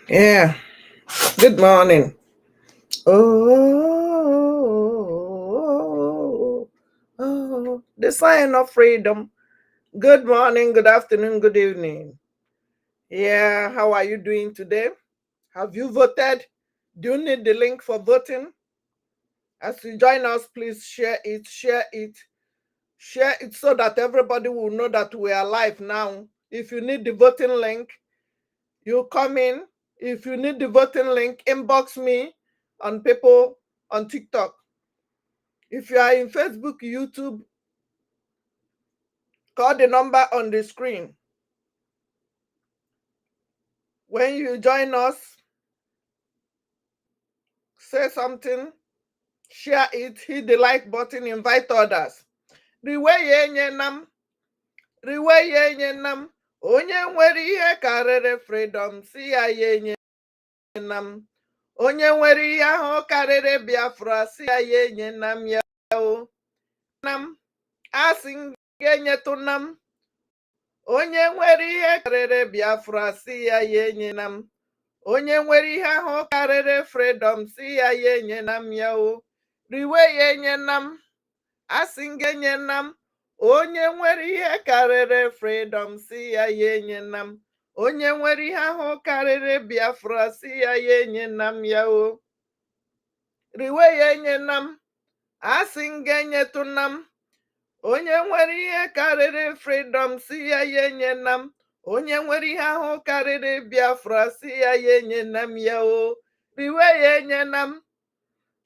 Yeah, good morning. Oh, the sign of freedom. Good morning, good afternoon, good evening. Yeah, how are you doing today? Have you voted? Do you need the link for voting? As you join us, please share it so that everybody will know that we are live now. If you need the voting link, you come in. If you need the voting link, inbox me on people on TikTok. If you are in Facebook, YouTube, call the number on the screen. When you join us, say something, share it, hit the like button, invite others. Riwe ye nam, onye nwere ihe karịrị freedom si ya ye nam. Onye nwere ihe ahụ karịrị Biafra si ya ye nam ya o. Nam, asị ga-enyetụ nam. Onye nwere ihe karịrị Biafra si ya ye nam. Onye nwere ihe ahụ karịrị freedom si ya ye nam ya o. Riwe ye nam. Asị ga-enye nam. Onye nwere ihe karịrị freedom si ya ye nam. Onye nwere ihe ahụ karịrị Biafra si ya ye nam ya o. Riwe ye nam. Asị ga-enyetụ nam. Onye nwere ihe karịrị freedom si ya ye nam. Onye nwere ihe ahụ karịrị Biafra si ya ye nam ya o. Riwe ye nam.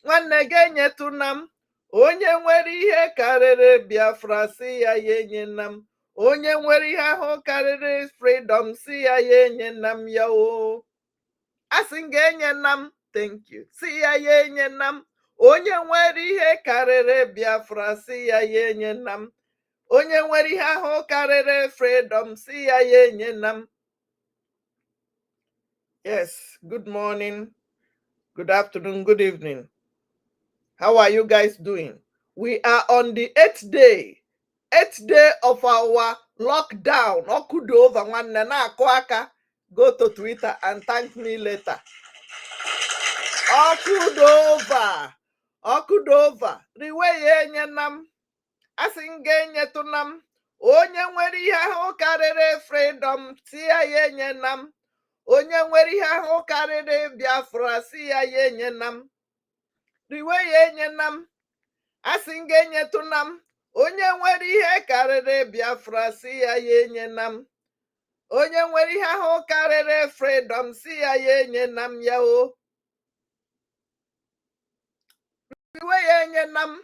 Nwanne ga-enyetụ nam. Onye nwere ihe karịrị Biafra si ya ye nam. Onye nwere ihe ahụ karịrị freedom si ya ye nam ya o. Asị ga-enye nam. Thank you. Si ya ye nam. Onye nwere ihe karịrị Biafra si ya ye nam. Onye nwere ihe ahụ karịrị freedom si ya ye nam. Yes, good morning, good afternoon, good evening. How are you guys doing? We are on the eighth day of our lockdown. Okudo over nwanne na-akụ aka. Go to Twitter and thank me later. Okudo over. Riwe ye nye nam. Asị ga-enyetụ nam. Onye nwere ihe ahụ karịrị freedom si ya ye nam. Onye nwere ihe ahụ karịrị Biafra si ya ye nam. Riwe ye nam. Asị ga-enyetụ nam. Onye nwere ihe karịrị Biafra si ya ye nam. Onye nwere ihe ahụ karịrị freedom si ya ye nam ya o. Riwe ye nam.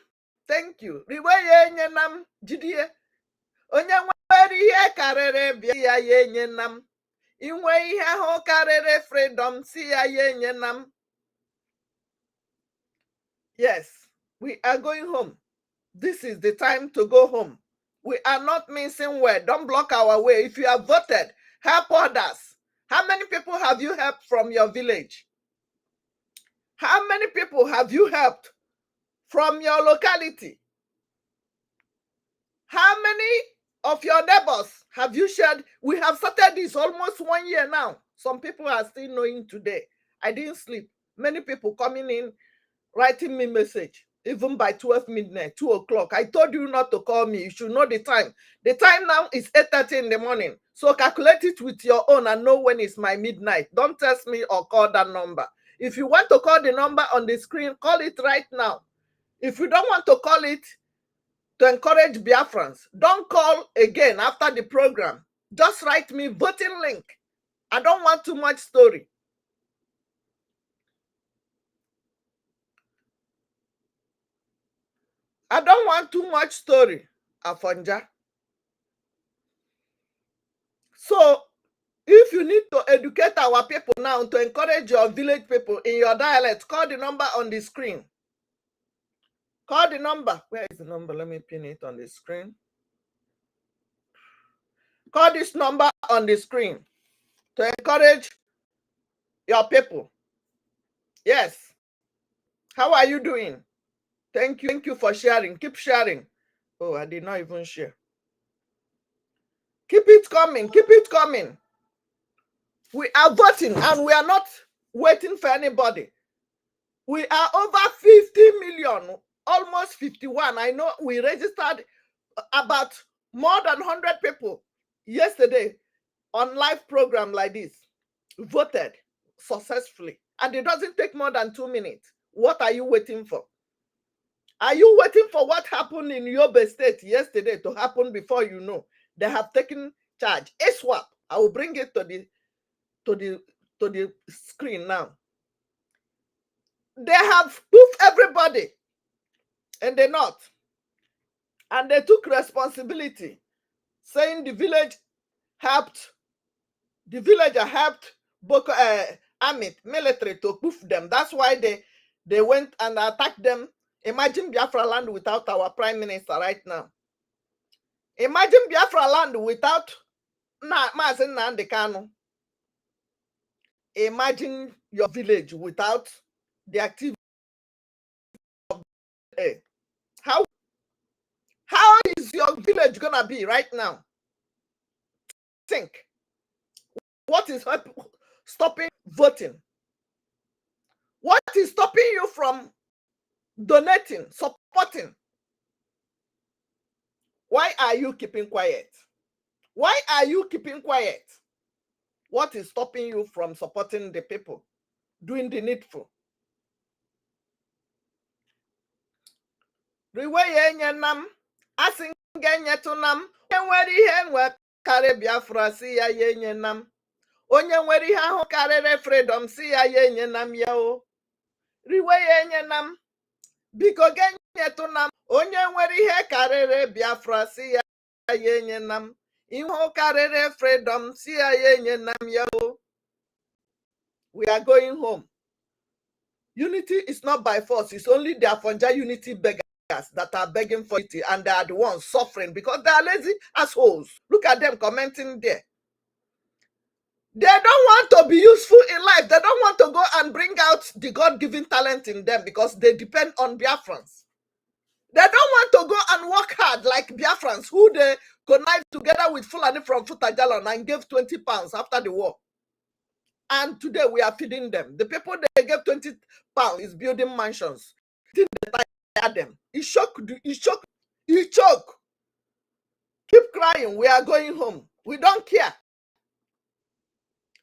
Thank you. Riwe ye nam. Jidie. Onye nwere ihe karịrị Biafra si ya ye nam. Inwe ihe ahụ karịrị freedom si ya ye nam. Yes, we are going home. This is the time to go home. We are not missing word. Don't block our way. If you have voted, help others. How many people have you helped from your village? How many people have you helped from your locality? How many of your neighbors have you shared? We have started this almost 1 year now. Some people are still knowing today. I didn't sleep. Many people coming in, writing me message. Even by 12 midnight, 2 o'clock. I told you not to call me. You should know the time. The time now is 8:30 in the morning. So calculate it with your own and know when it's my midnight. Don't text me or call that number. If you want to call the number on the screen, call it right now. If you don't want to call it to encourage Biafrans, don't call again after the program. Just write me voting link. I don't want too much story. I don't want too much story, Afonja. So, if you need to educate our people now to encourage your village people in your dialect, call the number on the screen. Call the number. Where is the number? Let me pin it on the screen. Call this number on the screen to encourage your people. Yes. How are you doing? Thank you. Thank you for sharing. Keep sharing. Oh, I did not even share. Keep it coming. Keep it coming. We are voting and we are not waiting for anybody. We are over 50 million, almost 51. I know we registered about more than 100 people yesterday on live program like this, voted successfully. And it doesn't take more than 2 minutes. What are you waiting for? Are you waiting for what happened in Yobe State yesterday to happen before you know? They have taken charge. A swap. I will bring it to the screen now. They have moved everybody in the north, and they took responsibility, saying the villager helped Boko army military to poof them. That's why they went and attacked them. Imagine Biafra land without our prime minister right now. Imagine Biafra land without Mazen Nnamdi Kanu. Imagine your village without the activity of how is your village gonna be right now? Think. What is stopping voting? What is stopping you from donating, supporting? Why are you keeping quiet? Why are you keeping quiet? What is stopping you from supporting the people, doing the needful? Riwe yenye nam, asingenye tunam, nwere ihe nwe kare Biafra si ya yenye nam. Onye nwere ihe ahụ karịrị freedom si ya yenye nam ya o. Riwe yenye nam, biko genyetụ nam. Onye nwere ihe karịrị Biafra si ya yenye nam. Ihe karịrị freedom si ya yenye nam ya o. We are going home. Unity is not by force. It's only the Afonja unity beggars that are begging for it, and they are the ones suffering because they are lazy assholes. Look at them commenting there. They don't want to be useful in life. They don't want to go and bring out the God-given talent in them because they depend on Biafrans. They don't want to go and work hard like Biafrans who they connived together with Fulani from Futajalon and gave 20 pounds after the war. And today we are feeding them. The people they gave 20 pounds is building mansions. Didn't they tire them? He choke. Keep crying. We are going home. We don't care.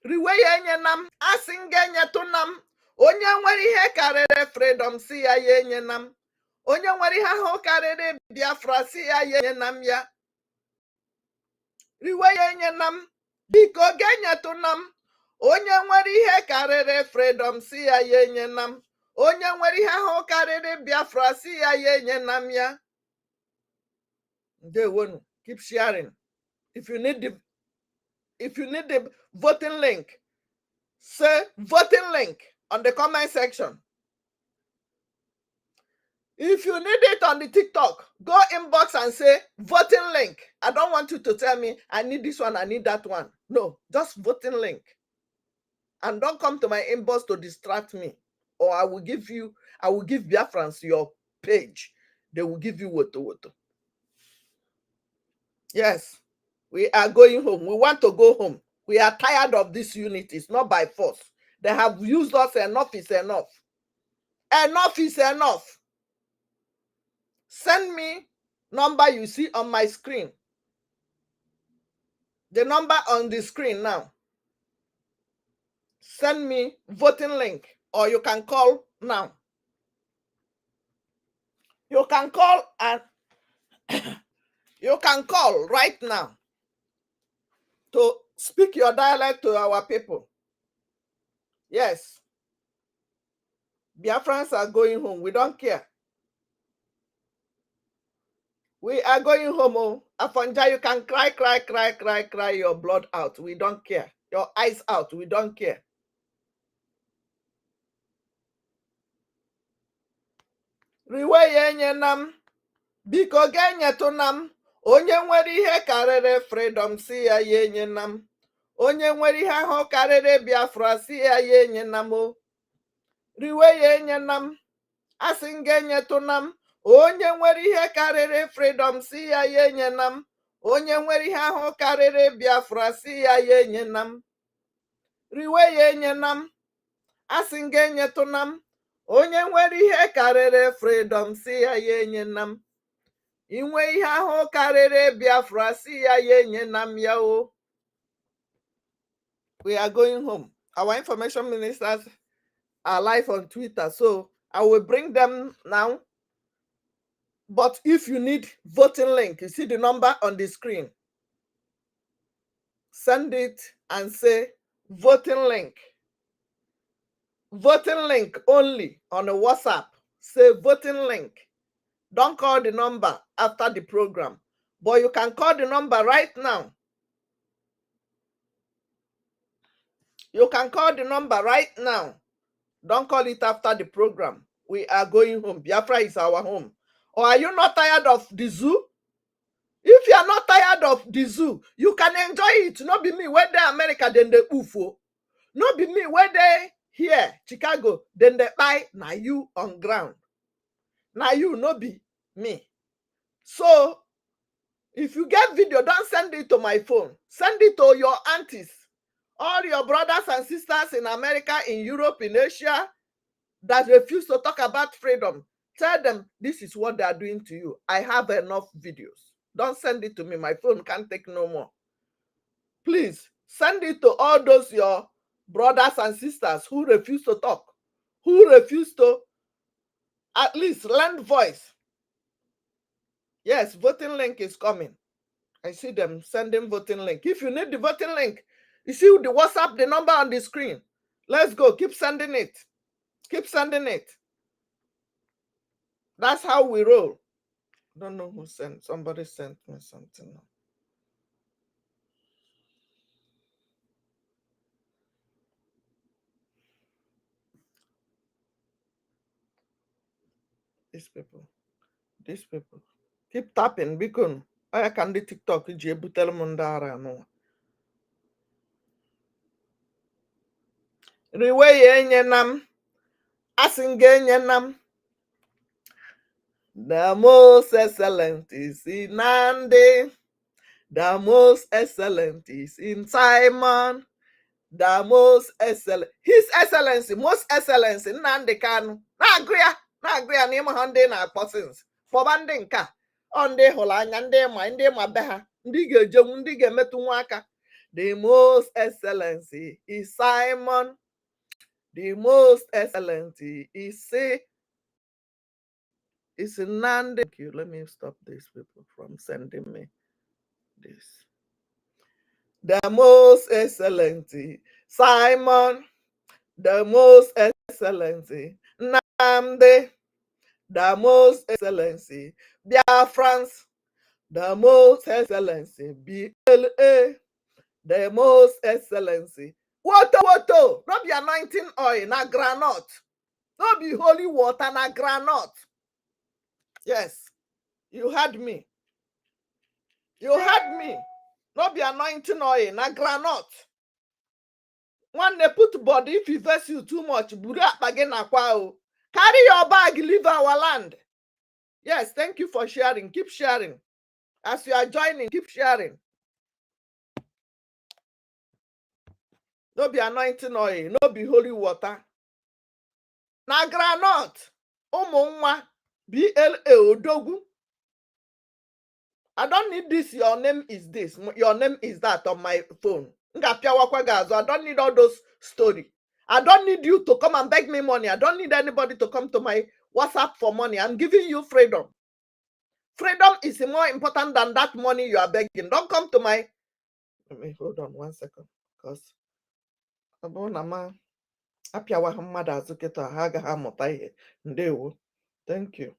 Riwe yenye nam, asingenye tunam. Onye nwere ihe karịrị freedom si ya yenye nam. Onye nwere ihe ahụ karịrị Biafra si ya yenye nam ya. Riwe yenye nam, biko genye tunam. Onye nwere ihe karịrị freedom si ya yenye nam. Onye nwere ihe ahụ karịrị Biafra si ya yenye nam ya. Ndewonu, keep sharing. If you need the voting link, say voting link on the comment section. If you need it on the TikTok, go inbox and say voting link. I don't want you to tell me I need this one, I need that one. No, just voting link. And don't come to my inbox to distract me. Or I will give Biafrans your page. They will give you woto. Yes, we are going home. We want to go home. We are tired of this unity. It's not by force. They have used us. Enough is enough. Enough is enough. Send me number you see on my screen. The number on the screen now. Send me voting link, or you can call now. You can call and you can call right now to speak your dialect to our people. Yes. Biafrans are going home. We don't care. We are going home. Oh, Afonja, you can cry your blood out. We don't care. Your eyes out. We don't care. Riwe yenye nam, biko genye tu nam. Onye nwere ihe karịrị freedom si ya yenye nam. Onye nwere ihe ahụ karịrị Biafra si ya yenye nam o. Riwe yenye nam, asị genye tu nam. Onye nwere ihe karịrị freedom si ya yenye nam. Onye nwere ihe ahụ karịrị Biafra si ya yenye nam. riwe ya enyenam asị m ga enyetụnam onye nwere ihe karịrị freedom si ya ya enyenam inwe ihe ahụ karịrị Biafra si ya ya enyenam ya o. We are going home. Our information ministers are live on Twitter, so I will bring them now. But if you need voting link, you see the number on the screen. Send it and say voting link. Voting link only on a WhatsApp. Say voting link. Don't call the number after the program, but you can call the number right now. You can call the number right now. Don't call it after the program. We are going home. Biafra is our home. Or are you not tired of the zoo? If you are not tired of the zoo, you can enjoy it. Not be me where they America, then they UFO. Not be me where they here, Chicago, then they buy. Now you on ground. Now you no be me. So if you get video, don't send it to my phone. Send it to your aunties, all your brothers and sisters in America, in Europe, in Asia that refuse to talk about freedom. Tell them this is what they are doing to you. I have enough videos. Don't send it to me. My phone can't take no more. Please send it to all those your brothers and sisters who refuse to talk, who refuse to at least lend voice. Yes, voting link is coming. I see them sending voting link. If you need the voting link, you see the WhatsApp, the number on the screen. Let's go. Keep sending it. Keep sending it. That's how we roll. Don't know who sent. Somebody sent me something. These people. Keep tapping because I can do TikTok. Riwe enyenam asingenyenam. The most excellent is in Nandi. The most excellent is in Simon. The most excellent, His Excellency, most excellency, Nnamdi Kanu. Na-agụ n'ime ha ndị na-akpọsins. Fọba ndị nka, ọ ndị hụrụ anya, ndị ma be ha, ndị ga-ejenwu, ndị ga-emetụ nwa aka. The most excellency is Simon. The most excellency is Nnamdi. Thank you. Let me stop these people from sending me this. The most excellency, Simon. The most excellency, Nnamdi. The most excellency, Biafrans. The most excellency, BLA. The most excellency, Woto. Not be anointing oil, na granite. Not be holy water, na granite. Yes, you heard me. You heard me. Not be anointing oil, na granite. One they put body if you vex you too much. Carry your bag, leave our land. Yes, thank you for sharing. Keep sharing. As you are joining, keep sharing. No be anointing oil, no be holy water. Na granite. Umunwa. BLA Odogu. I don't need this. Your name is this. Your name is that on my phone. I don't need all those stories. I don't need you to come and beg me money. I don't need anybody to come to my WhatsApp for money. I'm giving you freedom. Freedom is more important than that money you are begging. Don't come to my... Let me hold on 1 second. Because thank you.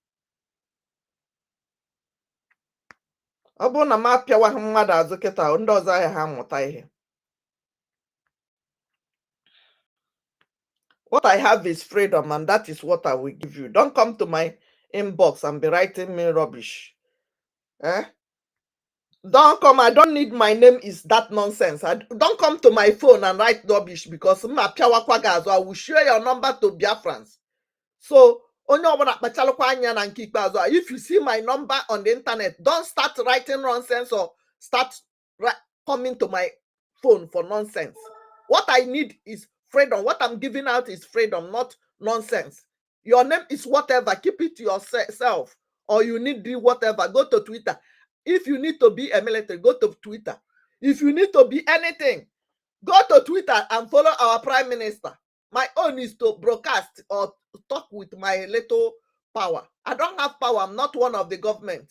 What I have is freedom, and that is what I will give you. Don't come to my inbox and be writing me rubbish. Don't come. I don't need my name is that nonsense. Don't come to my phone and write rubbish because I will share your number to Biafrans. So if you see my number on the internet, don't start writing nonsense or start coming to my phone for nonsense. What I need is freedom. What I'm giving out is freedom, not nonsense. Your name is whatever. Keep it to yourself. Or you need to do whatever. Go to Twitter. If you need to be a military, go to Twitter. If you need to be anything, go to Twitter and follow our prime minister. My own is to broadcast or talk with my little power. I don't have power. I'm not one of the government.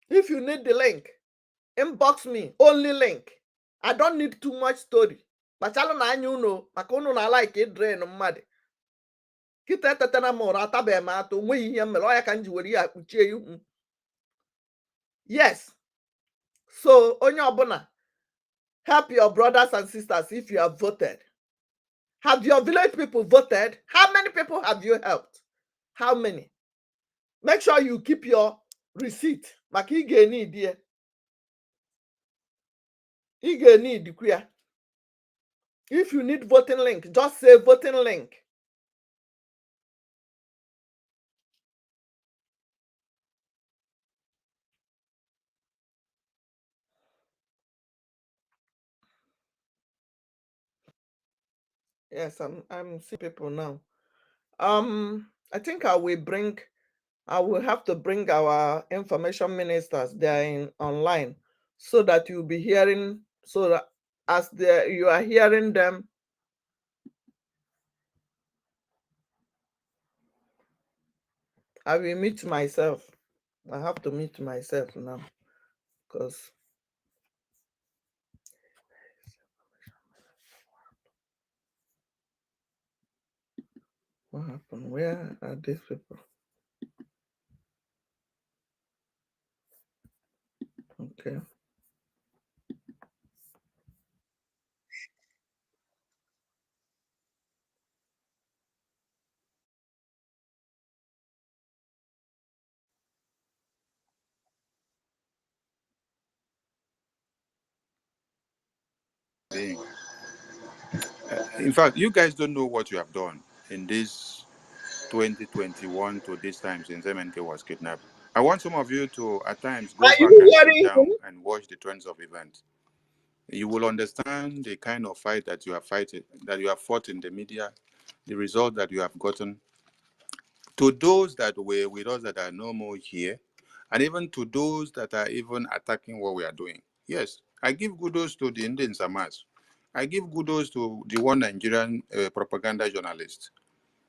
If you need the link, inbox me. Only link. I don't need too much story. Kpachalụ na anya unu maka unu na like drain mmadụ. Kịta etetana m ụra atabeghị m atụ onweghị ihe mere ọ ya ka m ji were ya kpuchie ihu. Yes. So onye ọbụla, help your brothers and sisters if you have voted. Have your village people voted? How many people have you helped? How many? Make sure you keep your receipt. Maka ị ga-need ya. Ị ga-need queer. If you need voting link, just say voting link. Yes, I'm seeing people now. I think I will have to bring our information ministers there online so that you'll be hearing, so that as you are hearing them, I will meet myself. I have to meet myself now because what happened? Where are these people? Okay. In fact, you guys don't know what you have done in this 2021 to this time since MNK was kidnapped. I want some of you to, at times, go back and sit down and watch the trends of events. You will understand the kind of fight that you have fought in the media, the result that you have gotten. To those that were with us that are no more here, and even to those that are even attacking what we are doing. Yes, I give kudos to the Indian Samas. I give kudos to the one Nigerian propaganda journalist.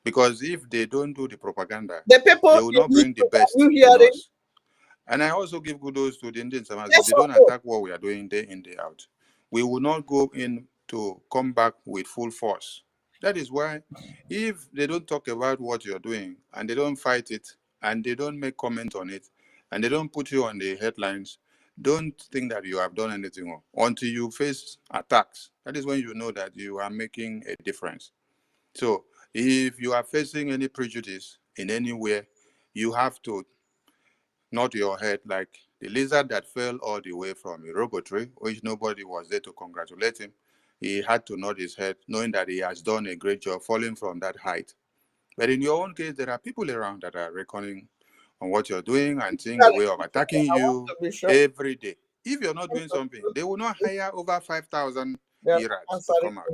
Because if they don't do the propaganda, the people they will not bring the best in us. And I also give kudos to the Indian Samas. If they don't attack what we are doing day in, day out, we will not go in to come back with full force. That is why if they don't talk about what you're doing and they don't fight it and they don't make comment on it and they don't put you on the headlines, don't think that you have done anything wrong until you face attacks. That is when you know that you are making a difference. So if you are facing any prejudice in anywhere, you have to nod your head like the lizard that fell all the way from a robo tree, which nobody was there to congratulate him. He had to nod his head, knowing that he has done a great job falling from that height. But in your own case, there are people around that are reckoning on what you're doing and seeing a way of attacking you every day. If you're not doing something, they will not hire over 5,000 Irats to come out.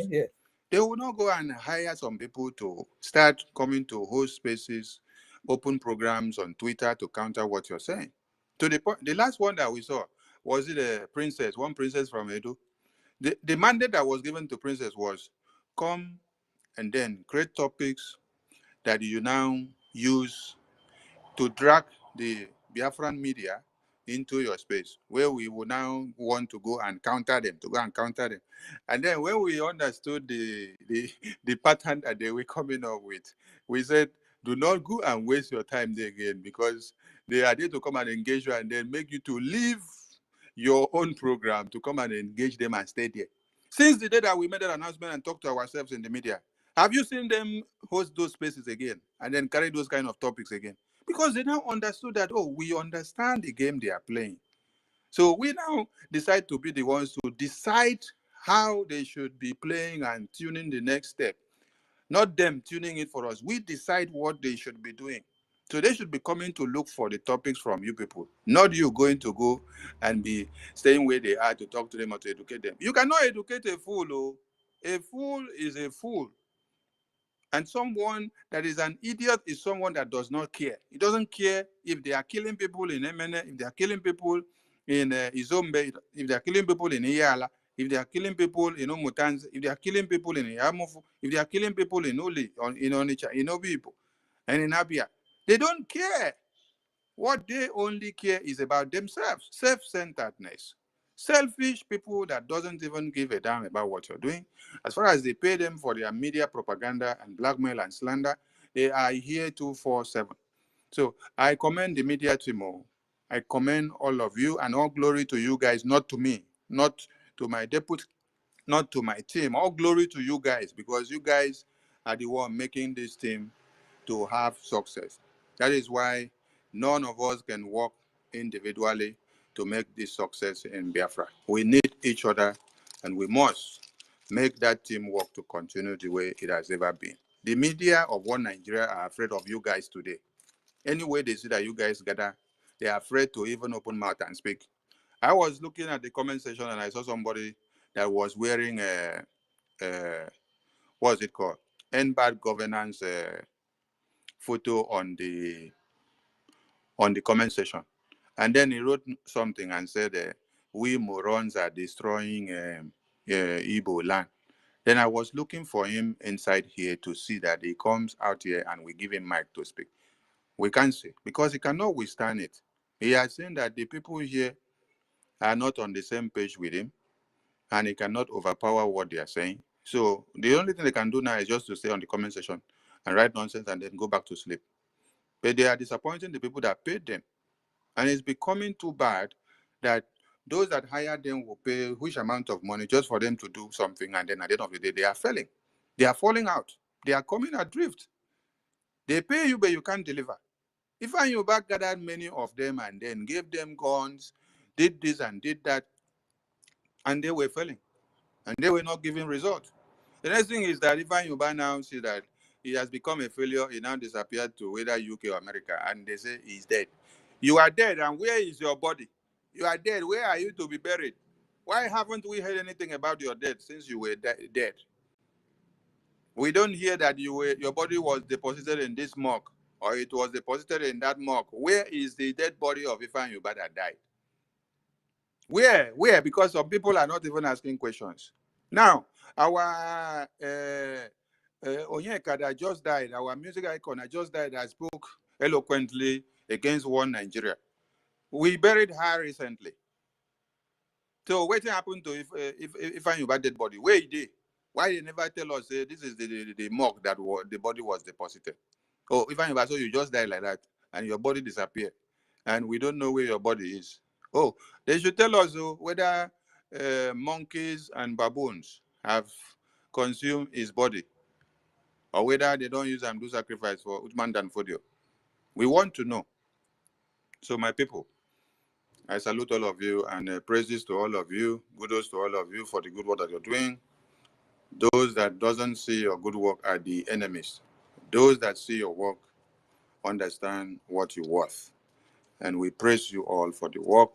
They will not go and hire some people to start coming to host spaces, open programs on Twitter to counter what you're saying. To the point, the last one that we saw, was it a princess, one princess from Edo? The mandate that was given to princess was come and then create topics that you now use to drag the Biafran media into your space, where we will now want to go and counter them, And then when we understood the pattern that they were coming up with, we said, do not go and waste your time there again, because they are there to come and engage you and then make you to leave your own program to come and engage them and stay there. Since the day that we made that announcement and talked to ourselves in the media, have you seen them host those spaces again and then carry those kind of topics again? Because they now understood that, oh, we understand the game they are playing. So we now decide to be the ones to decide how they should be playing and tuning the next step. Not them tuning it for us. We decide what they should be doing. So they should be coming to look for the topics from you people, not you going to go and be staying where they are to talk to them or to educate them. You cannot educate a fool. Oh. A fool is a fool. And someone that is an idiot is someone that does not care. He doesn't care if they are killing people in Emene, if they are killing people in Izombe, if they are killing people in Iyala, if they are killing people in Umutanz, if they are killing people in Yamufu, if they are killing people in Uli, in Onitsha, in Obipo, and in Abia. They don't care. What they only care is about themselves, self-centeredness. Selfish people that doesn't even give a damn about what you're doing. As far as they pay them for their media propaganda and blackmail and slander, they are here 24/7. So I commend the media team. I commend all of you, and all glory to you guys, not to me, not to my deputy, not to my team. All glory to you guys, because you guys are the one making this team to have success. That is why none of us can work individually to make this success in Biafra. We need each other, and we must make that team work to continue the way it has ever been. The media of One Nigeria are afraid of you guys today. Anyway, they see that you guys gather, they are afraid to even open mouth and speak. I was looking at the comment section and I saw somebody that was wearing what's it called? End bad governance photo on the comment section. And then he wrote something and said, we morons are destroying Igbo land. Then I was looking for him inside here to see that he comes out here and we give him mic to speak. We can't see, because he cannot withstand it. He has seen that the people here are not on the same page with him, and he cannot overpower what they are saying. So the only thing they can do now is just to stay on the comment section and write nonsense and then go back to sleep. But they are disappointing the people that paid them. And it's becoming too bad that those that hire them will pay huge amount of money just for them to do something, and then at the end of the day, they are failing. They are falling out. They are coming adrift. They pay you, but you can't deliver. If you back gathered many of them and then gave them guns, did this and did that, and they were failing, and they were not giving results. The next thing is that if Yuba now see that he has become a failure, he now disappeared to whether UK or America, and they say he's dead. You are dead, and where is your body? You are dead. Where are you to be buried? Why haven't we heard anything about your death since you were dead? We don't hear that your body was deposited in this morgue, or it was deposited in that morgue. Where is the dead body of Ifeanyi Ubah that died? Where? Because some people are not even asking questions. Now, our Onyeka that just died, our music icon that just died, that spoke eloquently against One Nigeria. We buried her recently. So what happened to if Ifeanyi Ubah dead body? Where is it? Why they never tell us this is the morgue that the body was deposited? Oh, Ifeanyi Ubah, so you just died like that and your body disappeared, and we don't know where your body is. Oh, they should tell us whether monkeys and baboons have consumed his body, or whether they don't use and do sacrifice for Utman Dan Fodio. We want to know. So my people, I salute all of you and praises to all of you, kudos to all of you for the good work that you're doing. Those that doesn't see your good work are the enemies. Those that see your work understand what you're worth. And we praise you all for the work,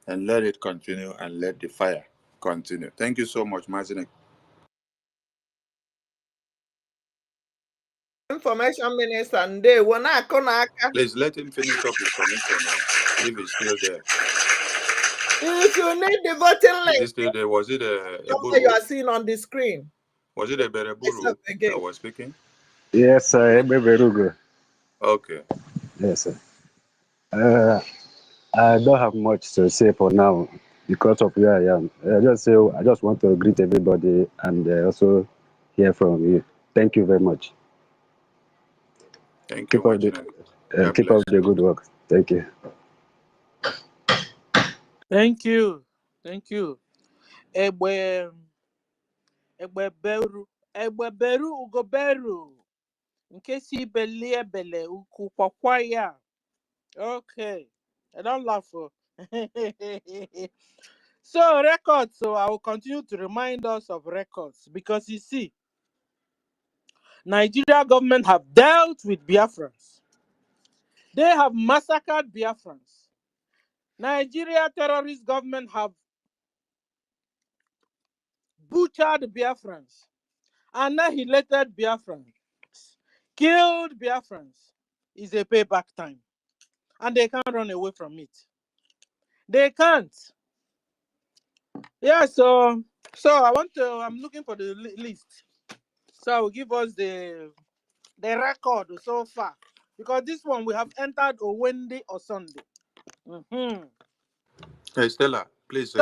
and let it continue and let the fire continue. Thank you so much, Marzinek. Information Minister Ndewo na-akụ n'aka. Please let him finish up his submission if he's still there. If you need the voting link, is he still there? Was it a you are seeing on the screen? Was it a Bereburu that was speaking? Yes, sir. Okay. Yes, sir. I don't have much to say for now because of where I am. I just want to greet everybody and also hear from you. Thank you very much. Thank you. Keep up the good work. Thank you. Thank you. Thank you. Egbe beru ugoberu. Nke si bele ebele uku kwakwaya. Okay. I don't laugh. So records. So I will continue to remind us of records, because you see, Nigeria government have dealt with Biafrans. They have massacred Biafrans. Nigeria terrorist government have butchered Biafrans, annihilated Biafrans, killed Biafrans. Is a payback time. And they can't run away from it. They can't. Yeah, so I'm looking for the list. So I will give us the record so far. Because this one we have entered on Wednesday or Sunday. Hey, Stella, please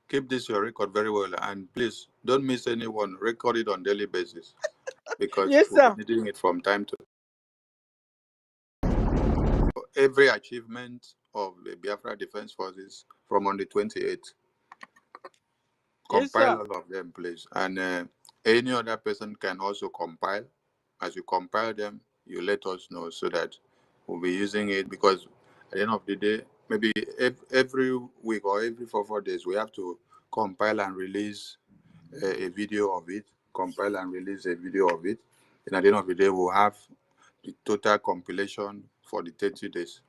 keep this your record very well, and please don't miss anyone. Record it on daily basis because yes, we'll sir. be needing it from time to every achievement of the Biafra Defense Forces from on the 28th. Yes, Compile sir. all of them, please, and any other person can also compile. As you compile them, you let us know so that we'll be using it, because at the end of the day, maybe every week or every 4 days, we have to compile and release a video of it, compile and release a video of it. And at the end of the day, we'll have the total compilation for the 30 days.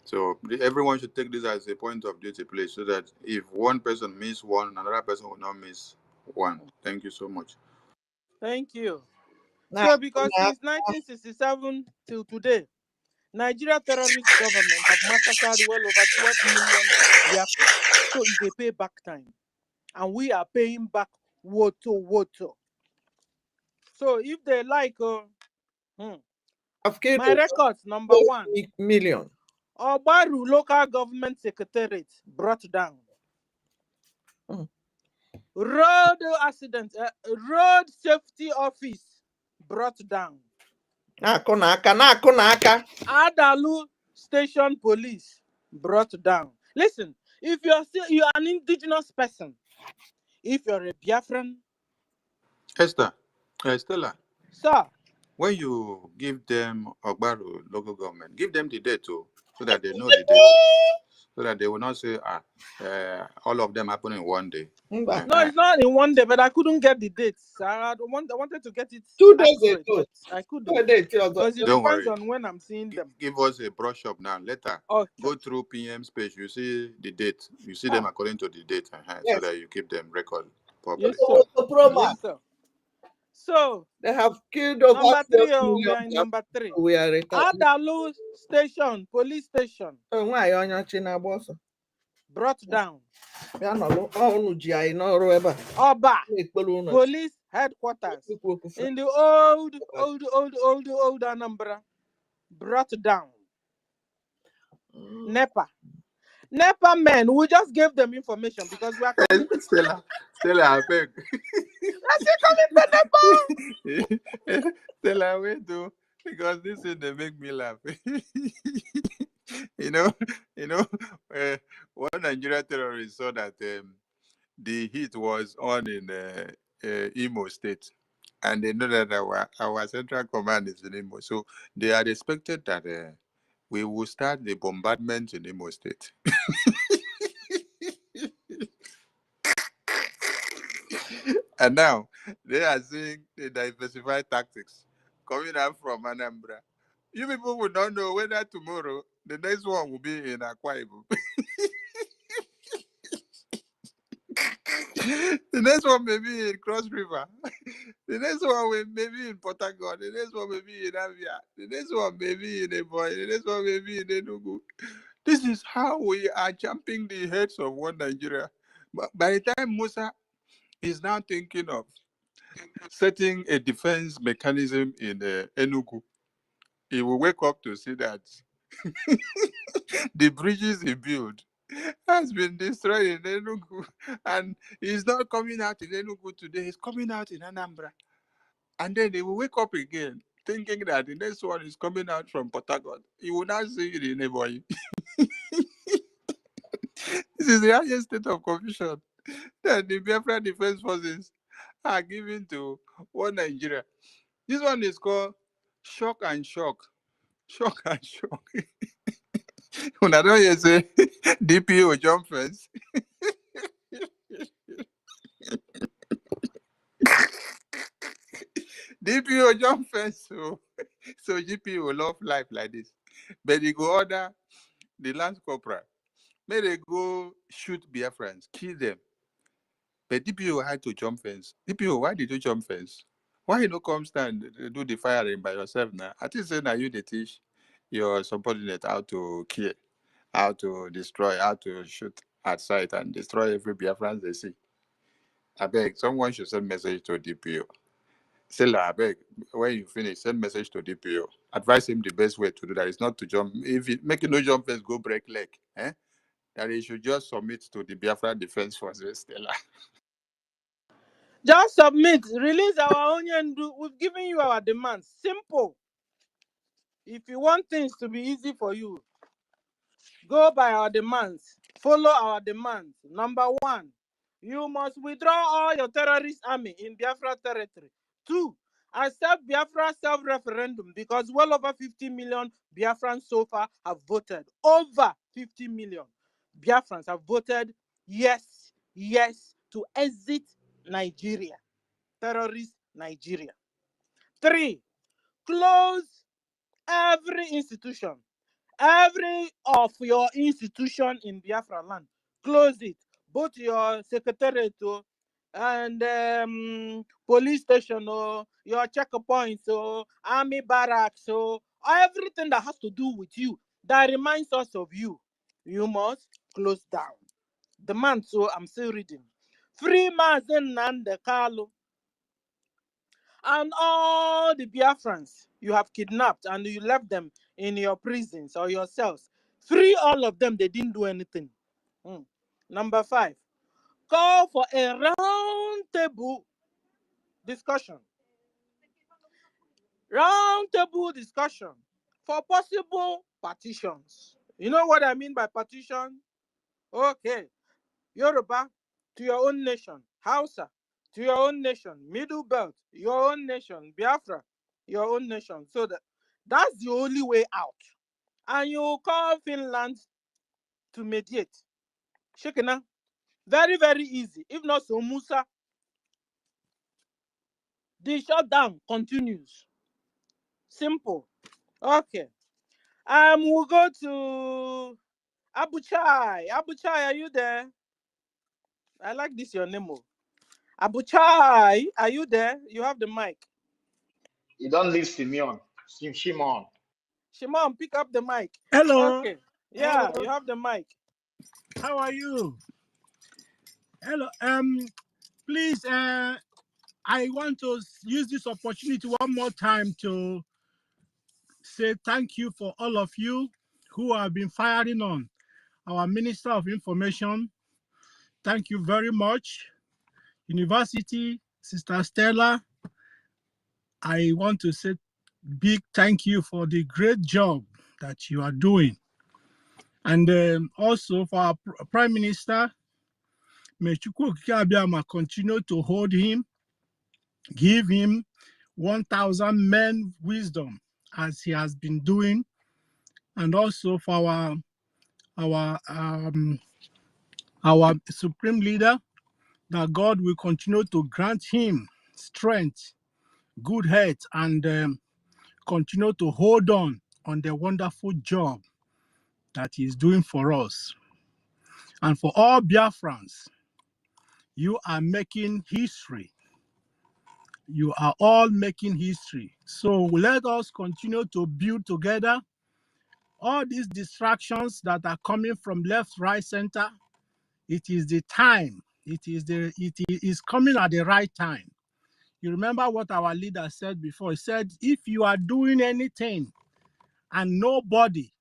So everyone should take this as a point of duty, please, so that if one person miss one, another person will not miss one. Thank you so much. Thank you. Now, So because since 1967 till today, Nigeria terrorist government have massacred well over 12 million Biafrans. So it's a payback time. And we are paying back woto. So if they like, I've killed my records, number 1. million. Obaru local government secretariat brought down. Road accident, road safety office brought down. N'aka. Adalu station police brought down. Listen, if you're an indigenous person, if you're a Biafran, Esther, Stella, sir, when you give them Ogbaru local government, give them the date too, so that they know the date, so that they will not say, all of them happen in one day. No, it's not in one day, but I couldn't get the dates. I wanted to get it 2 days accurate, ago. but I couldn't. Because it Don't depends worry. on when I'm seeing them. Give us a brush up now. Later, go through PM's page. You see the date. You see them according to the date, so that you keep them record properly. Yes, sir. Yes, sir. So they have killed over number 3, we million. are in number 3. We are Adalu station, police station, brought down. Oba, police headquarters in the old Anambra, brought down. NEPA men, we just gave them information because we are coming. Stella, I beg. Stella, wait though, because this is they make me laugh. One Nigerian terrorist saw that the heat was on in Imo State, and they know that our central command is in Imo, so they had expected that we will start the bombardment in Imo State. And now they are seeing the diversified tactics coming out from Anambra. You people will not know whether tomorrow the next one will be in Akwa Ibom. The next one may be in Cross River. The next one may be in Port Harcourt. The next one may be in Avia. The next one may be in Eboy. The next one may be in Enugu. This is how we are jumping the heads of one Nigeria. But by the time Musa is now thinking of setting a defense mechanism in Enugu, he will wake up to see that the bridges he built has been destroyed in Enugu, and he's not coming out in Enugu today, he's coming out in Anambra. And then he will wake up again thinking that the next one is coming out from Port Harcourt. He will not see it in Eboy. This is the highest state of confusion that the Biafra Defense Forces are giving to one Nigeria. This one is called shock and shock. Shock and shock. When I don't hear say DPO jump fence. DPO jump fence, so GPO love life like this. But they go order the Lance Corporal. May they go shoot Biafrans, kill them. But DPO had to jump fence. DPO, why did you jump fence? Why you no come stand do the firing by yourself now? I think say now you they teach your subordinate how to kill, how to destroy, how to shoot at sight and destroy every Biafran they see. I beg, someone should send message to DPO. Say, I beg, when you finish, send message to DPO. Advise him the best way to do that is not to jump. If it make no jump fence, go break leg. That he should just submit to the Biafra Defense Forces. Stella. Just submit, release our onion. We've given you our demands. Simple. If you want things to be easy for you, go by our demands. Follow our demands. Number 1, you must withdraw all your terrorist army in Biafra territory. 2, accept Biafra self-referendum because well over 50 million Biafrans so far have voted. Over 50 million Biafrans have voted yes, yes to exit Nigeria. Terrorist Nigeria. 3, close every institution. Every of your institution in Biafra land, close it. Both your secretariat and police station your checkpoints army barracks everything that has to do with you, that reminds us of you, you must close down. The man, so I'm still reading. Free Mazen Nnamdi Kanu and all the Biafrans you have kidnapped and you left them in your prisons or your cells. Free all of them, they didn't do anything. Number 5, call for a round table discussion. Round table discussion for possible partitions. You know what I mean by partition? Okay. Yoruba to your own nation. Hausa to your own nation. Middle Belt, your own nation. Biafra, your own nation. So that's the only way out. And you call Finland to mediate. Shekina, very, very easy. If not so, Musa, the shutdown continues. Simple. Okay. We'll go to Abuchai. Abuchai, are you there? I like this, your name. Abuchai, are you there? You have the mic. You don't leave Simeon. Shimon. Shimon, pick up the mic. Hello. Okay. Yeah, Hello. you have the mic. How are you? Hello. Please, I want to use this opportunity one more time to say thank you for all of you who have been firing on our Minister of Information. Thank you very much. University, Sister Stella, I want to say big thank you for the great job that you are doing. And also for our Prime Minister, may Chukwu Okike Abiama continue to hold him, give him 1,000 men wisdom as he has been doing, and also for our supreme leader, that God will continue to grant him strength, good health, and continue to hold on the wonderful job that he's doing for us. And for all Biafrans, you are making history. You are all making history. So let us continue to build together. All these distractions that are coming from left, right, center, it is the time. It is coming at the right time. You remember what our leader said before. He said, if you are doing anything and nobody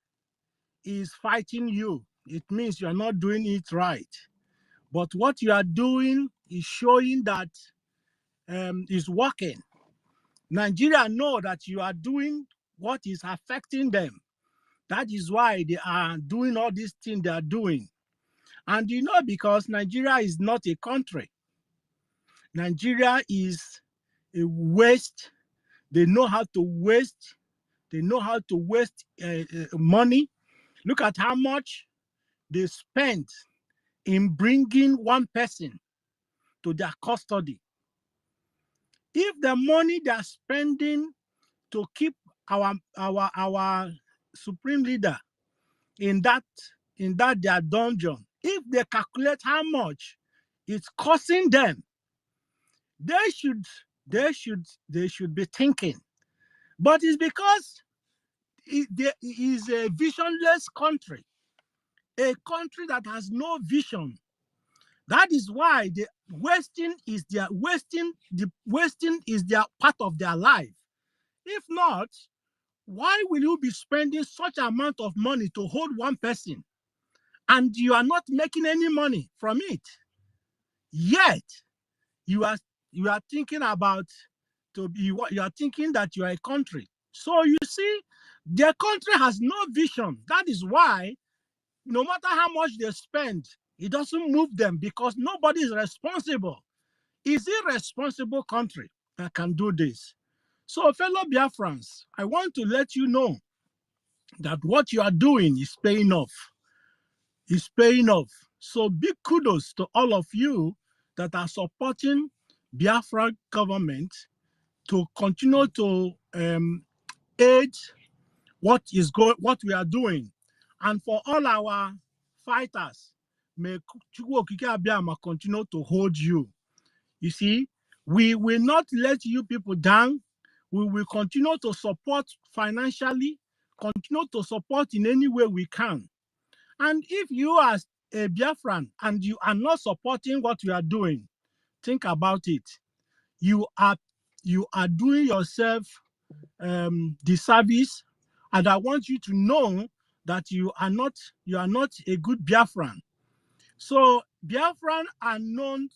is fighting you, it means you are not doing it right. But what you are doing is showing that is working. Nigeria know that you are doing what is affecting them. That is why they are doing all these things they are doing. And you know, because Nigeria is not a country. Nigeria is a waste. They know how to waste. They know how to waste money. Look at how much they spent in bringing one person to their custody. If the money they're spending to keep our supreme leader in that their dungeon, if they calculate how much it's costing them, they should be thinking. But it's because it is a visionless country, a country that has no vision. That is why the wasting is their part of their life. If not, why will you be spending such amount of money to hold one person and you are not making any money from it? Yet you are thinking about you are thinking that you are a country. So you see, their country has no vision. That is why no matter how much they spend, it doesn't move them, because nobody is responsible. It's a irresponsible country that can do this. So, fellow Biafrans, I want to let you know that what you are doing is paying off. It's paying off. So big kudos to all of you that are supporting Biafra government to continue to aid what we are doing. And for all our fighters, may Chukwu Okike Abiyama continue to hold you. You see, we will not let you people down. We will continue to support financially, continue to support in any way we can. And if you are a Biafran and you are not supporting what we are doing, think about it. You are doing yourself disservice, and I want you to know that you are not a good Biafran. So Biafran are known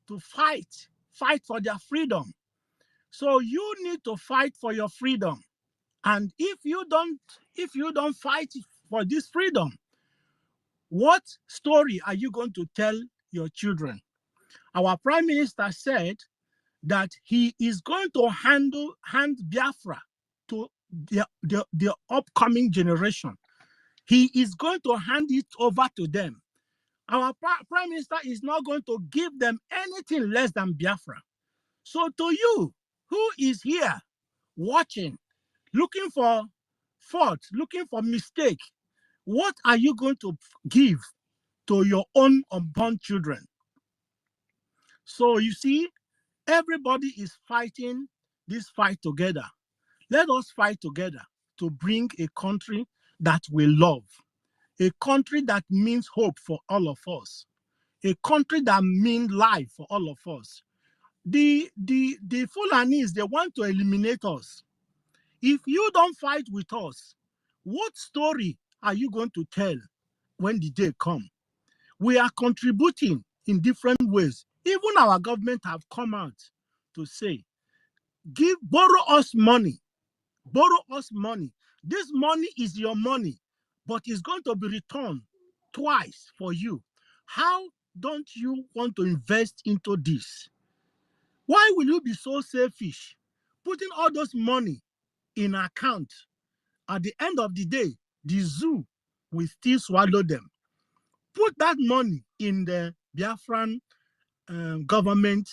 to fight for their freedom. So you need to fight for your freedom. And if you don't fight for this freedom, what story are you going to tell your children? Our Prime Minister said that he is going to hand Biafra to the upcoming generation. He is going to hand it over to them. Our Prime Minister is not going to give them anything less than Biafra. So to you, who is here watching, looking for fault, looking for mistake, what are you going to give to your own unborn children? So you see, everybody is fighting this fight together. Let us fight together to bring a country that we love, a country that means hope for all of us, a country that means life for all of us. The Fulanis, they want to eliminate us. If you don't fight with us, what story are you going to tell when the day comes? We are contributing in different ways. Even our government have come out to say, borrow us money. Borrow us money. This money is your money, but it's going to be returned twice for you. How don't you want to invest into this? Why will you be so selfish, putting all those money in account? At the end of the day, the zoo will still swallow them. Put that money in the Biafran government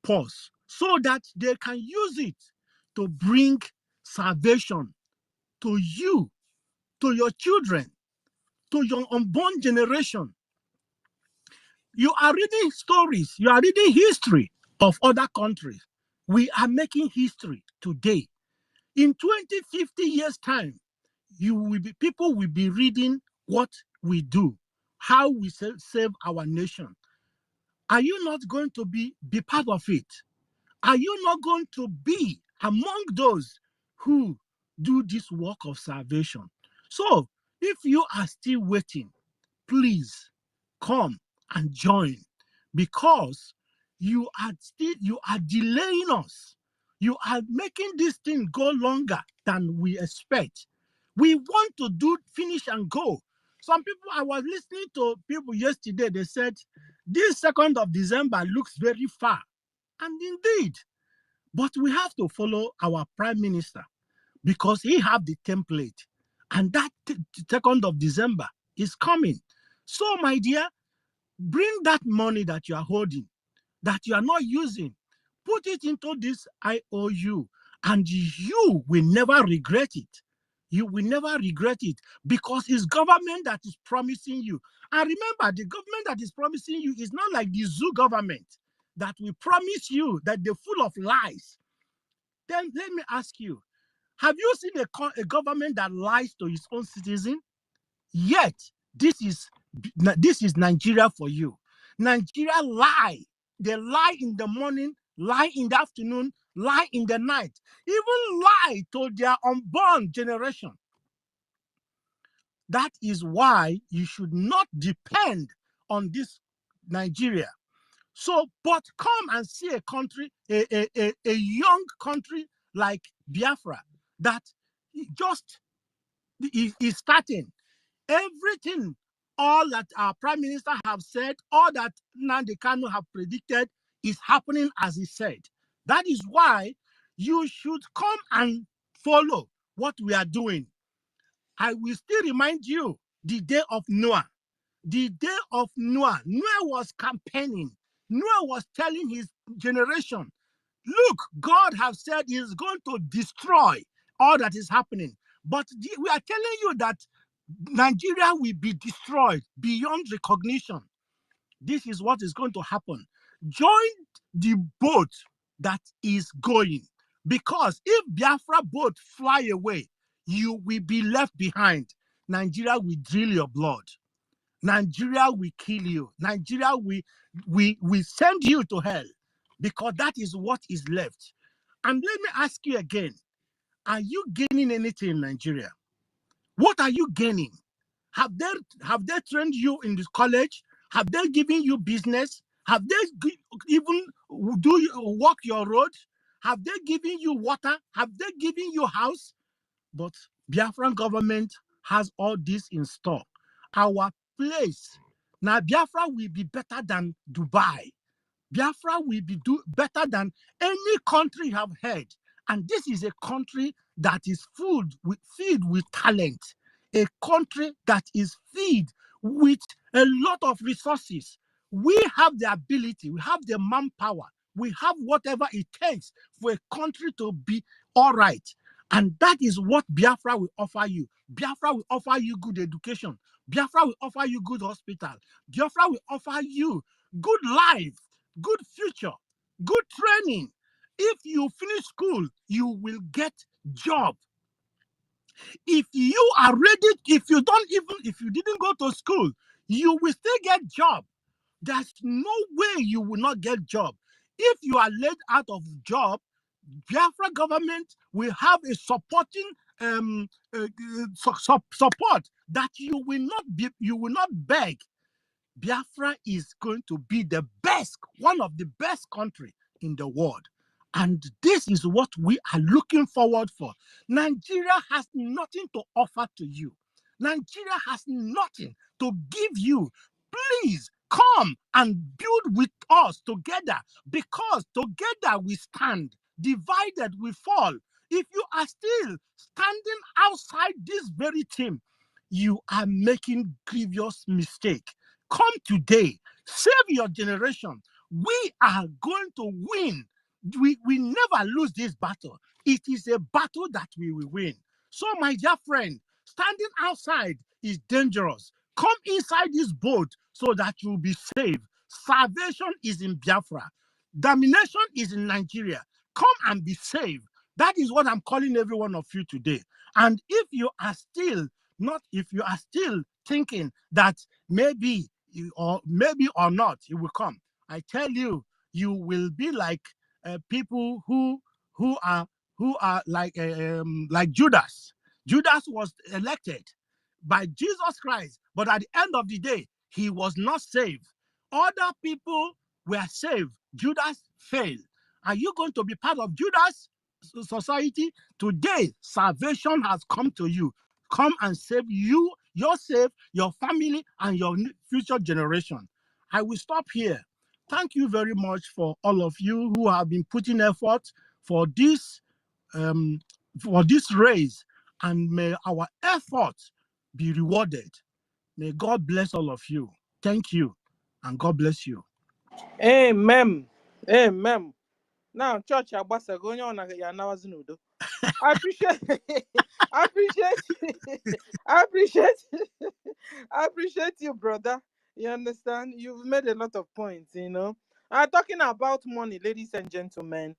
purse so that they can use it to bring salvation to you, to your children, to your unborn generation. You are reading stories, you are reading history of other countries. We are making history today. In 20, 50 years' time, people will be reading what we do, how we save our nation. Are you not going to be part of it? Are you not going to be among those who do this work of salvation? So, if you are still waiting, please come and join, because you are delaying us. You are making this thing go longer than we expect. We want to finish and go. Some people, I was listening to people yesterday, they said, this 2nd of December looks very far. And indeed, but we have to follow our Prime Minister, because he have the template. And that 2nd of December is coming. So, my dear, bring that money that you are holding, that you are not using, put it into this IOU, and you will never regret it. You will never regret it because it's government that is promising you. And remember, the government that is promising you is not like the zoo government that will promise you that they're full of lies. Then let me ask you, have you seen a government that lies to its own citizen? Yet, this is Nigeria for you. Nigeria lie. They lie in the morning, lie in the afternoon, lie in the night, even lie to their unborn generation. That is why you should not depend on this Nigeria. So, but come and see a country, a young country like Biafra that just is starting. Everything, all that our Prime Minister have said, all that Nnamdi Kanu have predicted is happening as he said. That is why you should come and follow what we are doing. I will still remind you the day of Noah. The day of Noah. Noah was campaigning. Noah was telling his generation, look, God has said he is going to destroy all that is happening. But we are telling you that Nigeria will be destroyed beyond recognition. This is what is going to happen. Join the boat that is going. Because if Biafra boat fly away, you will be left behind. Nigeria will drill your blood. Nigeria will kill you. Nigeria will send you to hell. Because that is what is left. And let me ask you again, are you gaining anything in Nigeria? What are you gaining? Have they trained you in this college? Have they given you business? Have they even walk your road? Have they given you water? Have they given you house? But Biafran government has all this in store. Our place, now Biafra will be better than Dubai. Biafra will be better than any country you have heard. And this is a country that is filled with talent. A country that is filled with a lot of resources. We have the ability, we have the manpower, we have whatever it takes for a country to be all right. And that is what Biafra will offer you. Biafra will offer you good education. Biafra will offer you good hospital. Biafra will offer you good life, good future, good training. If you finish school, you will get job. If you are ready, if you didn't go to school, you will still get job. There's no way you will not get job. If you are let out of job, Biafra government will have a supporting support that you will not beg. Biafra is going to be the best, one of the best country in the world. And this is what we are looking forward for. Nigeria has nothing to offer to you. Nigeria has nothing to give you. Please come and build with us together, because together we stand. Divided we fall. If you are still standing outside this very team, you are making grievous mistake. Come today, save your generation. We are going to win. We never lose this battle. It is a battle that we will win. So, my dear friend, standing outside is dangerous. Come inside this boat so that you will be saved. Salvation is in Biafra. Domination is in Nigeria. Come and be saved. That is what I'm calling every one of you today. And if you are still thinking that maybe or not, it will come, I tell you, you will be like people who are like Judas. Judas was elected by Jesus Christ, but at the end of the day, he was not saved. Other people were saved. Judas failed. Are you going to be part of Judas society? Today, salvation has come to you. Come and save you, yourself, your family, and your future generation. I will stop here. Thank you very much for all of you who have been putting effort for this race, and may our efforts be rewarded. May God bless all of you. Thank you, and God bless you. Amen. Amen. Now, church, Abasa, going on, ya nawazi nudo. I appreciate I appreciate I appreciate I appreciate you, brother. You understand? You've made a lot of points, you know. Talking about money, ladies and gentlemen.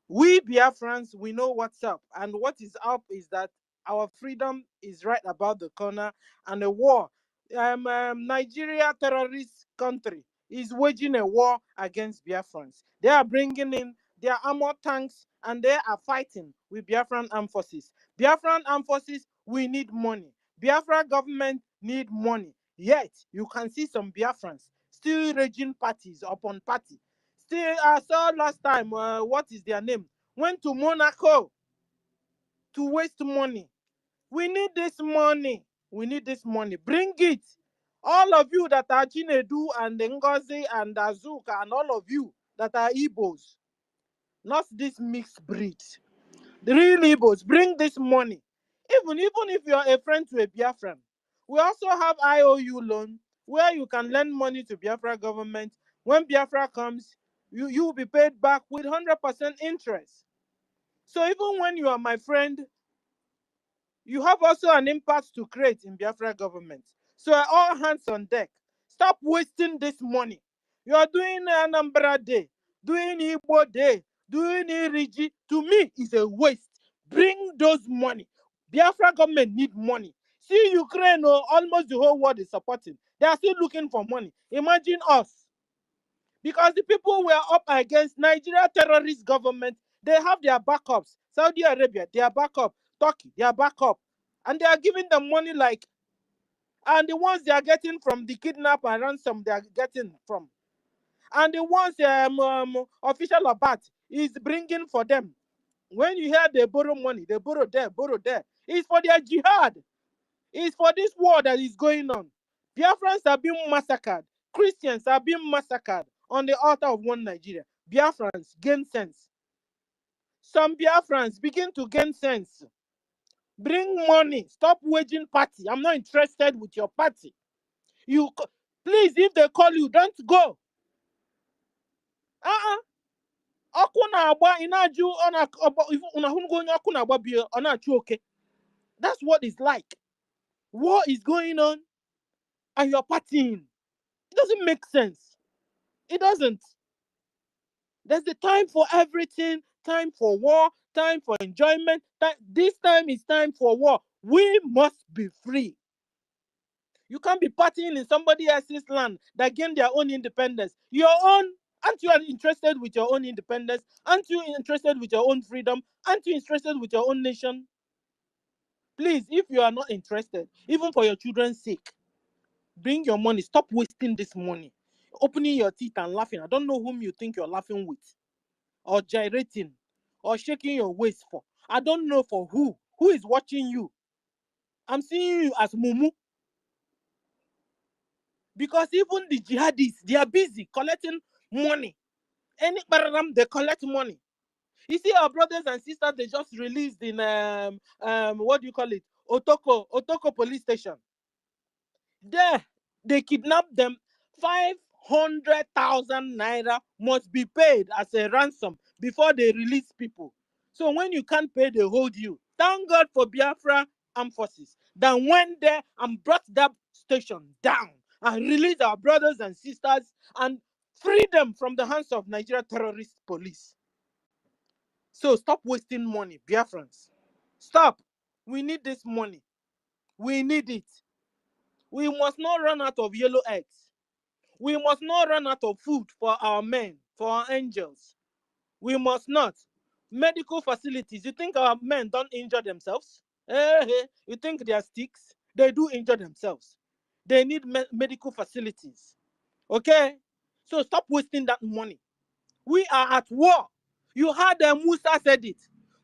We Biafrans, we know what's up. And what is up is that our freedom is right about the corner, and a war. Nigeria, terrorist country, is waging a war against Biafrans. They are bringing in their armored tanks and they are fighting with Biafran armed forces. Biafran armed forces, we need money. Biafra government need money. Yet, you can see some Biafrans still raging parties upon party. Still, I saw last time, what is their name? Went to Monaco to waste money. We need this money. We need this money. Bring it. All of you that are Chinedu and Ngozi and Azuka and all of you that are Igbos, not this mixed breed. The real Igbos, bring this money. Even if you are a friend to a Biafran, we also have IOU loan where you can lend money to Biafra government. When Biafra comes, you will be paid back with 100% interest. So even when you are my friend, you have also an impact to create in Biafra government. So all hands on deck. Stop wasting this money. You are doing Anambra Day, doing Igbo Day, doing Iriji. To me, is a waste. Bring those money. Biafra government need money. See Ukraine, oh, almost the whole world is supporting. They are still looking for money. Imagine us. Because the people were up against Nigeria terrorist government, they have their backups. Saudi Arabia, their backup. Turkey, their backup. And they are giving them money like, and the ones they are getting from the kidnap and ransom they are getting from. And the ones official Abat is bringing for them. When you hear they borrow money, they borrow there, borrow there. It's for their jihad. It's for this war that is going on. Biafrans are being massacred. Christians are being massacred on the altar of one Nigeria. Biafrans gain sense. Some Biafrans begin to gain sense. Bring money. Stop waging party. I'm not interested with your party. Please, if they call you, don't go. Ọkụ na-agba ị na-ajụ ọkụ na-agba bie ọ na-achụ oke. That's what it's like. War is going on and you're partying. It doesn't make sense. It doesn't. There's a time for everything, time for war, time for enjoyment. This time is time for war. We must be free. You can't be partying in somebody else's land that gained their own independence. Your own, aren't you interested with your own independence? Aren't you interested with your own freedom? Aren't you interested with your own nation? Please, if you are not interested, even for your children's sake, bring your money. Stop wasting this money. Opening your teeth and laughing. I don't know whom you think you're laughing with, or gyrating, or shaking your waist for. I don't know for who. Who is watching you? I'm seeing you as Mumu. Because even the jihadists, they are busy collecting money. Any bararam, they collect money. You see, our brothers and sisters, they just released in what do you call it? Otoko police station. There, they kidnapped them. 500,000 naira must be paid as a ransom before they release people. So when you can't pay, they hold you. Thank God for Biafra armed forces that went there and brought that station down and released our brothers and sisters and free them from the hands of Nigeria terrorist police. So stop wasting money, Biafrans. Stop. We need this money. We need it. We must not run out of yellow eggs. We must not run out of food for our men, for our angels. We must not. Medical facilities. You think our men don't injure themselves? You think they are sticks? They do injure themselves. They need medical facilities. Okay? So stop wasting that money. We are at war. You heard Musa said it.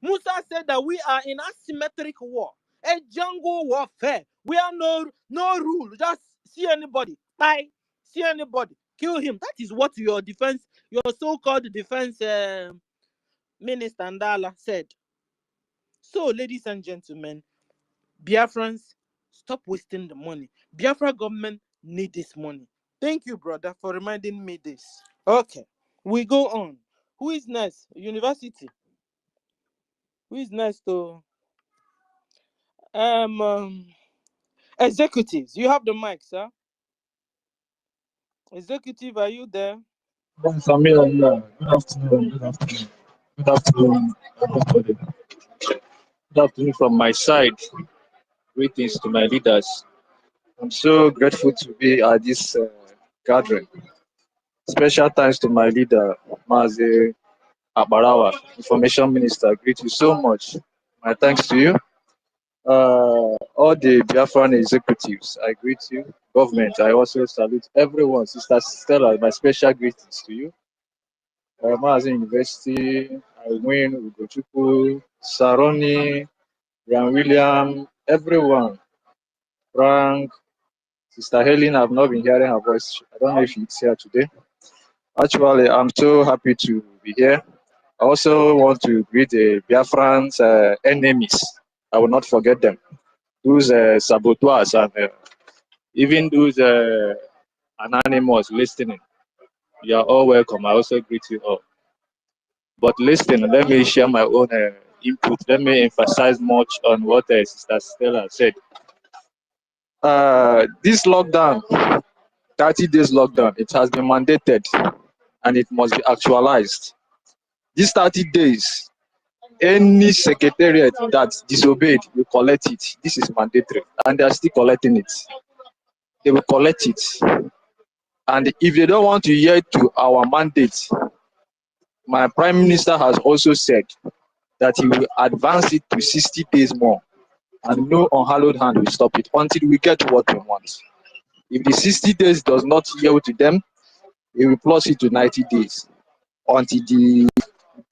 Musa said that we are in asymmetric war, a jungle warfare. We are no rule. Just see anybody, bye. See anybody, kill him. That is what your so-called defense minister Ndala said. So, ladies and gentlemen, Biafrans, stop wasting the money. Biafra government need this money. Thank you, brother, for reminding me this. Okay, we go on. Who is next? University. Who is next to executives? You have the mic, sir. Executive, are you there? Yes, I'm here. Yeah. Good afternoon. Good afternoon. Good afternoon, everybody. Good afternoon from my side. Greetings to my leaders. I'm so grateful to be at this gathering. Special thanks to my leader, Mazi Abarawa, Information Minister. I greet you so much. My thanks to you. All the Biafran executives, I greet you. Government, I also salute everyone. Sister Stella, my special greetings to you. Mazi University, I win Ugochukwu, Saroni, Jan William, everyone. Frank, Sister Helen, I've not been hearing her voice. I don't know if she's here today. Actually, I'm so happy to be here. I also want to greet the Biafran's enemies. I will not forget them. Those saboteurs and even those anonymous listening. You are all welcome. I also greet you all. But listen, let me share my own input. Let me emphasize much on what Sister Stella said. This lockdown, 30 days lockdown, it has been mandated and it must be actualized. These 30 days, any secretariat that disobeyed will collect it. This is mandatory and they are still collecting it. They will collect it. And if they don't want to hear to our mandate, my Prime Minister has also said that he will advance it to 60 days more and no unhallowed hand will stop it until we get what we want. If the 60 days does not yield to them, he will plus it to 90 days until they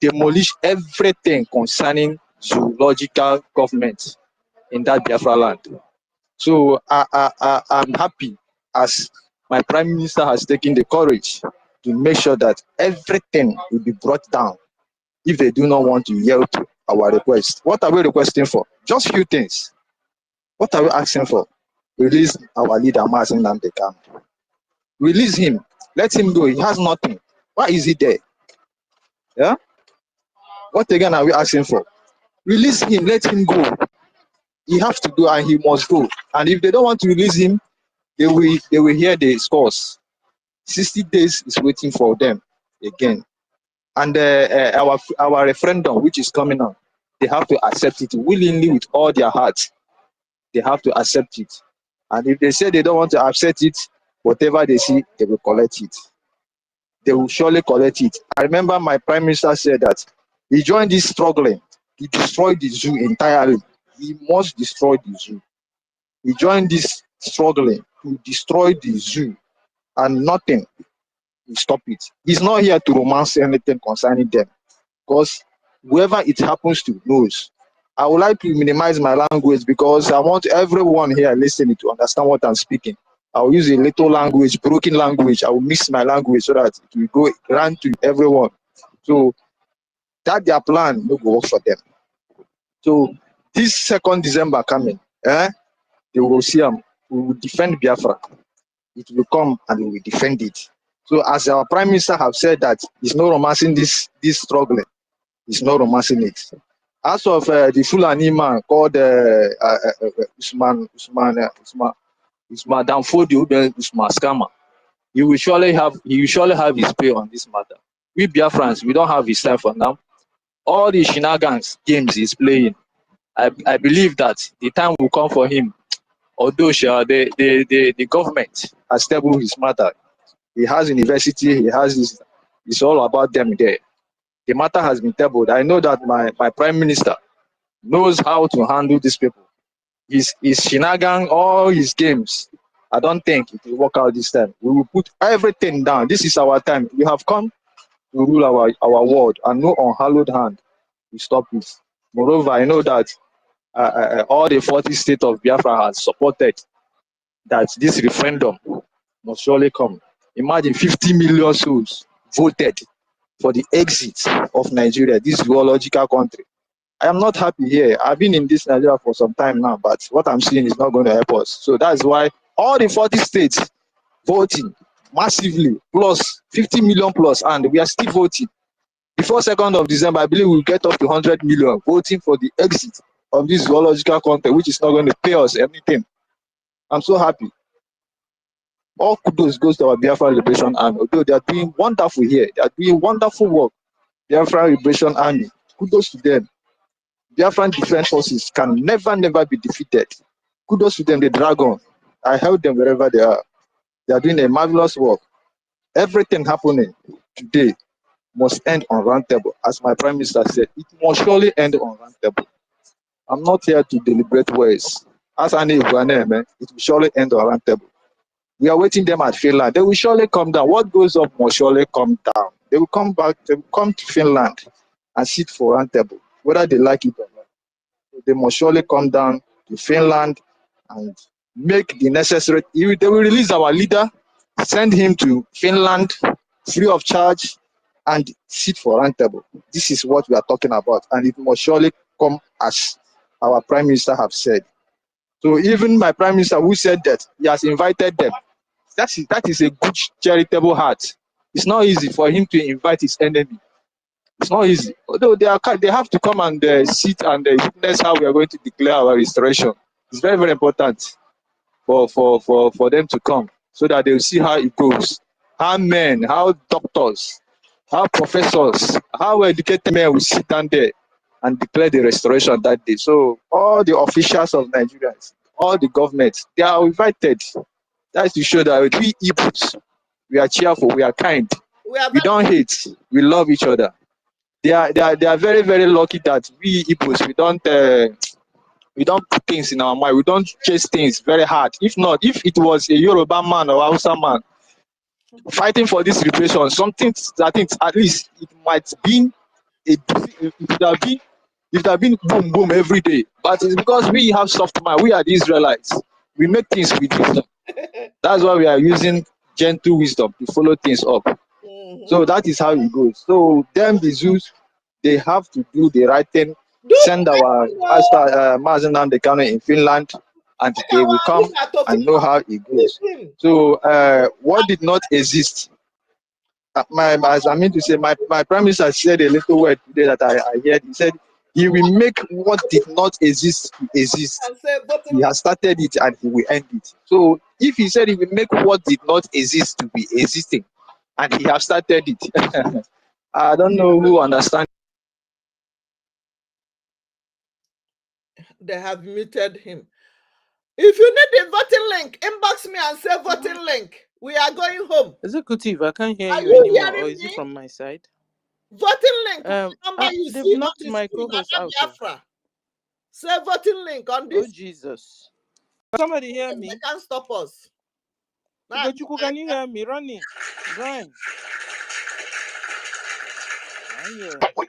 demolish everything concerning zoological government in that Biafra land. So I'm happy as my Prime Minister has taken the courage to make sure that everything will be brought down if they do not want to yield to our request. What are we requesting for? Just few things. What are we asking for? Release our leader, Mazi Nnamdi Kanu. Release him. Let him go. He has nothing. Why is he there? Yeah? What again are we asking for? Release him. Let him go. He has to go and he must go. And if they don't want to release him, they will hear the scores. 60 days is waiting for them again. And our referendum, which is coming on, they have to accept it willingly with all their hearts. They have to accept it. And if they say they don't want to accept it, whatever they see, they will collect it. They will surely collect it. I remember my Prime Minister said that he joined this struggling to destroy the zoo entirely. He must destroy the zoo. He joined this struggling to destroy the zoo, and nothing will stop it. He's not here to romance anything concerning them, because whoever it happens to knows. I would like to minimize my language because I want everyone here listening to understand what I'm speaking. I will use a little language, broken language. I will mix my language so that it will go around to everyone. So that their plan will go work for them. So this 2nd December coming, they will see them. We will defend Biafra. It will come and we will defend it. So as our Prime Minister have said that he's not romancing this struggling, he's not romancing it. As of the Fulani man called Usman Danfodio, Usman Scammer, he will surely have his pay on this matter. We Biafrans, we don't have his time for now. All the shenanigans games he's playing, I believe that the time will come for him. Although the government has tabled his matter, he has university, he has this, it's all about them there. The matter has been tabled. I know that my Prime Minister knows how to handle these people. His shenanigans, all his games, I don't think it will work out this time. We will put everything down. This is our time. We have come to rule our world, and no unhallowed hand will stop it. Moreover, I know that all the 40 states of Biafra has supported that this referendum must surely come. Imagine 50 million souls voted for the exit of Nigeria, this zoological country. I am not happy here. I've been in this Nigeria for some time now, but what I'm seeing is not going to help us. So that's why all the 40 states voting massively, plus 50 million plus, and we are still voting. Before 2nd of December, I believe we'll get up to 100 million voting for the exit of this zoological content, which is not going to pay us anything. I'm so happy. All kudos goes to our Biafra Liberation Army. Although they are doing wonderful here, they are doing wonderful work. Biafra Liberation Army, kudos to them. Biafran Defense Forces can never be defeated. Kudos to them, the Dragon. I held them wherever they are. They are doing a marvelous work. Everything happening today must end on round table. As my Prime Minister said, it must surely end on round table. I'm not here to deliberate words. As I know, it will surely end on round table. We are waiting them at Finland. They will surely come down. What goes up must surely come down. They will come back, they will come to Finland and sit for round table, whether they like it or not. They must surely come down to Finland and make the necessary. They will release our leader, send him to Finland free of charge, and sit for round table. This is what we are talking about, and it must surely come as our Prime Minister have said. So even my Prime Minister, who said that he has invited them, that is a good charitable heart. It's not easy for him to invite his enemy. It's not easy. Although they have to come and sit and witness how we are going to declare our restoration. It's very important for them to come so that they'll see how it goes. How men, how doctors, how professors, how educated men will sit down there and declare the restoration that day. So all the officials of Nigerians, all the governments, they are invited. That's to show that we Igbos, we are cheerful, we are kind, we don't hate, we love each other. They are very lucky that we Igbos, we don't put things in our mind, we don't chase things very hard. If not, if it was a Yoruba man or Hausa man fighting for this liberation, something I think at least it might be it would have been boom boom every day. But it's because we have soft mind, we are the Israelites. We make things with wisdom. That's why we are using gentle wisdom to follow things up. So that is how it goes. So them the Zeus, they have to do the right thing. Send our master Mazen Namdekano in Finland, and they will come and know how it goes. So what did not exist? As I mean to say, my Prime Minister said a little word today that I heard. He said he will make what did not exist to exist. He has started it and he will end it. So if he said he will make what did not exist to be existing, and he has started it, I don't know who understands. They have muted him. If you need the voting link, inbox me and say voting link. We are going home. Executive, I can't hear Are you you anymore, or hearing is it me? from my side? Voting link. Number you They've see on knocked the my screen. co-host out. Biafra. Say voting link on Oh this. Jesus! Somebody hear me? They can't stop us. Ugochukwu, can you hear me? Ronnie, Brian.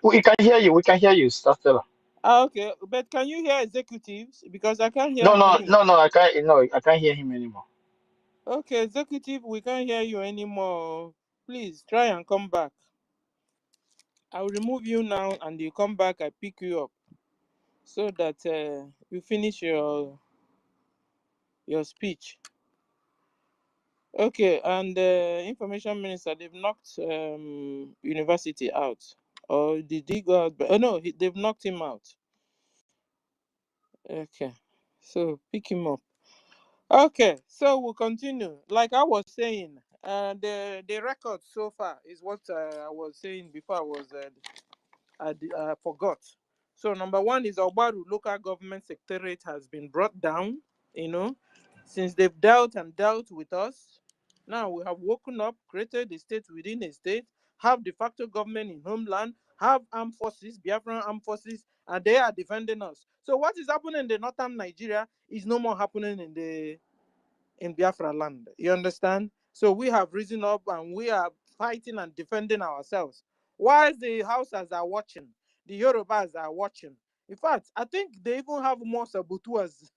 We can hear you. We can hear you, Stella. Okay, but can you hear executives? Because I can't hear him. No. I can't. No, I can't hear him anymore. Okay, executive, we can't hear you anymore. Please try and come back. I'll remove you now, and you come back. I pick you up, so that you finish your speech. Okay, and information minister, they've knocked university out, or did he go out? Oh no, they've knocked him out. Okay, so pick him up. Okay, so we'll continue. Like I was saying, the record so far is what I was saying before. I forgot. So number one is Obaru local government secretariat has been brought down. Since they've dealt with us. Now we have woken up, created a state within a state, have de facto government in homeland, have armed forces, Biafran armed forces, and they are defending us. So what is happening in the northern Nigeria is no more happening in Biafra land. You understand? So we have risen up and we are fighting and defending ourselves. While the Hausas are watching, the Yorubas are watching. In fact, I think they even have more saboteurs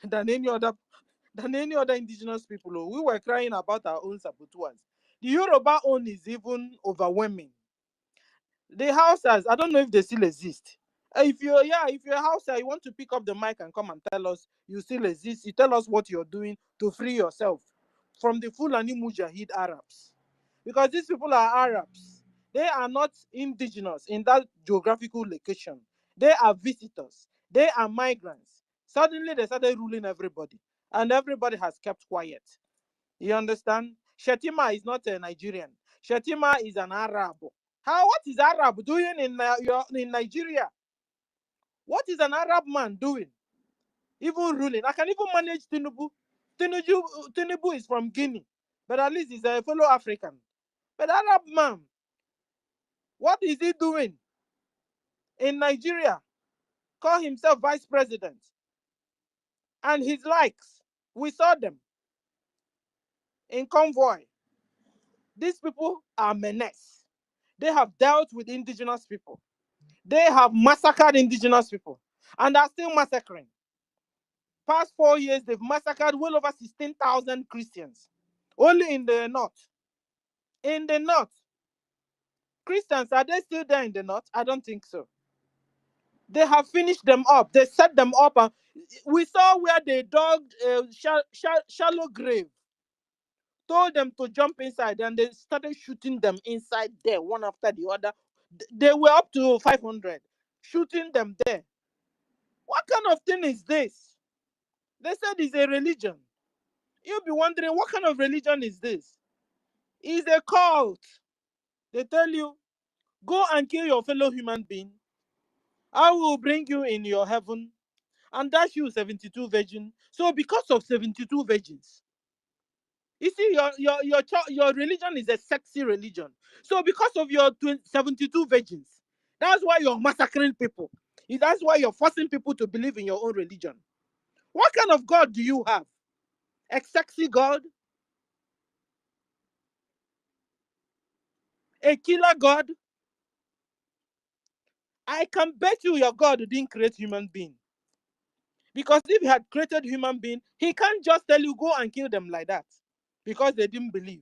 than any other indigenous people. We were crying about our own saboteurs. The Yoruba own is even overwhelming. The Hausas, I don't know if they still exist. If you're a Hausa, you want to pick up the mic and come and tell us you still exist. You tell us what you're doing to free yourself from the Fulani Mujahid Arabs, because these people are Arabs. They are not indigenous in that geographical location. They are visitors. They are migrants. Suddenly they started ruling everybody, and everybody has kept quiet. You understand? Shetima is not a Nigerian. Shetima is an Arab. What is Arab doing in Nigeria? What is an Arab man doing? Even ruling. I can even manage Tinubu. Tinubu is from Guinea, but at least he's a fellow African. But Arab man, what is he doing in Nigeria? Call himself vice president. And his likes, we saw them in convoy. These people are menace. They have dealt with indigenous people. They have massacred indigenous people and are still massacring. Past 4 years, they've massacred well over 16,000 Christians. Only in the north. In the north. Christians, are they still there in the north? I don't think so. They have finished them up. They set them up. And we saw where they dug a shallow grave. Told them to jump inside, and they started shooting them inside there, one after the other. They were up to 500, shooting them there. What kind of thing is this? They said it's a religion. You'll be wondering, what kind of religion is this? It's a cult. They tell you, go and kill your fellow human being. I will bring you in your heaven and dash you 72 virgins. So because of 72 virgins, you see, your religion is a sexy religion. So because of your 72 virgins, that's why you're massacring people. That's why you're forcing people to believe in your own religion. What kind of God do you have? A sexy God? A killer God? I can bet you your God didn't create human being. Because if he had created human being, he can't just tell you go and kill them like that. Because they didn't believe.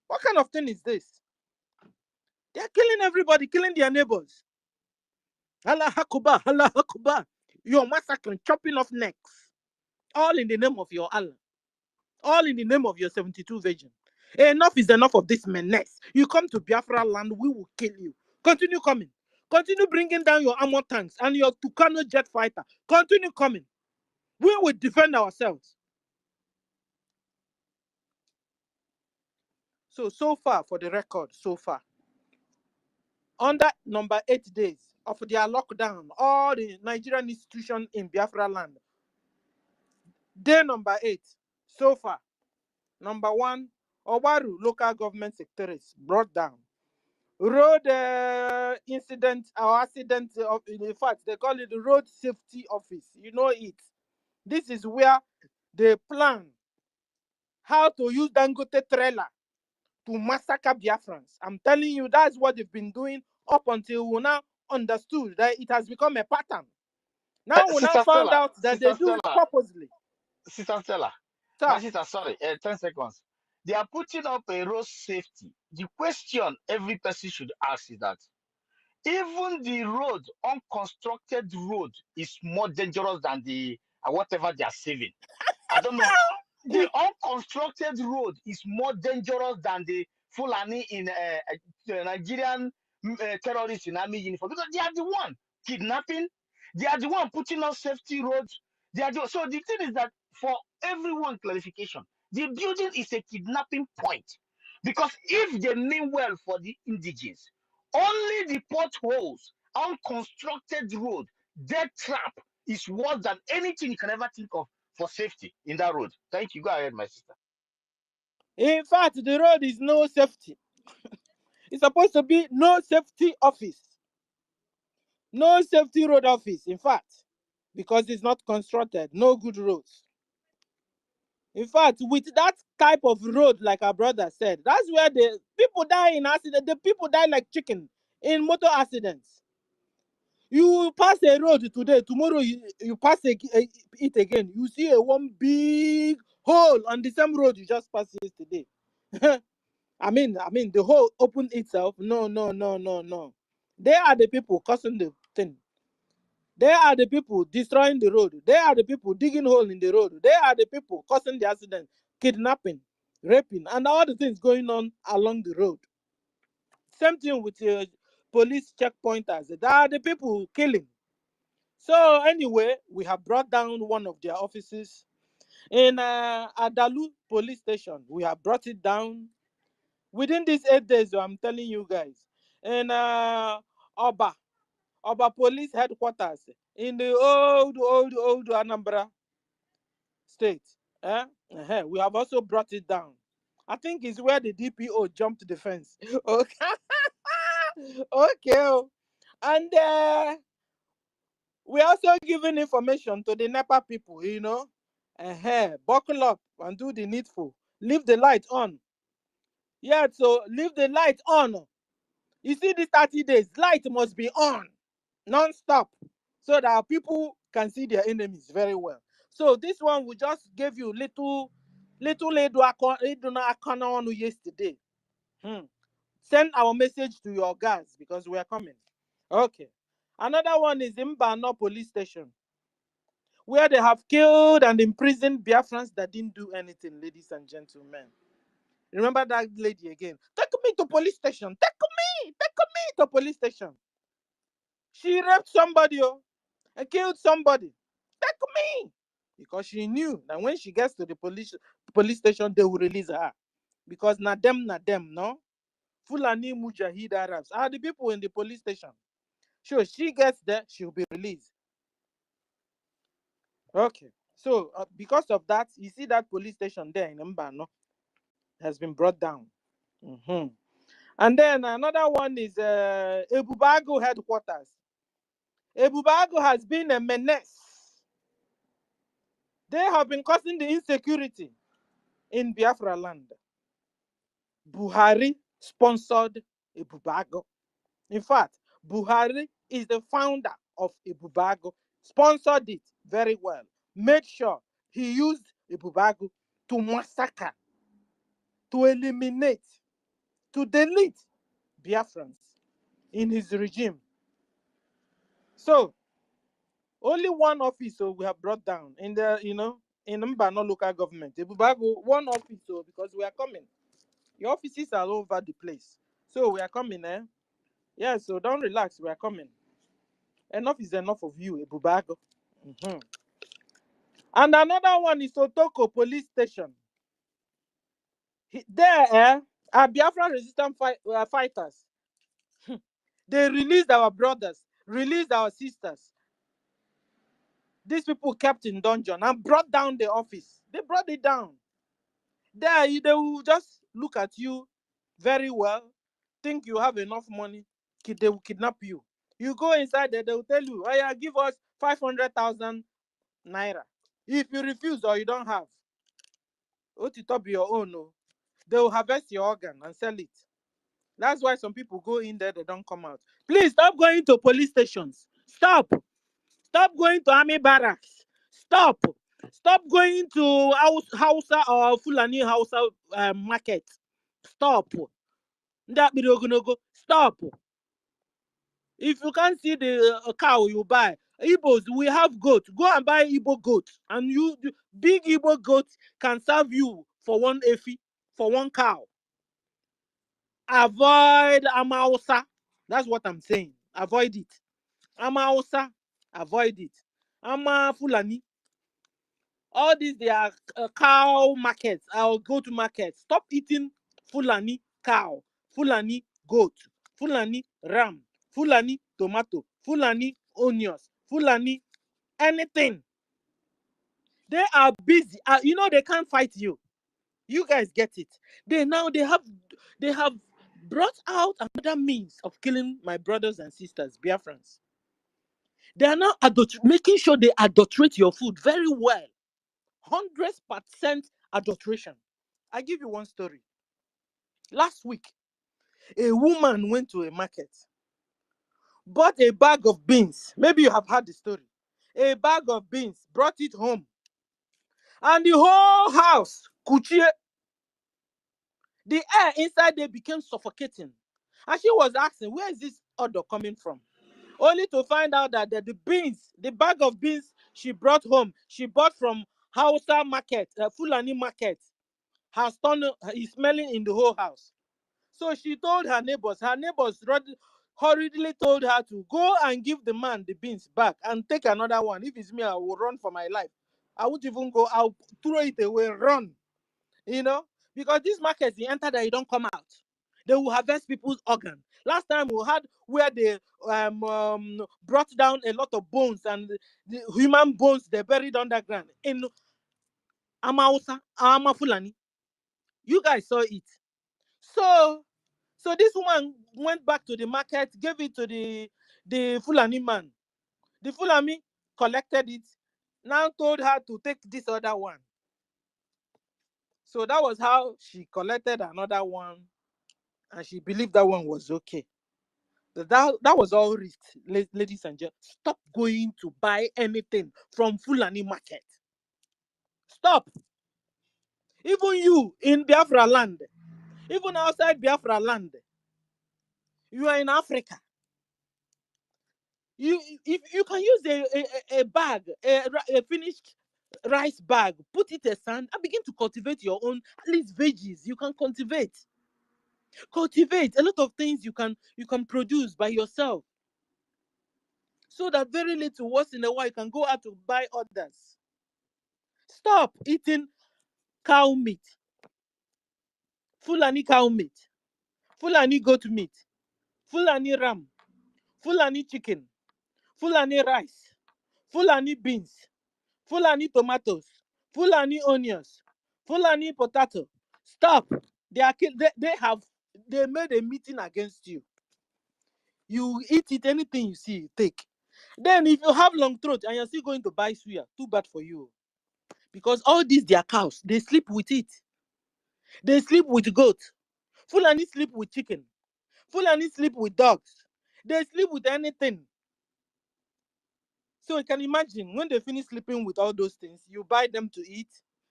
What kind of thing is this? They're killing everybody, killing their neighbors. Allah Hakuba, Allah Hakuba. You're massacring, chopping off necks. All in the name of your Allah. All in the name of your 72 virgin. Enough is enough of this menace. You come to Biafra land, we will kill you. Continue coming. Continue bringing down your armor tanks and your Tucano jet fighter. Continue coming. We will defend ourselves. So far, for the record, so far, under number 8 days of their lockdown, all the Nigerian institutions in Biafra land, day number 8, so far, number 1, Owaru local government secretaries brought down. Road incident or accident, in fact, they call it the road safety office. You know it. This is where they plan how to use Dangote trailer to massacre Biafrans. I'm telling you, that's what they've been doing up until we now understood that it has become a pattern. Now we now found out that they do it purposely. Sister Stella, my sister, sorry, 10 seconds. They are putting up a road safety. The question every person should ask is that even the road, unconstructed road, is more dangerous than the whatever they are saving. I don't know. The unconstructed road is more dangerous than the Fulani in Nigerian terrorists in army uniform, because they are the one kidnapping. They are the one putting on safety roads. So the thing is that for everyone clarification, the building is a kidnapping point, because if they mean well for the indigenous, only the potholes, unconstructed road, death trap is worse than anything you can ever think of for safety in that road. Thank you. Go ahead, my sister. In fact, the road is no safety. It's supposed to be no safety office. No safety road office, in fact, because it's not constructed. No good roads. In fact, with that type of road, like our brother said, that's where the people die in accident. The people die like chicken in motor accidents. You pass a road today, tomorrow you pass it again. You see one big hole on the same road you just passed yesterday. I mean, the hole opened itself. No. They are the people causing the thing. They are the people destroying the road. They are the people digging hole in the road. They are the people causing the accident, kidnapping, raping, and all the things going on along the road. Same thing with police checkpointers. They are the people killing. So anyway, we have brought down one of their offices in Adalu police station. We have brought it down within these 8 days. So I'm telling you guys, in Oba police headquarters in the old Anambra state. We have also brought it down. I think it's where the DPO jumped the fence. Okay. Okay. And we're also giving information to the NEPA people, buckle up and do the needful. Leave the light on. Yeah, so leave the light on. You see, these 30 days, light must be on non-stop so that people can see their enemies very well. So this one we just gave you little yesterday. Send our message to your guys because we are coming. Okay. Another one is Mbano police station, where they have killed and imprisoned Biafrans that didn't do anything, ladies and gentlemen. Remember that lady again? Take me to police station. Take me to police station. She raped somebody and killed somebody. Take me. Because she knew that when she gets to the police station, they will release her. Because na them, no? Fulani Mujahid Arabs are the people in the police station. So she gets there, she'll be released. Okay. So because of that, you see that police station there in Mbano has been brought down. And then another one is Ebubago headquarters. Ebubago has been a menace. They have been causing the insecurity in Biafra land. Buhari sponsored Ebubago. In fact, Buhari is the founder of Ebubago, sponsored it very well, made sure he used Ebubago to massacre, to eliminate, to delete Biafrans in his regime. So, only one office we have brought down in the, in Mbano local government. Ebubago, one office because we are coming. Your offices are all over the place. So we are coming, eh? Yeah, so don't relax, we are coming. Enough is enough of you, Ebubago. And another one is Otoko police station. There are Biafra resistant fighters. They released our brothers, released our sisters. These people kept in dungeon and brought down the office. They brought it down. There, they will just look at you very well, think you have enough money, they will kidnap you. You go inside there, they will tell you, oh yeah, give us 500,000 naira. If you refuse or you don't have, what it be your own, they will harvest your organ and sell it. That's why some people go in there, they don't come out. Please stop going to police stations. Stop going to army barracks. Stop going to Hausa or Fulani Hausa market. Stop. Stop. If you can't see the cow you buy, Igbos, we have goat. Go and buy Igbo goat. And big Igbo goat can serve you for one efi, for one cow. Avoid Amausa. That's what I'm saying. Avoid it. Amausa. Avoid it. Ama Fulani. All these, they are cow markets. I'll go to market. Stop eating Fulani cow, Fulani goat, Fulani ram, Fulani tomato, Fulani onions, Fulani anything. They are busy. They can't fight you. You guys get it. They have brought out another means of killing my brothers and sisters, Biafrans. They are now making sure they adulterate your food very well. 100% adulteration. I give you one story. Last week, a woman went to a market, bought a bag of beans. Maybe you have heard the story. A bag of beans, brought it home. And the whole house, kuchie, the air inside there became suffocating. And she was asking, where is this odor coming from? Only to find out that the beans, the bag of beans she brought home, she bought from Hausa market, Fulani market, is smelling in the whole house. So she told her neighbors. Her neighbors hurriedly told her to go and give the man the beans back and take another one. If it's me, I will run for my life. I won't even go. I'll throw it away, run. Because this market, you enter there, you don't come out. They will harvest people's organ. Last time we had where they brought down a lot of bones and the human bones they buried underground in Amausa, Amafulani. You guys saw it. So this woman went back to the market, gave it to the Fulani man. The Fulani collected it, now told her to take this other one. So that was how she collected another one, and she believed that one was okay. That was all risk, ladies and gentlemen. Stop going to buy anything from Fulani market. Stop. Even you in Biafra land, even outside Biafra land, you are in Africa. If you can use a bag, a finished rice bag, put it aside and begin to cultivate your own, at least veggies. You can cultivate a lot of things you can produce by yourself, so that very little once in a while you can go out to buy others. Stop eating cow meat, Fulani cow meat, Fulani goat meat, Fulani ram, Fulani chicken, Fulani rice, Fulani beans, Fulani tomatoes, Fulani onions, Fulani potato. Stop. They made a meeting against you. You eat it, anything you see, you take. Then if you have long throat and you're still going to buy suya, too bad for you. Because all these, their cows, they sleep with it. They sleep with goat. Fulani sleep with chicken. Fulani sleep with dogs. They sleep with anything. So you can imagine, when they finish sleeping with all those things, you buy them to eat.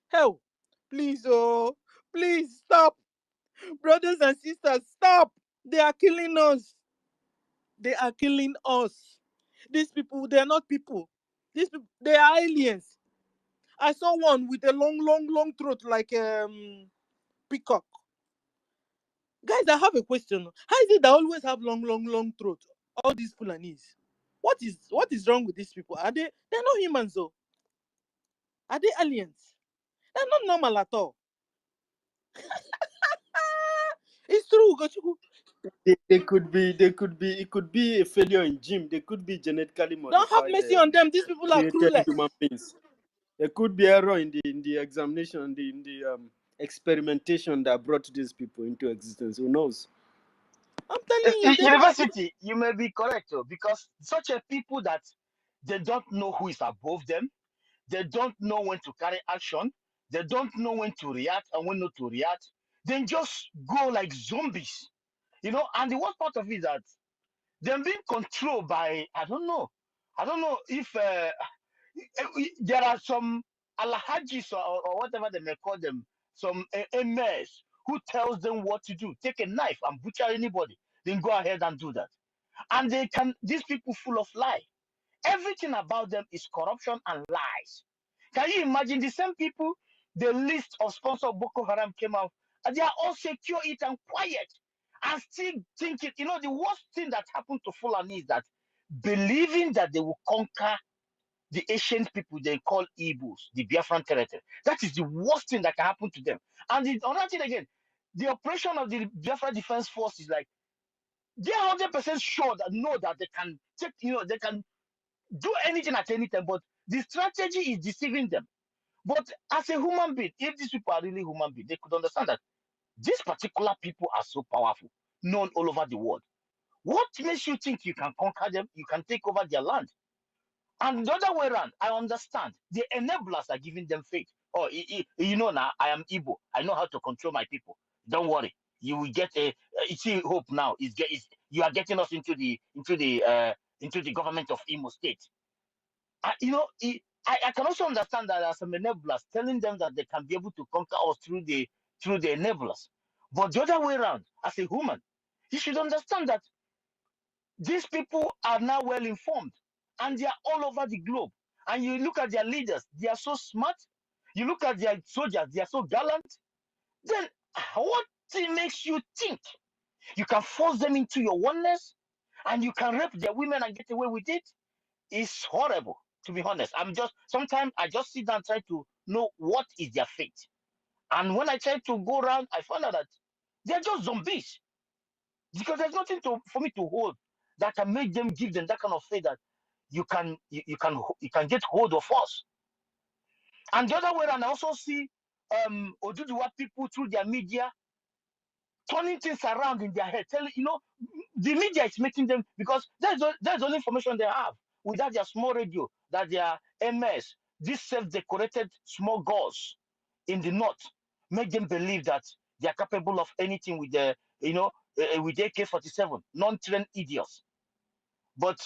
Hell, please, oh, please stop. Brothers and sisters, stop. They are killing us. They are killing us. These people, they are not people. These people, they are aliens. I saw one with a long throat like peacock. Guys, I have a question. How is it they always have long throat? All these Fulanis. What is wrong with these people? They're not humans though. Are they aliens? They're not normal at all. It's true, Gochuku. It could be a failure in gene. They could be genetically modified. Don't have mercy on them. These people are clueless. Human beings. There could be error in the examination, in the experimentation that brought these people into existence. Who knows? I'm telling you. University, you may be correct, because such a people that they don't know who is above them, they don't know when to carry action, they don't know when to react and when not to react, then just go like zombies. And the worst part of it is that they're being controlled by, I don't know if there are some alhajis or whatever they may call them, some emirs who tells them what to do. Take a knife and butcher anybody, then go ahead and do that. And these people full of lie. Everything about them is corruption and lies. Can you imagine the same people, the list of sponsors of Boko Haram came out, and they are all secure it and quiet and still thinking, the worst thing that happened to Fulani is that believing that they will conquer the ancient people they call Igbos, the Biafran territory. That is the worst thing that can happen to them. And another thing again, the operation of the Biafra Defense Force is like, they're 100% sure that they can take, they can do anything at any time, but the strategy is deceiving them. But as a human being, if these people are really human beings, they could understand that these particular people are so powerful, known all over the world. What makes you think you can conquer them? You can take over their land? And the other way around, I understand. The enablers are giving them faith. Oh, now I am Igbo. I know how to control my people. Don't worry. You will get you see hope now. You are getting us into the government of Imo State. I can also understand that as some enablers telling them that they can be able to conquer us through the enablers. But the other way around, as a human, you should understand that these people are now well informed and they are all over the globe. And you look at their leaders, they are so smart. You look at their soldiers, they are so gallant. Then what makes you think You can force them into your oneness, and you can rape their women and get away with it. It's horrible, to be honest. Sometimes I just sit down and try to know what is their fate. And when I try to go around, I find out that they're just zombies. Because there's nothing for me to hold that can make them give them that kind of faith that you can get hold of us. And the other way around, I also see Oduduwa people through their media turning things around in their head, the media is making them, because that's the only information they have. Without their small radio, that their MS, these self-decorated small gods in the north, make them believe that they are capable of anything with with AK-47, non-trained idiots. But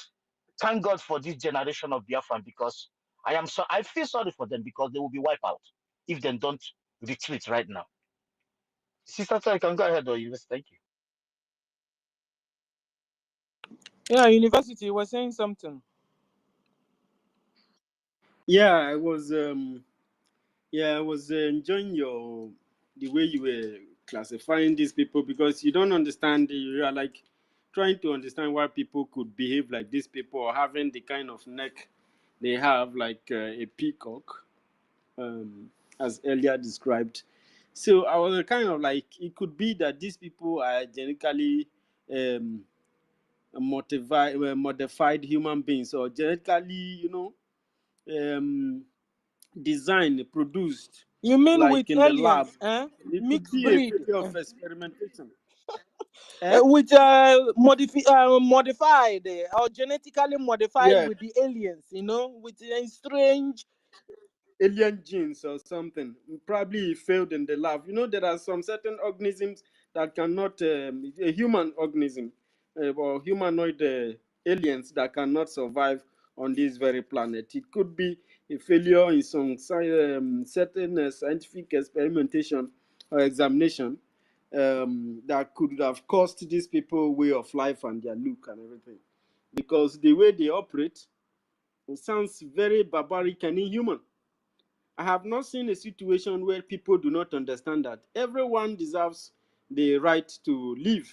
thank God for this generation of Biafran, because I feel sorry for them, because they will be wiped out if they don't retreat right now. Sister, you can go ahead, or you thank you. Yeah, university was saying something. Yeah, I was enjoying the way you were classifying these people, because you don't understand. You are like trying to understand why people could behave like these people, or having the kind of neck they have, like a peacock, as earlier described. So I was kind of like, it could be that these people are genetically modified human beings, or genetically, designed, produced, You mean like with in the lab. aliens, eh? It could Mixed be a breed. failure of experimentation. Eh? With modified or genetically modified Yeah, with the aliens, with strange. alien genes or something. Probably failed in the lab. There are some certain organisms that cannot, a human organism or humanoid aliens that cannot survive on this very planet. It could be a failure in some certain scientific experimentation or examination that could have cost these people way of life and their look and everything. Because the way they operate, it sounds very barbaric and inhuman. I have not seen a situation where people do not understand that everyone deserves the right to live.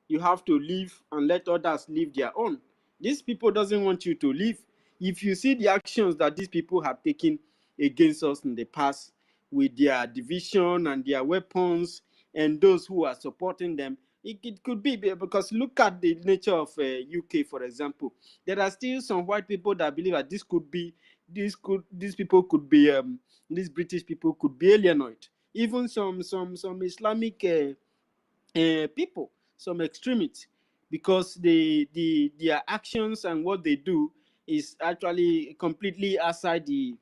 You have to live and let others live their own. These people doesn't want you to live. If you see the actions that these people have taken against us in the past, with their division and their weapons and those who are supporting them, it could be because look at the nature of UK, for example. There are still some white people that believe that these people could be these British people could be alienoid. Even some Islamic people, some extremists, because their actions and what they do is actually completely outside the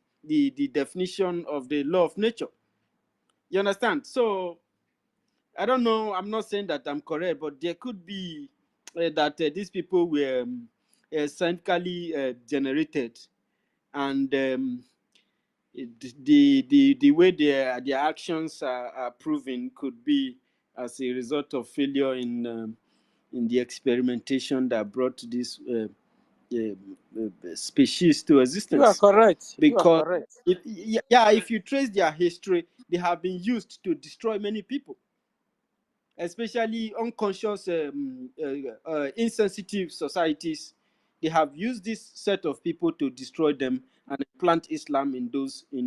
definition of the law of nature. You understand? So I don't know. I'm not saying that I'm correct, but there could be that these people were scientifically generated, and the way their actions are proven could be as a result of failure in the experimentation that brought this species to You are existence. correct. You are Because correct. if you trace their history, they have been used to destroy many people, especially unconscious, insensitive societies. They have used this set of people to destroy them and plant Islam in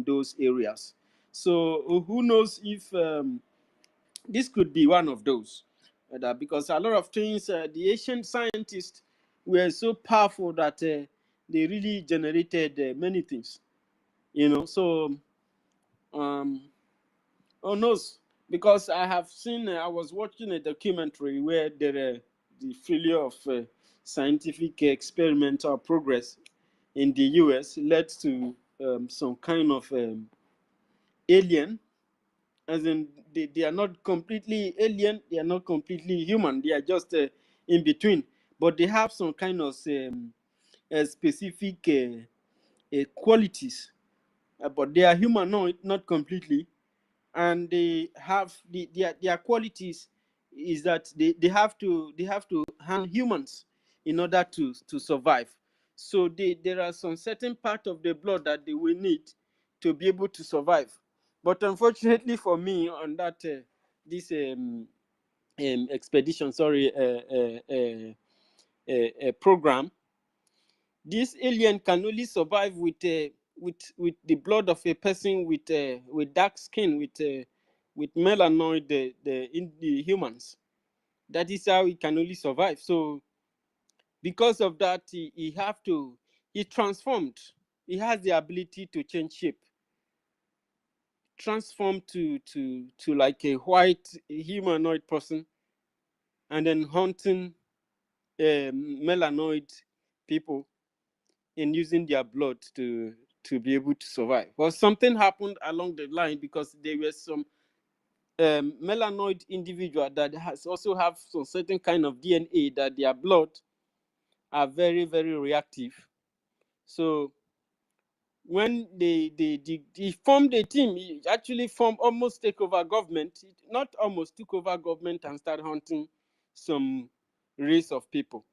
those areas. So who knows if this could be one of those? Because a lot of things, the ancient scientists were so powerful that they really generated many things. So um, who knows? Because I have seen, I was watching a documentary where the failure of scientific experimental progress in the US led to some kind of alien, as in they are not completely alien, they are not completely human, they are just in between, but they have some kind of specific qualities, but they are humanoid, not completely, and they have their qualities is that they have to harm humans in order to survive. So there are some certain part of the blood that they will need to be able to survive. But unfortunately for me, on that this expedition, sorry, program. This alien can only survive with the blood of a person with dark skin, with melanoid, the humans. That is how he can only survive. So because of that, he transformed. He has the ability to change shape, transform to like a white humanoid person, and then hunting melanoid people and using their blood to be able to survive. Well, something happened along the line, because there were some melanoid individual that has also have some certain kind of DNA that their blood are very, very reactive. So when they formed a team, he actually formed, almost take over government, not almost, took over government and started hunting some race of people.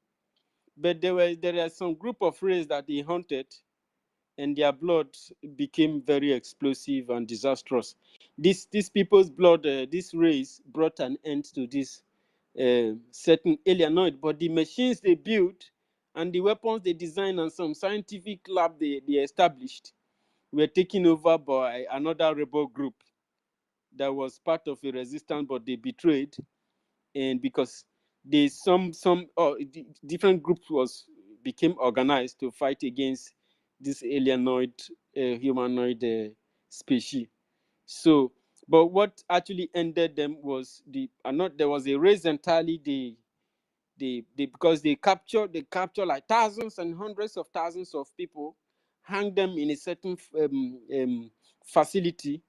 But there are some group of race that he hunted, and their blood became very explosive and disastrous. These people's blood, this race brought an end to this certain alienoid. But the machines they built and the weapons they designed and some scientific lab they established were taken over by another rebel group that was part of a resistance, but they betrayed. And because different groups became organized to fight against this alienoid humanoid species. So, but what actually ended them was there was a race entirely. Because they capture like thousands and hundreds of thousands of people, hang them in a certain facility,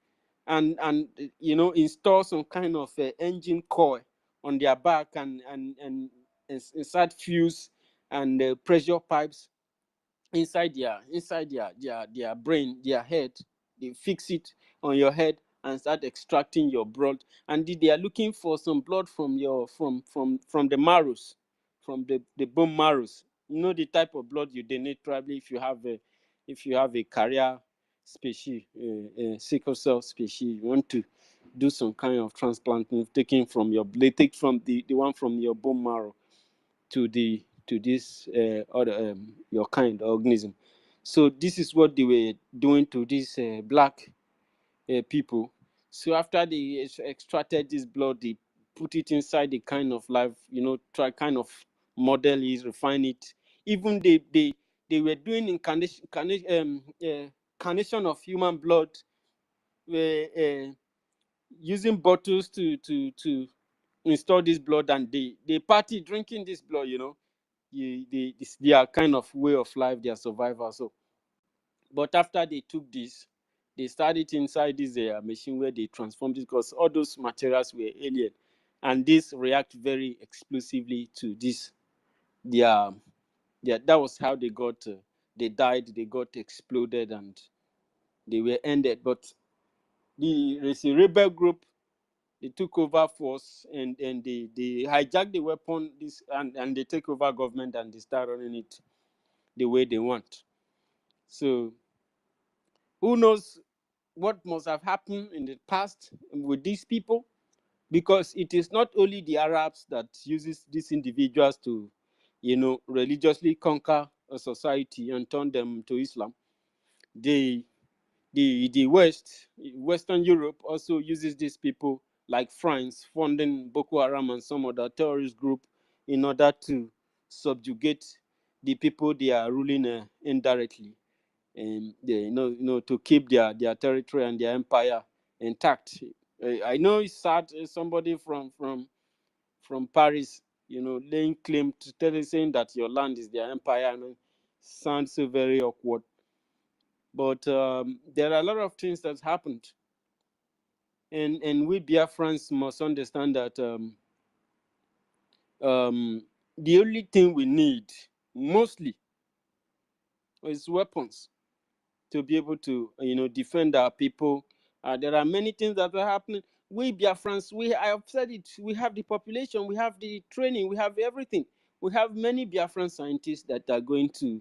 and install some kind of engine coil on their back, and insert fuse and pressure pipes inside their brain, their head. They fix it on your head and start extracting your blood. And they are looking for some blood from the marrows, from the bone marrows. You know the type of blood you donate, probably if you have a carrier species, sickle cell species, you want to do some kind of transplanting, taking from they take from the one from your bone marrow to this other your kind organism. So this is what they were doing to these black people. So after they extracted this blood, they put it inside the kind of life, try kind of model it, refine it. Even they were doing carnation of human blood, using bottles to install this blood, and they party drinking this blood. Their kind of way of life, their survival. So, but after they took this, they started inside this machine where they transformed it, because all those materials were alien, and this react very explosively to this. That was how they got. They died. They got exploded, and they were ended. But there's a rebel group. They took over force, and they hijacked the weapon. And they take over government, and they start running it the way they want. So who knows what must have happened in the past with these people? Because it is not only the Arabs that uses these individuals to, religiously conquer a society and turn them to Islam. The Western Europe also uses these people, like France, funding Boko Haram and some other terrorist group, in order to subjugate the people they are ruling indirectly, and to keep their territory and their empire intact. I know it's sad. Somebody from Paris, laying claim to saying that your land is their empire, and sounds so very awkward. But there are a lot of things that happened, and we Biafrans must understand that the only thing we need mostly is weapons to be able to defend our people. There are many things that are happening. We Biafrans, I have said it, we have the population, we have the training, we have everything. We have many Biafran scientists that are going to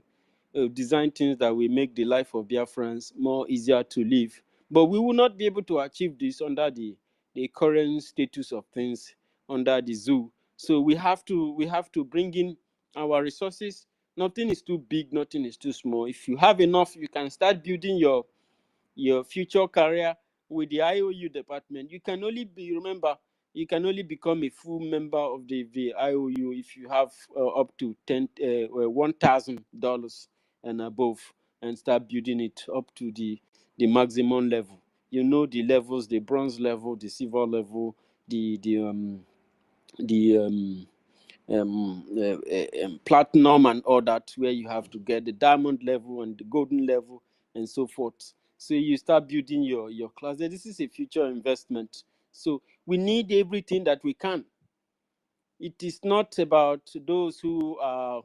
design things that will make the life of Biafrans more easier to live. But we will not be able to achieve this under the current status of things under the zoo. So we have to bring in our resources. Nothing is too big, nothing is too small. If you have enough, you can start building your future career with the IOU department. You can only become a full member of the IOU if you have up to $1,000 and above, and start building it up to the maximum level. You know the levels: the bronze level, the silver level, the platinum and all that, where you have to get the diamond level and the golden level and so forth. So you start building your class. This is a future investment. So we need everything that we can. It is not about those who are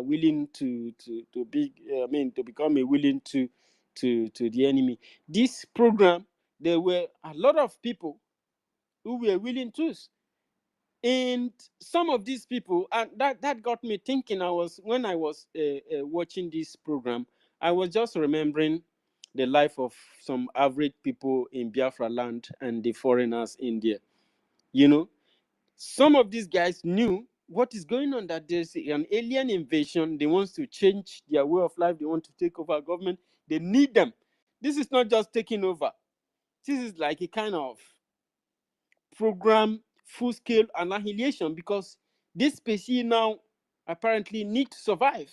willing to become a willing to the enemy. This program, there were a lot of people who were willing to. And some of these people, and that got me thinking. When I was watching this program, I was just remembering the life of some average people in Biafra land and the foreigners in there. You know, some of these guys knew what is going on, that there's an alien invasion. They want to change their way of life. They want to take over government. They need them. This is not just taking over. This is like a kind of program, full-scale annihilation, because this species now apparently need to survive.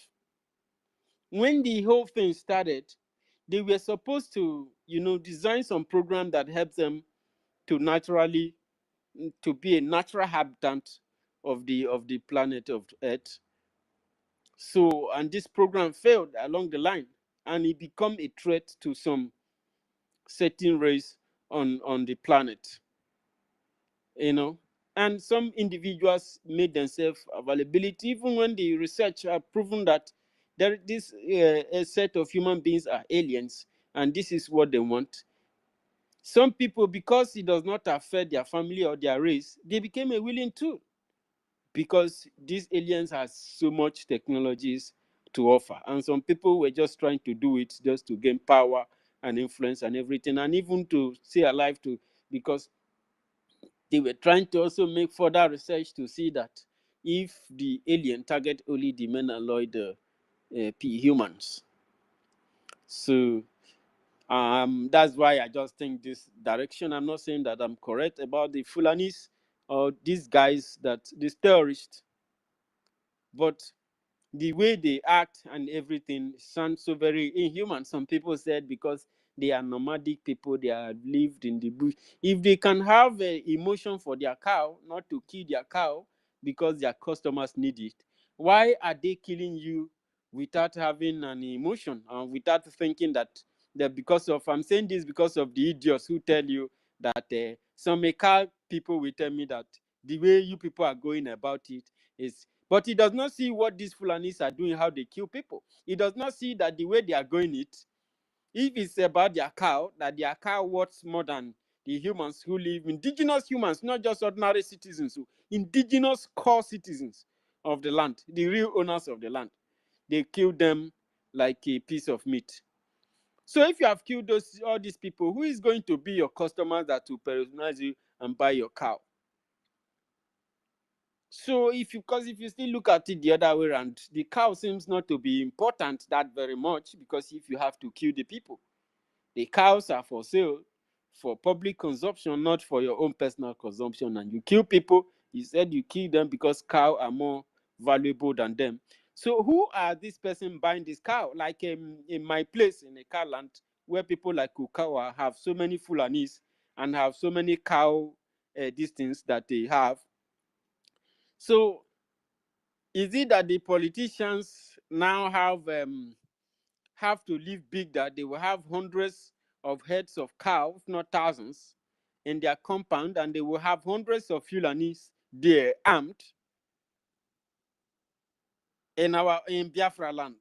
When the whole thing started, they were supposed to, design some program that helps them to be a natural habitant of the planet of Earth. So, and this program failed along the line, and it became a threat to some certain race on the planet. And some individuals made themselves availability, even when the research have proven that this a set of human beings are aliens, and this is what they want. Some people, because it does not affect their family or their race, they became a willing tool, because these aliens have so much technologies to offer, and some people were just trying to do it just to gain power and influence and everything, and even to stay alive, because they were trying to also make further research to see that if the alien target only the menaloid humans. So that's why I just think this direction. I'm not saying that I'm correct about the Fulanis or these guys, these terrorists, but the way they act and everything sounds so very inhuman. Some people said because they are nomadic people, they have lived in the bush. If they can have emotion for their cow, not to kill their cow because their customers need it, why are they killing you without having an emotion and without thinking that because of, I'm saying this because of the idiots who tell you that some cow people will tell me that the way you people are going about it is. But he does not see what these Fulanis are doing, how they kill people. He does not see that the way they are going it, if it's about their cow, that their cow worth more than the humans who live, indigenous humans, not just ordinary citizens, indigenous core citizens of the land, the real owners of the land. They kill them like a piece of meat. So if you have killed all these people, who is going to be your customers that will patronize you and buy your cow? So if you still look at it the other way around, the cow seems not to be important that very much, because if you have to kill the people, the cows are for sale for public consumption, not for your own personal consumption. And you kill people, you said you kill them because cows are more valuable than them. So who are this person buying this cow? Like in my place in a cow land, where people like Kukawa have so many Fulanis and have so many cow these things that they have. So is it that the politicians now have to live big, that they will have hundreds of heads of cows, if not thousands, in their compound, and they will have hundreds of Fulanis there armed in Biafra land?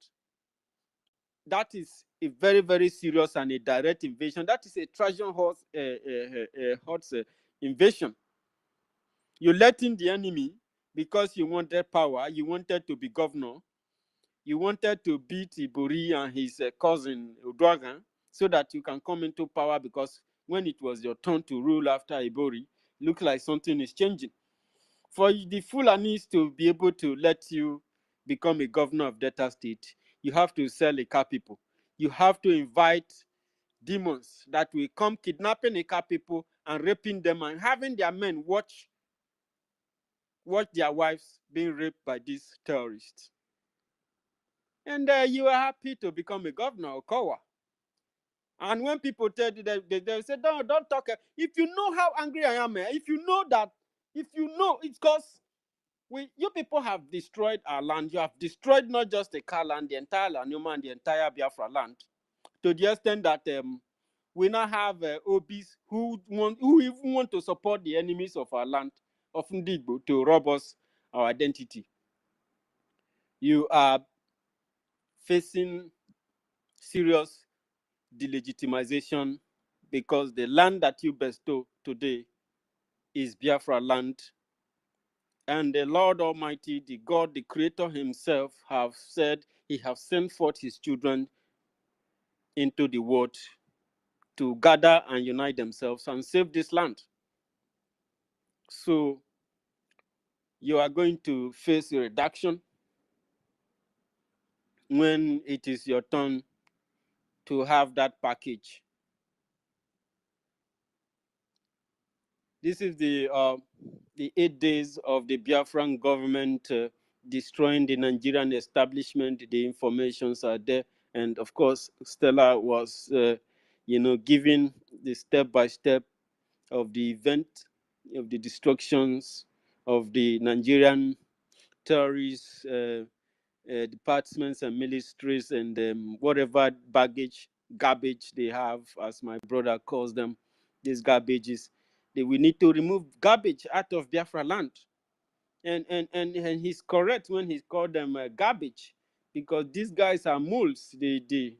That is a very, very serious and a direct invasion. That is a Trojan horse invasion. You're letting the enemy, because you wanted power, you wanted to be governor, you wanted to beat Ibori and his cousin Udwagan, so that you can come into power, because when it was your turn to rule after Ibori, look like something is changing. For the Fulanis to be able to let you become a governor of Delta State, you have to sell Ika people. You have to invite demons that will come kidnapping Ika people and raping them and having their men watch their wives being raped by these terrorists. And you are happy to become a governor of Kowa. And when people tell you that, they say, don't talk. If you know how angry I am, if you know it's because you people have destroyed our land. You have destroyed not just the Car land, the entire Lanuma and the entire Biafra land, to the extent that we now have OBs who even want to support the enemies of our land, of Ndigbo, to rob us our identity. You are facing serious delegitimization because the land that you bestow today is Biafra land. And the Lord Almighty, the God, the Creator himself, have said he have sent forth his children into the world to gather and unite themselves and save this land. So you are going to face a reduction when it is your turn to have that package. This is the 8 days of the Biafran government destroying the Nigerian establishment. The informations are there, and of course, Stella was, giving the step-by-step of the event, of the destructions of the Nigerian terrorists, departments and ministries, and whatever garbage they have, as my brother calls them, these garbages. We need to remove garbage out of Biafra land. And he's correct when he called them garbage, because these guys are moles. They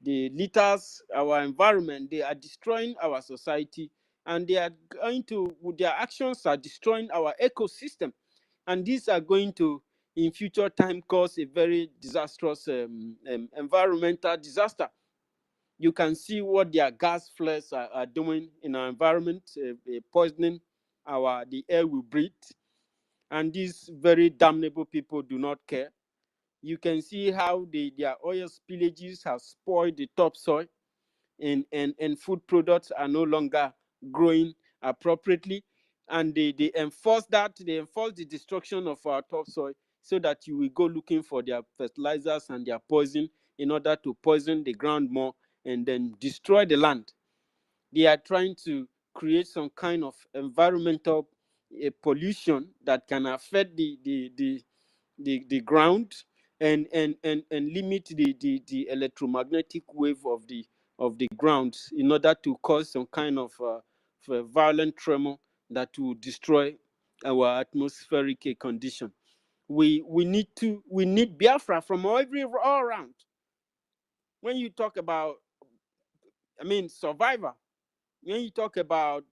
litters our environment. They are destroying our society, and their actions are destroying our ecosystem. And these are going to, in future time, cause a very disastrous environmental disaster. You can see what their gas flares are doing in our environment, poisoning the air we breathe. And these very damnable people do not care. You can see how their oil spillages have spoiled the topsoil, and food products are no longer growing appropriately. And they enforce the destruction of our topsoil, so that you will go looking for their fertilizers and their poison in order to poison the ground more and then destroy the land. They are trying to create some kind of environmental pollution that can affect the ground and limit the electromagnetic wave of the ground, in order to cause some kind of violent tremor that will destroy our atmospheric condition. We need Biafra from all around. When you talk about, survivor, when you talk about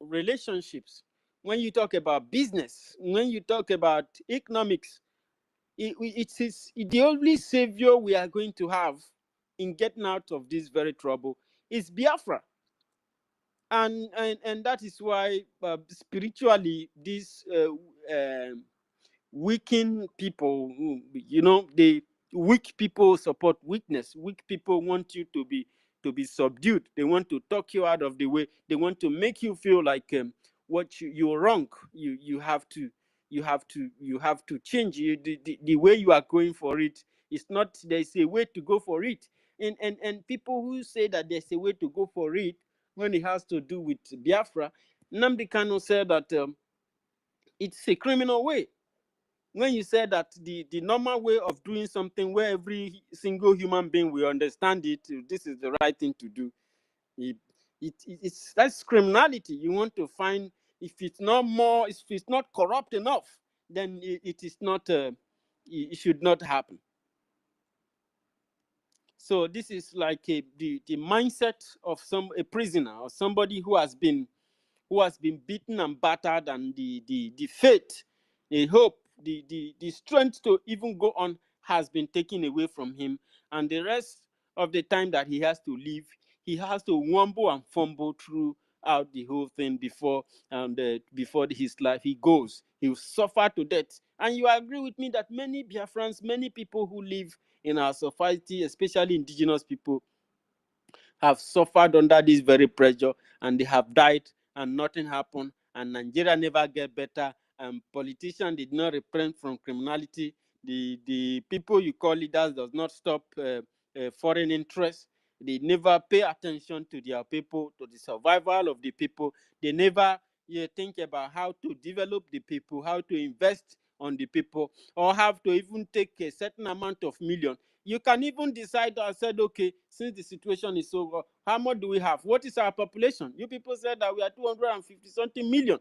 relationships, when you talk about business, when you talk about economics, it is the only savior we are going to have in getting out of this very trouble is Biafra. And that is why spiritually these weakened people, the weak people support weakness. Weak people want you to be subdued. They want to talk you out of the way. They want to make you feel like what you're wrong. You have to change. The way you are going for it is not. There's a way to go for it. And people who say that there's a way to go for it when it has to do with Biafra, Nnamdi Kanu said that it's a criminal way. When you say that the normal way of doing something where every single human being will understand it, this is the right thing to do, that's criminality. You want to find, if it's not corrupt enough, then it is not, it should not happen. So this is like the mindset of a prisoner, or somebody who has been beaten and battered, and the faith, the hope, the strength to even go on has been taken away from him. And the rest of the time that he has to live, he has to wumble and fumble through out the whole thing before before his life he goes. He will suffer to death. And you agree with me that many Biafrans, many people who live in our society, especially indigenous people, have suffered under this very pressure, and they have died and nothing happened, and Nigeria never get better, and politicians did not refrain from criminality. The people you call leaders does not stop foreign interests. They never pay attention to their people, to the survival of the people. They never think about how to develop the people, how to invest on the people, or have to even take a certain amount of million. You can even decide and said, okay, since the situation is so, how much do we have? What is our population? You people said that we are 250 something million,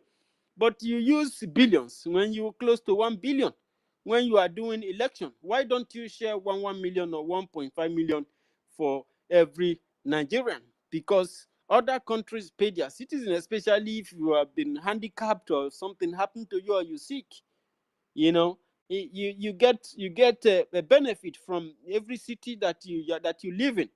but you use billions when you close to 1 billion. When you are doing election, why don't you share 1 million or 1.5 million for every Nigerian? Because other countries pay their citizens, especially if you have been handicapped or something happened to you or you sick. You know, you get a benefit from every city that you live in.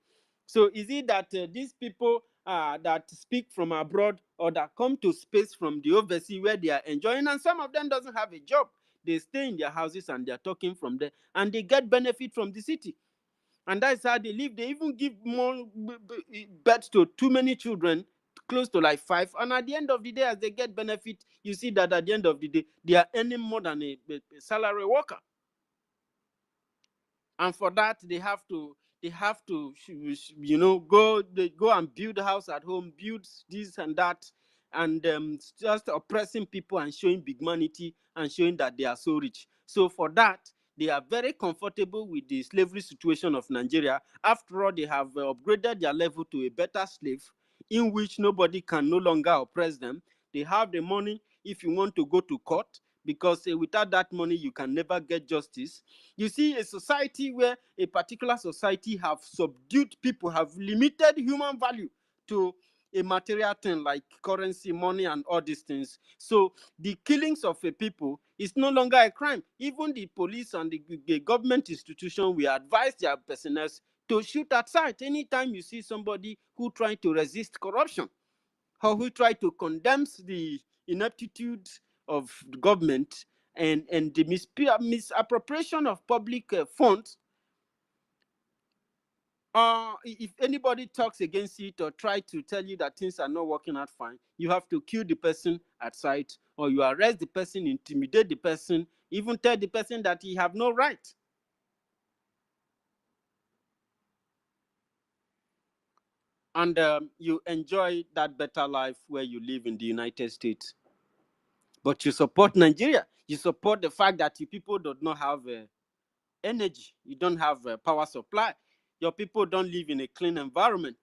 So is it that these people that speak from abroad or that come to space from the overseas where they are enjoying, and some of them doesn't have a job, they stay in their houses and they're talking from there, and they get benefit from the city, and that's how they live. They even give more birth to too many children, close to like 5, and at the end of the day, as they get benefit, you see that at the end of the day they are earning more than a salary worker. And for that they have to go and build a house at home, build this and that, and just oppressing people and showing big humanity and showing that they are so rich. So for that, they are very comfortable with the slavery situation of Nigeria. After all, they have upgraded their level to a better slave, in which nobody can no longer oppress them. They have the money if you want to go to court, because without that money you can never get justice. You see, a society where a particular society have subdued people, have limited human value to a material thing like currency, money, and all these things. So the killings of a people is no longer a crime. Even the police and the government institution will advise their personnel to shoot at sight anytime you see somebody who trying to resist corruption, or who try to condemn the ineptitude of the government and the misappropriation of public funds. If anybody talks against it or try to tell you that things are not working out fine, you have to kill the person at sight, or you arrest the person, intimidate the person, even tell the person that he have no right. And you enjoy that better life where you live in the United States. But you support Nigeria. You support the fact that you people do not have energy. You don't have power supply. Your people don't live in a clean environment.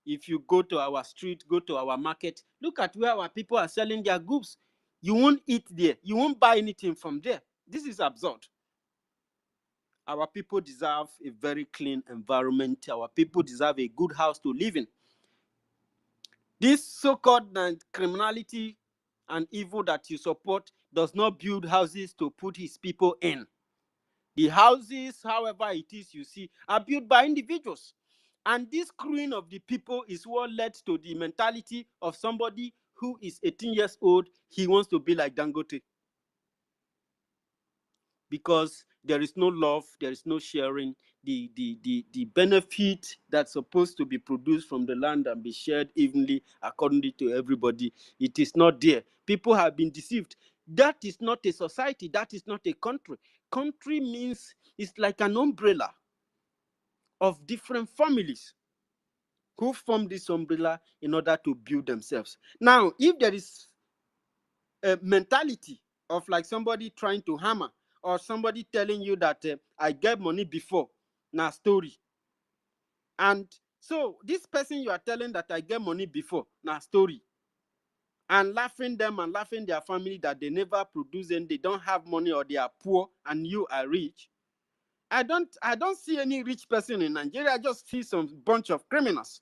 If you go to our street, go to our market, look at where our people are selling their goods. You won't eat there. You won't buy anything from there. This is absurd. Our people deserve a very clean environment. Our people deserve a good house to live in. This so-called criminality and evil that you support does not build houses to put his people in. The houses, however it is you see, are built by individuals. And this screwing of the people is what led to the mentality of somebody who is 18 years old. He wants to be like Dangote. Because there is no love, there is no sharing. The benefit that's supposed to be produced from the land and be shared evenly accordingly to everybody, it is not there. People have been deceived. That is not a society. That is not a country. Country means it's like an umbrella of different families who form this umbrella in order to build themselves. Now, if there is a mentality of like somebody trying to hammer, or somebody telling you that I get money before, now story. And so this person you are telling that I get money before, now story. And laughing them and laughing their family that they never produce and they don't have money, or they are poor and you are rich. I don't see any rich person in Nigeria. I just see some bunch of criminals.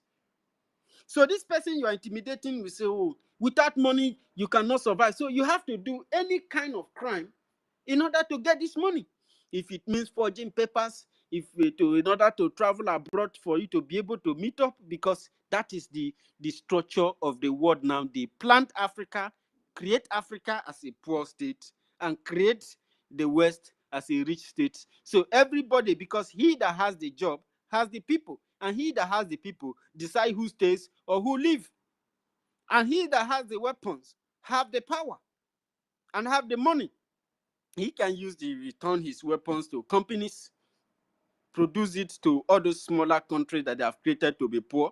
So this person you are intimidating will say, oh, without money, you cannot survive. So you have to do any kind of crime in order to get this money. If it means forging papers, in order to travel abroad for you to be able to meet up, because That is the structure of the world now. They plant Africa, create Africa as a poor state, and create the West as a rich state. So everybody, because he that has the job has the people, and he that has the people decide who stays or who leave. And he that has the weapons have the power and have the money. He can return his weapons to companies, produce it to other smaller countries that they have created to be poor,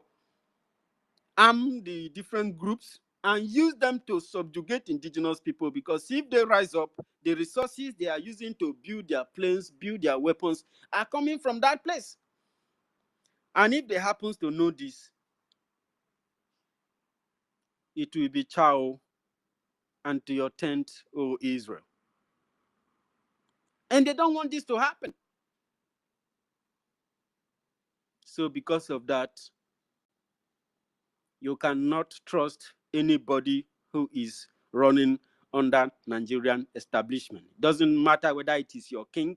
arm the different groups, and use them to subjugate indigenous people, because if they rise up, the resources they are using to build their planes, build their weapons, are coming from that place. And if they happen to know this, it will be chow unto your tent, O Israel. And they don't want this to happen. So because of that, you cannot trust anybody who is running under Nigerian establishment. Doesn't matter whether it is your king.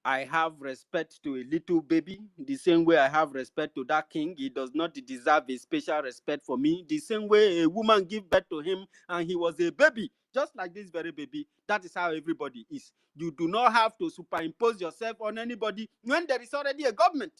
I have respect to a little baby the same way I have respect to that king. He does not deserve a special respect for me. The same way a woman gave birth to him and he was a baby, just like this very baby. That is how everybody is. You do not have to superimpose yourself on anybody when there is already a government.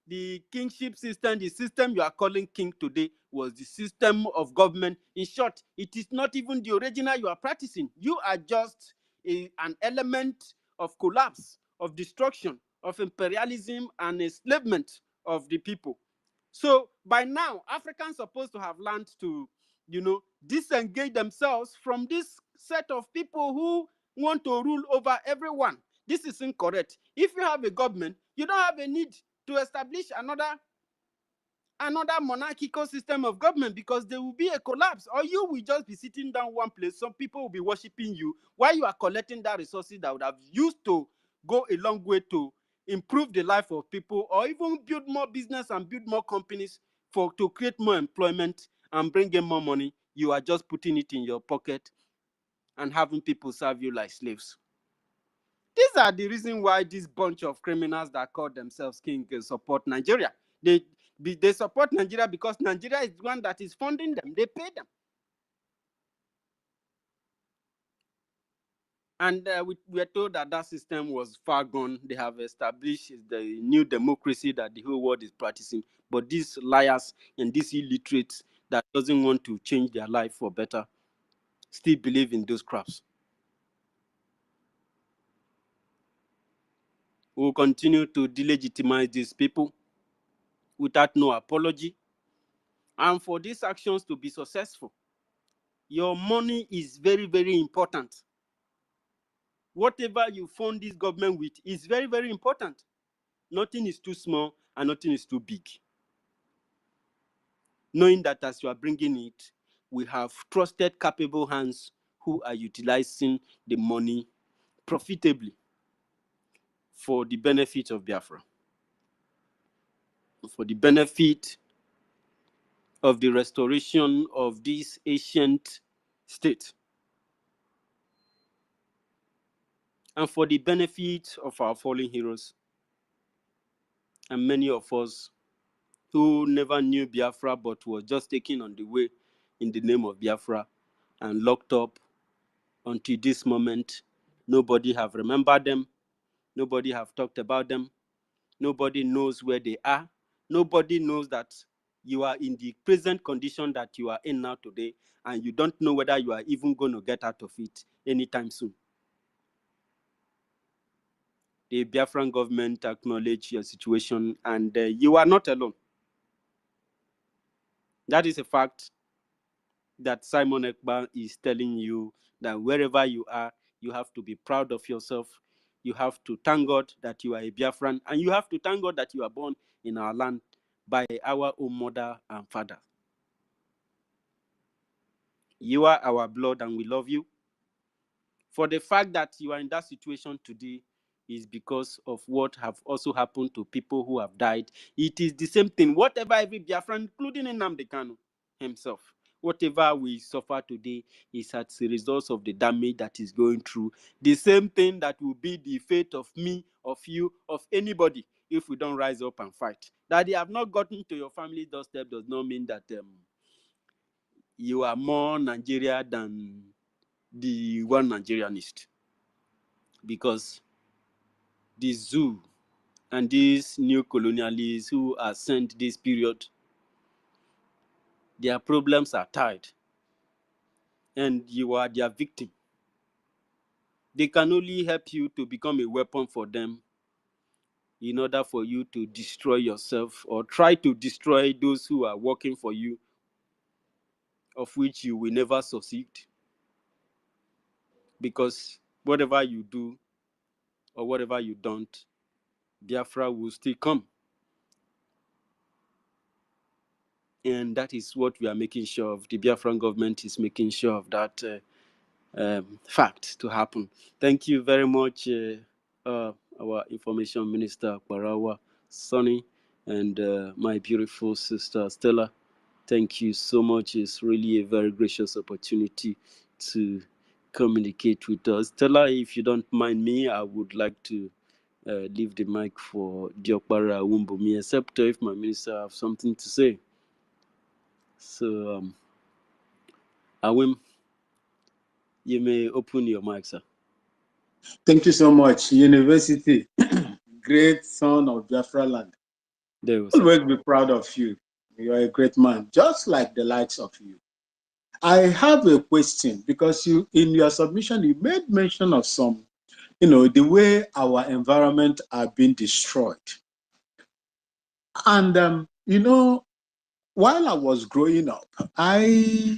The kingship system, the system you are calling king today, was the system of government. In short, it is not even the original you are practicing. You are just an element of collapse, of destruction, of imperialism and enslavement of the people. So by now, Africans are supposed to have learned to, disengage themselves from this set of people who want to rule over everyone. This is incorrect. If you have a government, you don't have a need to establish another monarchical system of government, because there will be a collapse, or you will just be sitting down one place. Some people will be worshiping you while you are collecting that resources that would have used to go a long way to improve the life of people, or even build more business and build more companies to create more employment and bring in more money. You are just putting it in your pocket and having people serve you like slaves. These are the reason why this bunch of criminals that call themselves king support Nigeria. They support Nigeria because Nigeria is the one that is funding them. They pay them. And we are told that that system was far gone. They have established the new democracy that the whole world is practicing. But these liars and these illiterates that doesn't want to change their life for better still believe in those craps. We will continue to delegitimize these people without no apology. And for these actions to be successful, your money is very, very important. Whatever you fund this government with is very, very important. Nothing is too small and nothing is too big. Knowing that as you are bringing it, we have trusted, capable hands who are utilizing the money profitably for the benefit of Biafra, for the benefit of the restoration of this ancient state, and for the benefit of our fallen heroes and many of us who never knew Biafra but was just taken on the way in the name of Biafra and locked up until this moment. Nobody have remembered them. Nobody have talked about them. Nobody knows where they are. Nobody knows that you are in the present condition that you are in now today, and you don't know whether you are even going to get out of it anytime soon. The Biafran government acknowledge your situation, and you are not alone. That is a fact that Simon Ekpa is telling you, that wherever you are, you have to be proud of yourself. You have to thank God that you are a Biafran, and you have to thank God that you are born in our land by our own mother and father. You are our blood and we love you. For the fact that you are in that situation today is because of what have also happened to people who have died. It is the same thing. Whatever every Biafran, including Nnamdi Kanu himself, whatever we suffer today is as a result of the damage that is going through. The same thing that will be the fate of me, of you, of anybody, if we don't rise up and fight. That they have not gotten to your family doorstep does not mean that you are more Nigeria than the one Nigerianist. Because the zoo and these new colonialists who are sent this period, their problems are tied, and you are their victim. They can only help you to become a weapon for them in order for you to destroy yourself or try to destroy those who are working for you, of which you will never succeed. Because whatever you do or whatever you don't, Biafra will still come. And that is what we are making sure of. The Biafran government is making sure of that fact to happen. Thank you very much, our Information Minister, Kwarawa Sonny, and my beautiful sister, Stella. Thank you so much. It's really a very gracious opportunity to communicate with us. Stella, if you don't mind me, I would like to leave the mic for Diokbara Wumbumi, except if my minister have something to say. So, Awim, you may open your mic, sir. Thank you so much. University, great son of Biafra land. Always be proud of you. You are a great man, just like the likes of you. I have a question because you, in your submission, you made mention of some, the way our environment are being destroyed. And, while I was growing up, I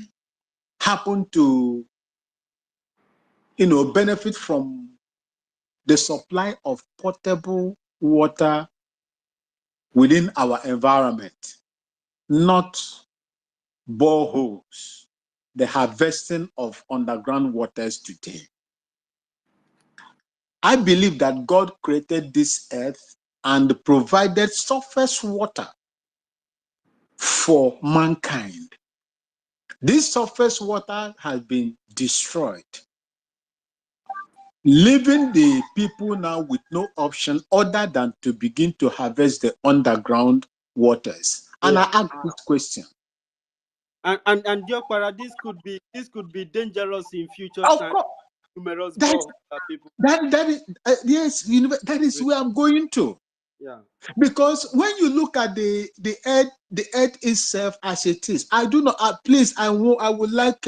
happened to, benefit from the supply of potable water within our environment, not boreholes, the harvesting of underground waters today. I believe that God created this earth and provided surface water for mankind. This surface water has been destroyed, leaving the people now with no option other than to begin to harvest the underground waters. And I ask this question. And Diokpara, this could be dangerous in future Of times. course, Numerous people. that is yes, that is where I'm going to. Yeah. Because when you look at the earth itself as it is, I do not. Please, I would like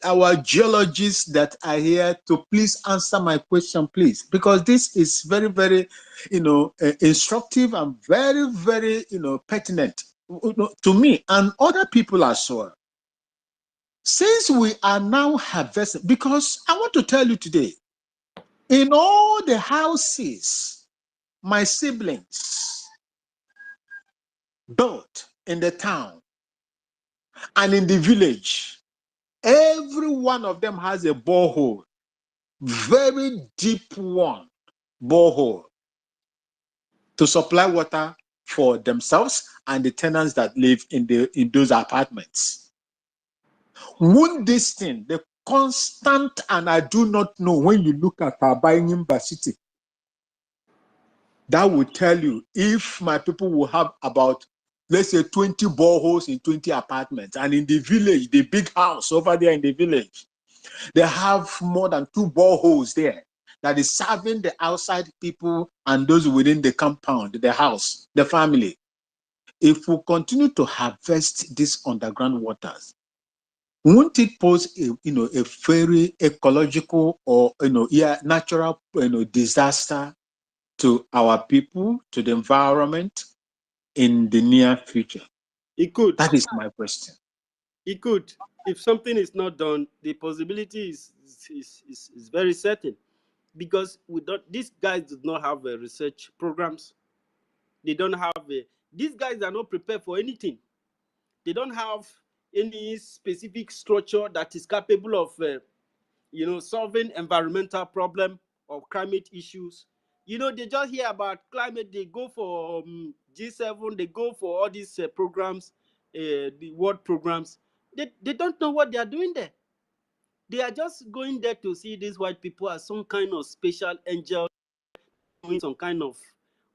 our geologists that are here to please answer my question, please, because this is very, very, instructive and very, very, pertinent to me and other people as well. Since we are now harvesting, because I want to tell you today, in all the houses my siblings built in the town and in the village, every one of them has a borehole, very deep one borehole, to supply water for themselves and the tenants that live in those apartments. Won't this thing, the constant, and I do not know, when you look at our Bayimba city, that will tell you if my people will have about, let's say, 20 boreholes in 20 apartments. And in the village, the big house over there in the village, they have more than 2 boreholes there that is serving the outside people and those within the compound, the house, the family. If we continue to harvest these underground waters, won't it pose a very ecological or natural disaster to our people, to the environment in the near future? It could. That is my question. It could. If something is not done, the possibility is very certain, because these guys do not have research programs. They don't have these guys are not prepared for anything. They don't have any specific structure that is capable of solving environmental problem or climate issues. They just hear about climate, they go for G7, they go for all these programs, the world programs. They don't know what they are doing there. They are just going there to see these white people as some kind of special angel doing some kind of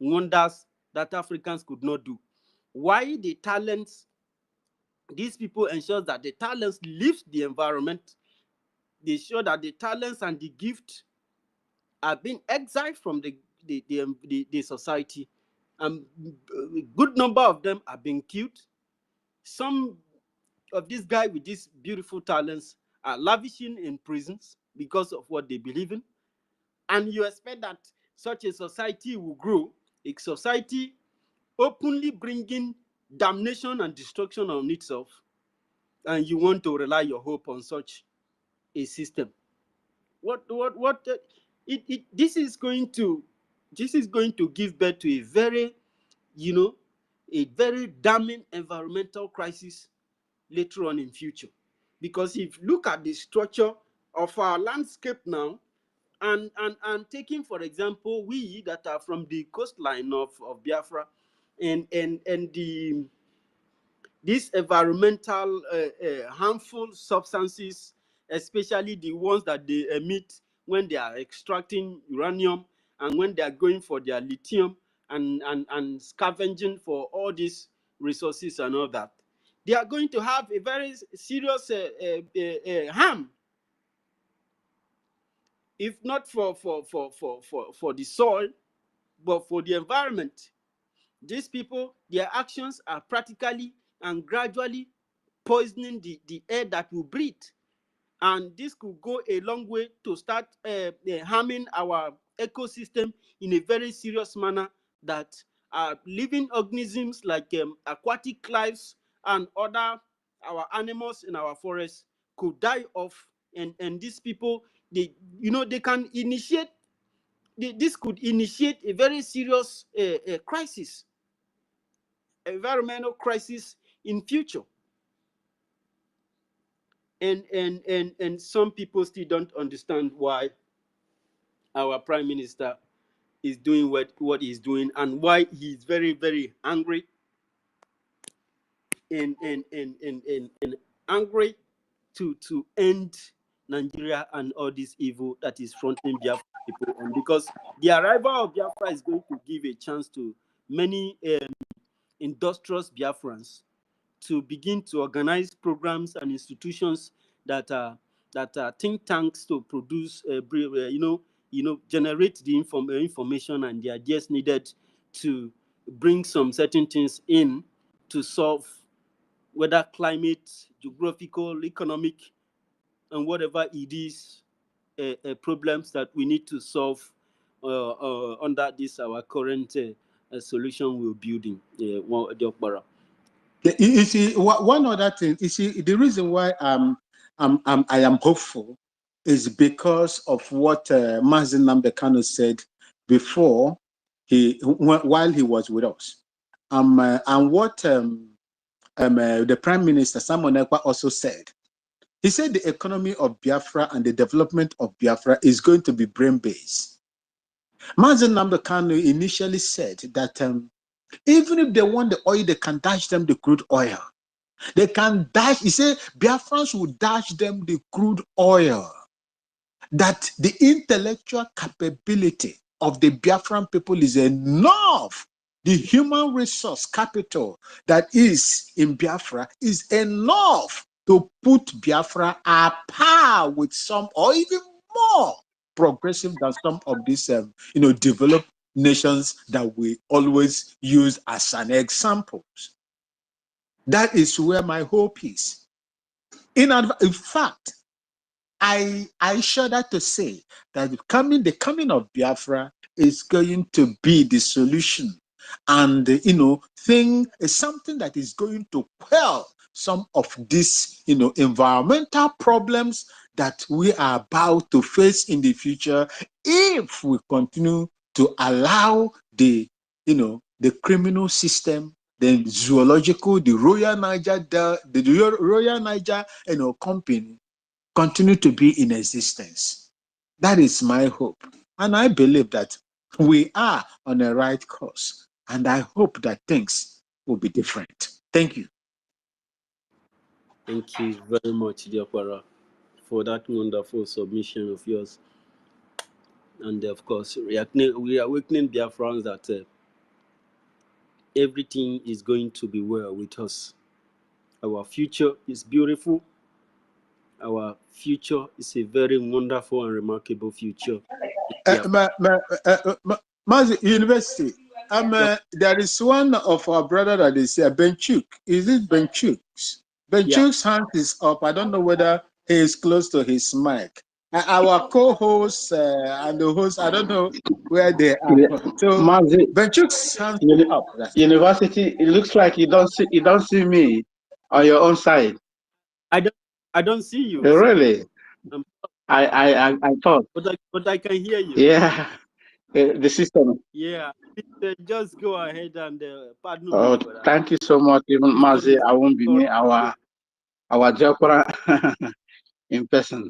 wonders that Africans could not do. Why the talents, these people ensure that the talents lift the environment. They show that the talents and the gift are being exiled from the society. And a good number of them are being killed. Some of these guys with these beautiful talents are lavishing in prisons because of what they believe in. And you expect that such a society will grow, a society openly bringing damnation and destruction on itself, and you want to rely your hope on such a system. This is going to give birth to a very, a very damning environmental crisis later on in future. Because if you look at the structure of our landscape now, and taking, for example, we that are from the coastline of Biafra, and these environmental harmful substances, especially the ones that they emit when they are extracting uranium and when they are going for their lithium and scavenging for all these resources and all that, they are going to have a very serious harm, if not for the soil, but for the environment. These people, their actions are practically and gradually poisoning the air that we breathe. And this could go a long way to start harming our ecosystem in a very serious manner, that living organisms like aquatic lives and other our animals in our forests could die off. And these people, they can initiate, this could initiate a very serious crisis, environmental crisis in future. And some people still don't understand why our prime minister is doing what he's doing, and why he's very, very angry and angry to end Nigeria and all this evil that is fronting Biafra people on. Because the arrival of Biafra is going to give a chance to many industrious Biafrans to begin to organize programs and institutions that are think tanks to produce, generate the information and the ideas needed to bring some certain things in to solve whether climate, geographical, economic, and whatever it is, problems that we need to solve under this our current solution we're building. You see, one other thing, you see, the reason why I am hopeful is because of what Mazin Nambekano said before, while he was with us. And what the Prime Minister, Simon Ekpa, also said. He said the economy of Biafra and the development of Biafra is going to be brain-based. Mazin Nambekano initially said that even if they want the oil, they can dash them the crude oil. They can dash, he said, Biafrans will dash them the crude oil. That the intellectual capability of the Biafran people is enough. The human resource capital that is in Biafra is enough to put Biafra at par with some, or even more progressive than some of these, developed nations that we always use as an examples. That is where my hope is. In fact, I shudder to say that the coming of Biafra is going to be the solution, and thing is something that is going to quell some of these environmental problems that we are about to face in the future, if we continue to allow the criminal system, the zoological, the Royal Niger, the Royal Niger company continue to be in existence. That is my hope. And I believe that we are on the right course. And I hope that things will be different. Thank you. Thank you very much, Diakwara, for that wonderful submission of yours. And of course, we are awakening Biafrans that everything is going to be well with us. Our future is beautiful. Our future is a very wonderful and remarkable future. University. There is one of our brother that is Benchuk. Is it Benchuk? Benchuk's hand is up. I don't know whether he is close to his mic. Our co-host and the host, I don't know where they are. So Benchuk's hand is up. University, it looks like you don't see me on your own side. I don't see you. Really? I thought. But I can hear you. Yeah. The system. Yeah. Just go ahead and pardon me. Oh, thank you so much, even Mazi. I won't be near our Japara in person.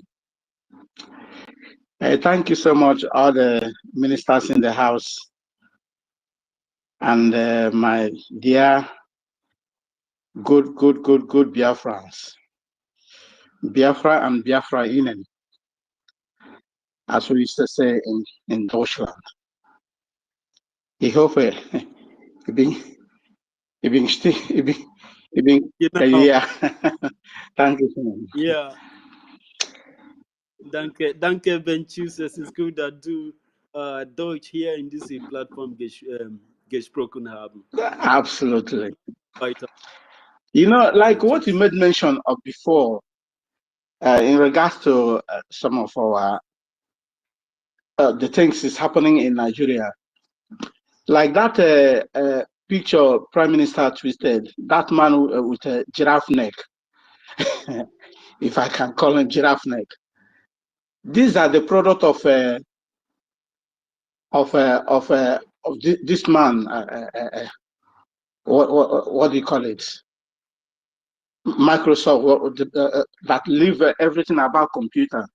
Thank you so much, all the ministers in the house, and my dear good Biafrans. Biafra and BIAFRACOIN, as we used to say in Deutschland. Ich hoffe, ich bin, yeah. Thank you so much. Yeah. Danke, Benchus. Es ist gut, dass du Deutsch hier in diese Plattform gesprochen haben. Absolutely. You know, like what you made mention of before, in regards to some of our the things is happening in Nigeria, like that picture Prime Minister twisted, that man with a giraffe neck, if I can call him giraffe neck. These are the product of this man. What do you call it? Microsoft that leave everything about computer.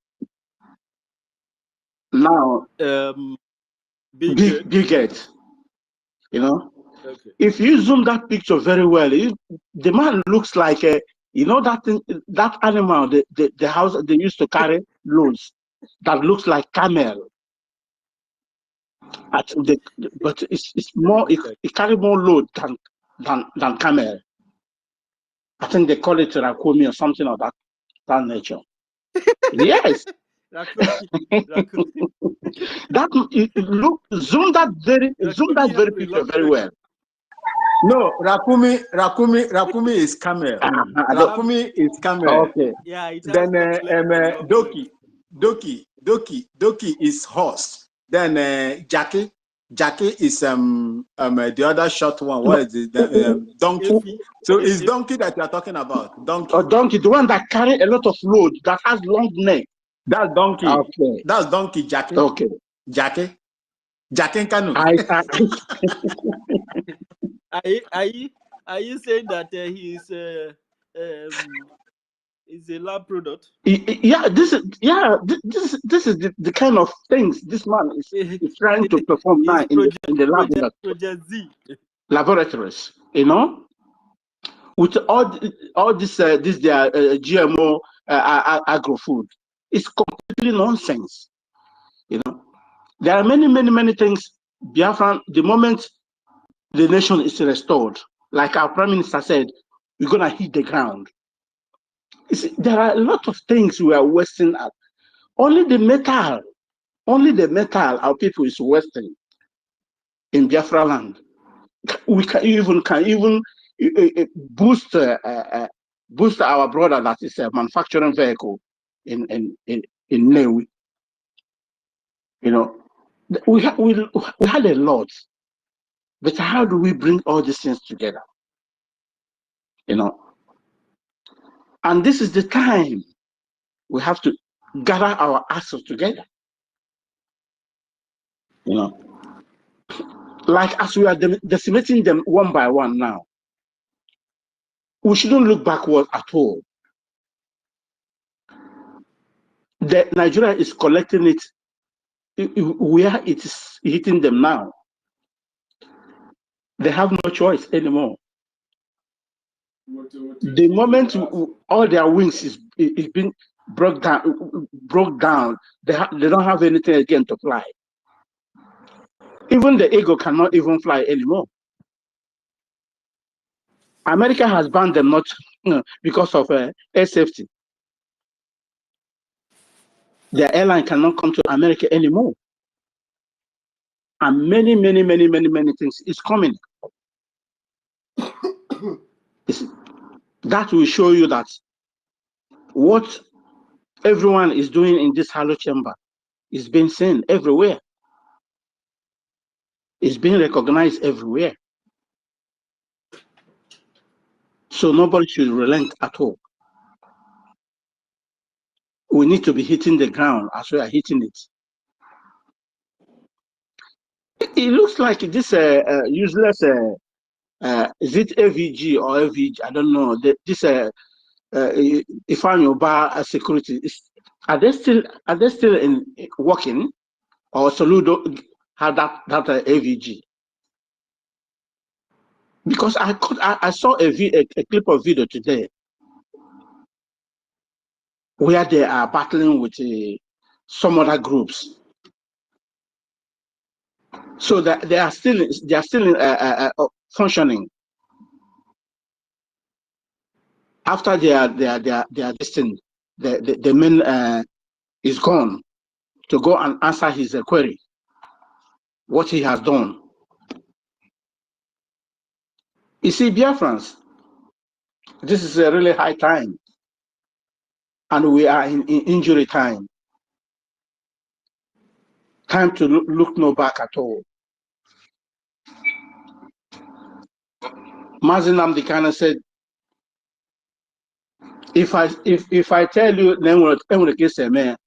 Now, Bill Gates, you know, okay. If you zoom that picture very well, the man looks like a, you know, that animal, the house they used to carry loads, that looks like camel. But it's more, it carry more load than camel. I think they call it raccoon or something of that nature. Yes. That look, zoom that very picture very well. No, Rakumi is camel. Rakumi is camel. Okay. Yeah. Then Doki is horse. Then Jackie is the other short one. What is it? Donkey. So it's donkey that you are talking about. Donkey. Donkey, the one that carry a lot of load, that has long neck. That's donkey. Okay. That's donkey, Jackie. Okay. Jackie Kanu. Are you saying that he's a lab product? Yeah, this is the kind of things this man is trying to perform now in the lab laboratories. You know, with all this their GMO agro food, it's completely nonsense. You know, there are many things. Biafra, the moment the nation is restored, like our Prime Minister said, we're gonna hit the ground. There are a lot of things we are wasting at. Only the metal our people is wasting in Biafra land. We can even boost our brother that is a manufacturing vehicle in Newi. You know, we had a lot, but how do we bring all these things together? You know, and this is the time we have to gather our assets together. You know, like as we are decimating them one by one now, we shouldn't look backward at all. Nigeria is collecting it where it is hitting them now. They have no choice anymore. The moment all their wings is being broke down, they don't have anything again to fly. Even the eagle cannot even fly anymore. America has banned them not because of air safety. Their airline cannot come to America anymore. And many things is coming. That will show you that what everyone is doing in this hollow chamber is being seen everywhere. It's being recognized everywhere. So nobody should relent at all. We need to be hitting the ground as we are hitting it. It looks like this useless, is it AVG or AVG? I don't know. This Ifan security, are they still in working, or Soludo have that AVG? Because I saw a clip of video today where they are battling with some other groups. So that they are still functioning after their destiny. The man is gone to go and answer his query, what he has done. You see, Biafrans, this is a really high time, and we are in injury time. Time to look no back at all. Mazi Nnamdi Kanu said, if I tell you the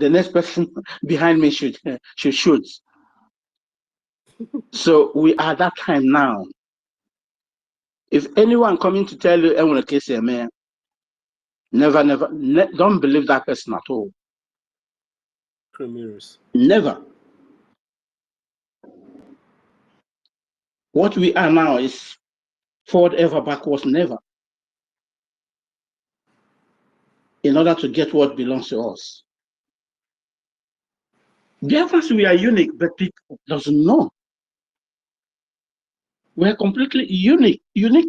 next person behind me should shoot. So we are that time now. If anyone coming to tell you don't believe that person at all. Criminals. Never. What we are now is forward ever, backwards never. In order to get what belongs to us. Biafrans, we are unique, but people doesn't know. We are completely unique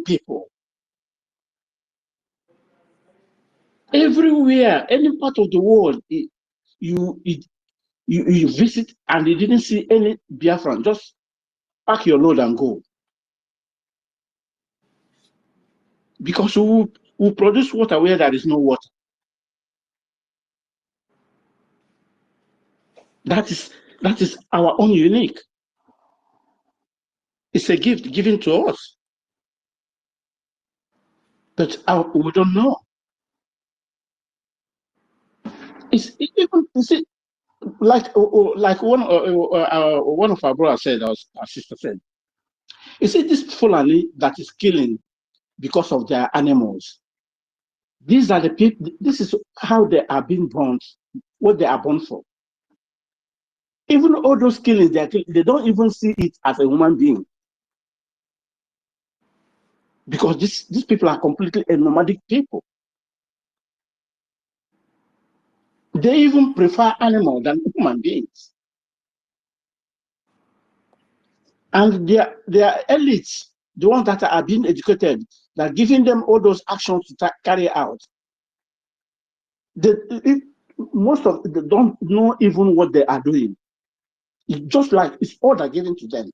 people. Everywhere, any part of the world, you visit and you didn't see any Biafran, just pack your load and go. Because we produce water where there is no water. That is our own unique. It's a gift given to us. But we don't know. It's even, you see, like one of our brothers said, our sister said, you see, this Fulani that is killing because of their animals. These are the people, this is how they are being born, what they are born for. Even all those killings, they don't even see it as a human being. Because these people are completely a nomadic people. They even prefer animals than human beings. And their elites, the ones that are being educated, that are giving them all those actions to carry out. Most of them don't know even what they are doing. It's just like it's order given to them.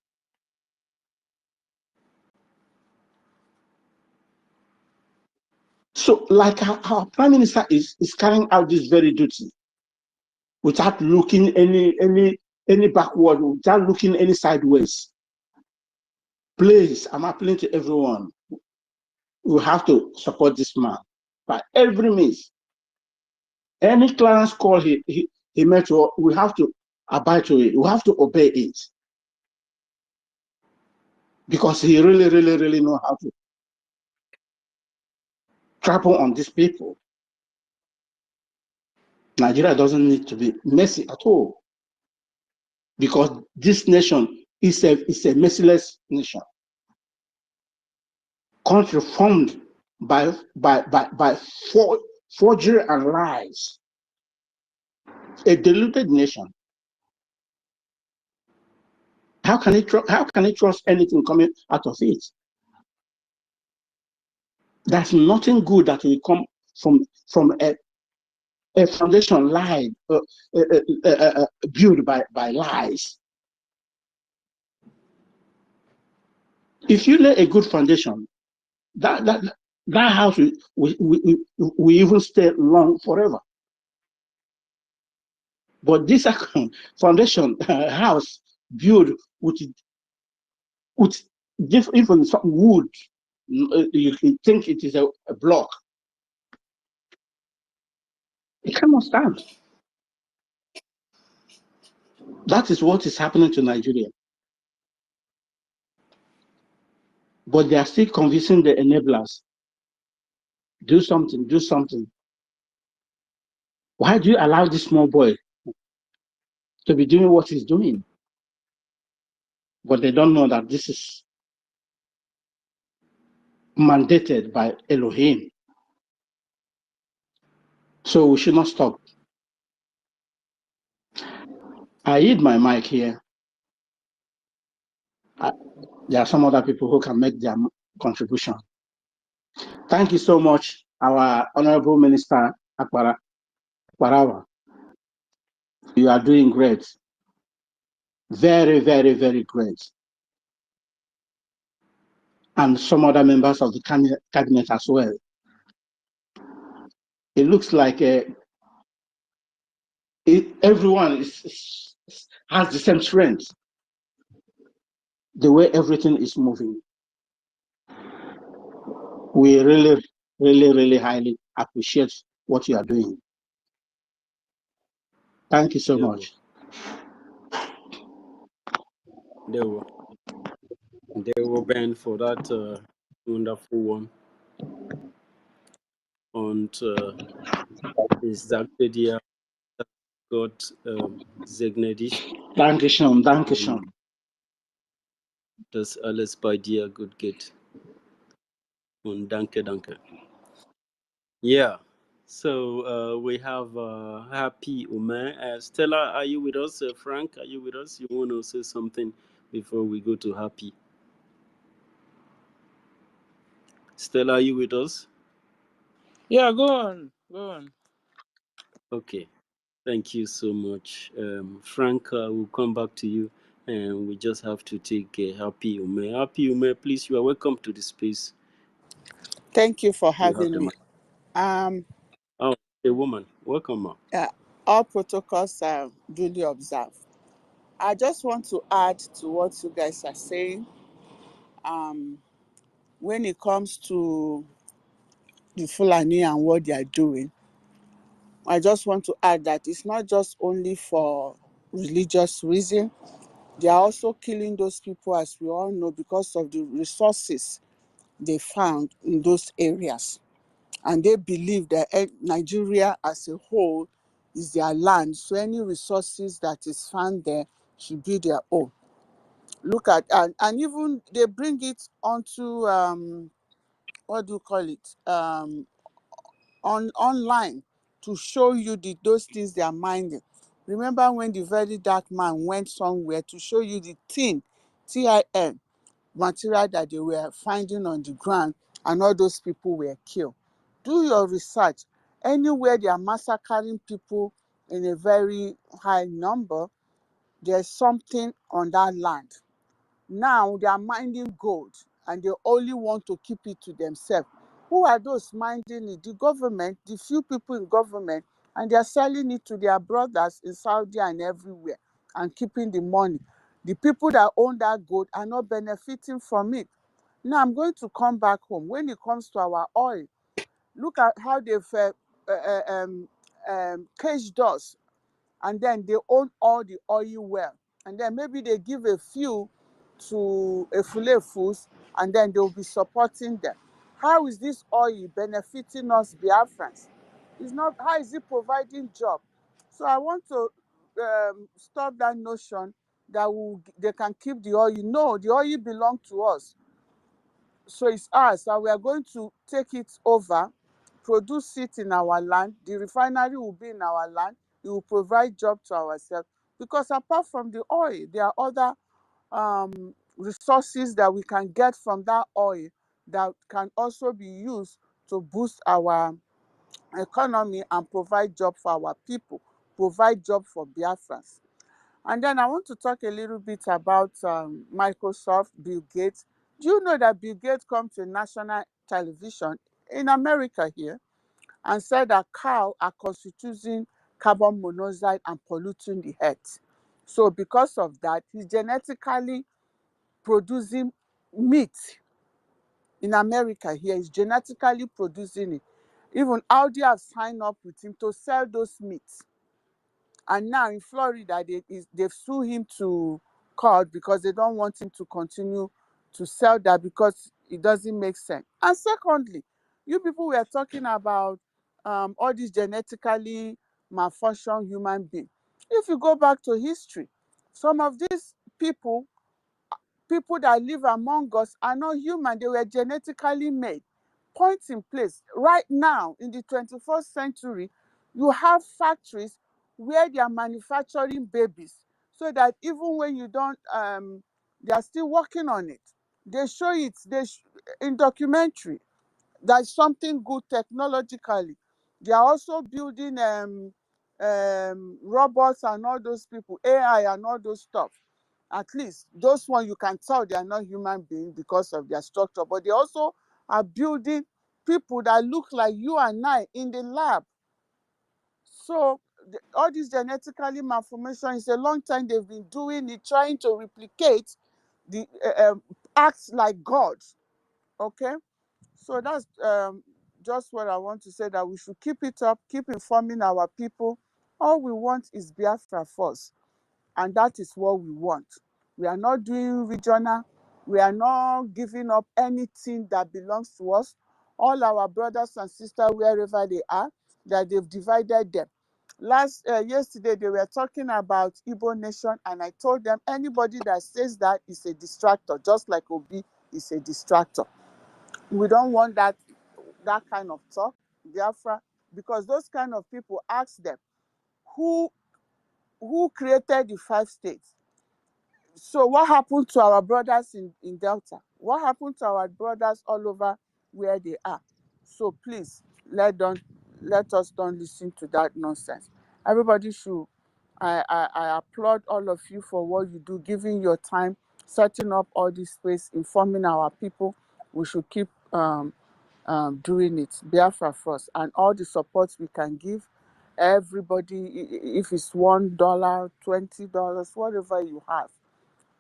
So, like our prime minister is carrying out this very duty without looking any backward, without looking any sideways. Please, I'm appealing to everyone. We have to support this man by every means. Any client's call he made to, we have to abide to it. We have to obey it. Because he really knows how to trample on these people. Nigeria doesn't need to be messy at all. Because this nation is a merciless nation. Country formed by forgery and lies. A deluded nation. How can it trust anything coming out of it? There's nothing good that will come from a foundation built by lies. If you lay a good foundation, that house will even stay long forever. But this foundation house built with even some wood, you think it is a block. It cannot stand. That is what is happening to Nigeria. But they are still convincing the enablers. Do something, do something. Why do you allow this small boy to be doing what he's doing? But they don't know that this is mandated by Elohim. So we should not stop. I hid my mic here. There are some other people who can make their contribution. Thank you so much, our Honorable Minister Akbarawa. You are doing great. Very, very, very great. And some other members of the cabinet as well. It looks like everyone has the same strength, the way everything is moving. We really, really, really highly appreciate what you are doing. Thank you so much. They were banned for that wonderful one. Und ich sagte dir, dass Gott segne dich. Dankeschön, Dankeschön. Dass alles bei dir gut geht. Und danke, danke. Yeah. So we have Happy Ume. Stella, are you with us? Frank, are you with us? You want to say something before we go to Happy? Stella, are you with us? Yeah, go on. Go on. Okay. Thank you so much. Frank, we'll come back to you. And we just have to take Happy Ume. Happy Ume, please, you are welcome to the space. Thank you for having me. Oh, a woman. Welcome, ma. All protocols are duly observed. I just want to add to what you guys are saying. When it comes to the Fulani and what they are doing, I just want to add that it's not just only for religious reason. They are also killing those people, as we all know, because of the resources they found in those areas. And they believe that Nigeria as a whole is their land. So any resources that is found there should be their own. Look at, and even they bring it onto, what do you call it? Online to show you those things they are minding. Remember when the very dark man went somewhere to show you the tin material that they were finding on the ground, and all those people were killed. Do your research. Anywhere they are massacring people in a very high number, there's something on that land. Now they are mining gold and they only want to keep it to themselves. Who are those mining it? The government, the few people in government, and they are selling it to their brothers in Saudi and everywhere and keeping the money. The people that own that gold are not benefiting from it. Now I'm going to come back home. When it comes to our oil, look at how they've caged us, and then they own all the oil well, and then maybe they give a few to a Fulefus, and then they'll be supporting them. How is this oil benefiting us Biafrans? It's not. How is it providing job? So I want to stop that notion that they can keep the oil. No, the oil belongs to us. So it's ours, and we are going to take it over, produce it in our land. The refinery will be in our land. It will provide job to ourselves. Because apart from the oil, there are other resources that we can get from that oil that can also be used to boost our economy and provide job for our people, provide job for Biafrans. And then I want to talk a little bit about Microsoft, Bill Gates. Do you know that Bill Gates come to national television in America here and said that cows are constituting carbon monoxide and polluting the earth? So because of that, he's genetically producing meat in America here. He's genetically producing it. Even Audi have signed up with him to sell those meats. And now in Florida, they've sued him to court because they don't want him to continue to sell that because it doesn't make sense. And secondly, you people were talking about all these genetically malfunctioned human beings. If you go back to history, some of these people that live among us are not human. They were genetically made. Point in place. Right now, in the 21st century, you have factories where they are manufacturing babies so that even when you don't, they are still working on it. They show it in documentary. That's something good technologically. They are also building robots and all those people, AI and all those stuff. At least those ones you can tell they are not human beings because of their structure, but they also are building people that look like you and I in the lab. So all this genetically malformation is a long time they've been doing it, trying to replicate the acts like God. Okay, so that's just what I want to say, that we should keep it up, keep informing our people. All we want is Biafra first, and that is what we want. We are not doing regional. We are not giving up anything that belongs to us. All our brothers and sisters, wherever they are, that they've divided them. Yesterday, they were talking about Igbo nation, and I told them anybody that says that is a distractor, just like Obi is a distractor. We don't want that kind of talk, Biafra, because those kind of people, ask them who created the 5 states. So what happened to our brothers in Delta? What happened to our brothers all over where they are? So please, let us don't listen to that nonsense. Everybody should, I applaud all of you for what you do, giving your time, setting up all this space, informing our people. We should keep doing it. Biafra first, and all the support we can give. Everybody, if it's $1, $20, whatever you have,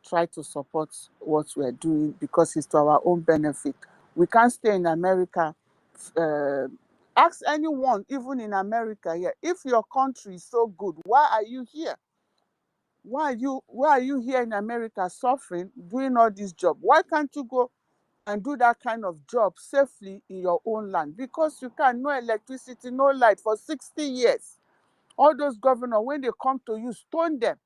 try to support what we're doing because it's to our own benefit. We can't stay in America. Ask anyone, even in America here, if your country is so good, why are you here? Why are you here in America suffering, doing all this job? Why can't you go and do that kind of job safely in your own land? Because you can, no electricity, no light for 60 years. All those governors, when they come to you, stone them.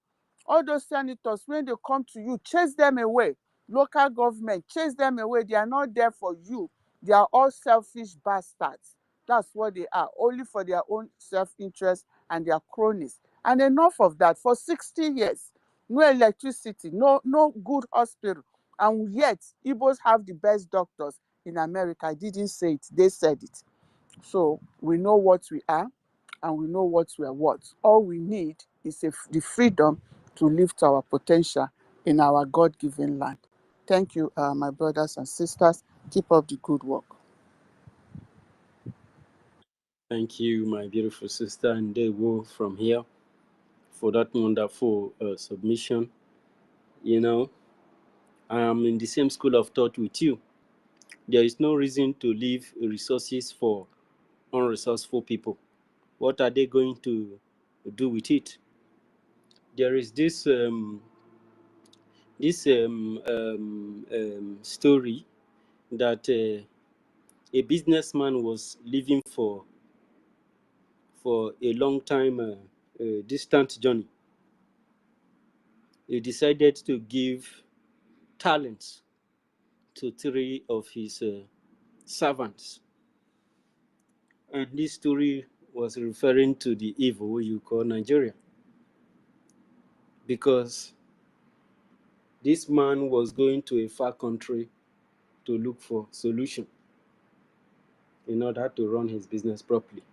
All those senators, when they come to you, chase them away. Local government, chase them away. They are not there for you. They are all selfish bastards. That's what they are, only for their own self-interest and their cronies. And enough of that. For 60 years, no electricity, no good hospital. And yet, Igbos have the best doctors in America. I didn't say it, they said it. So we know what we are and we know what we are worth. All we need is the freedom to live to our potential in our God-given land. Thank you, my brothers and sisters. Keep up the good work. Thank you, my beautiful sister, and they will from here for that wonderful submission. You know, I am in the same school of thought with you. There is no reason to leave resources for unresourceful people. What are they going to do with it? There is this story that a businessman was living for a long time, distant journey. He decided to give talents to 3 of his servants. And this story was referring to the evil you call Nigeria. Because this man was going to a far country to look for solution in order to run his business properly.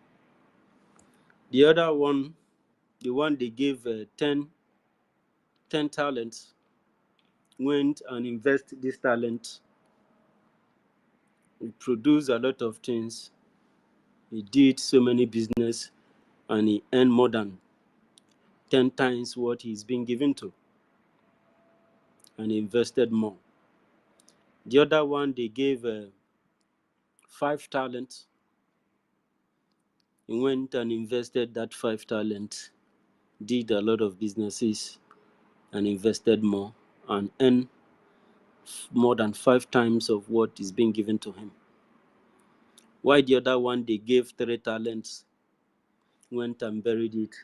The other one, the one they gave 10 talents, went and invest this talent. He produced a lot of things. He did so many business, and he earned more than 10 times what he's been given to, and he invested more. The other one, they gave 5 talents. He went and invested that 5 talents, did a lot of businesses, and invested more, and earned more than 5 times of what is being given to him. Why the other one, they gave 3 talents, went and buried it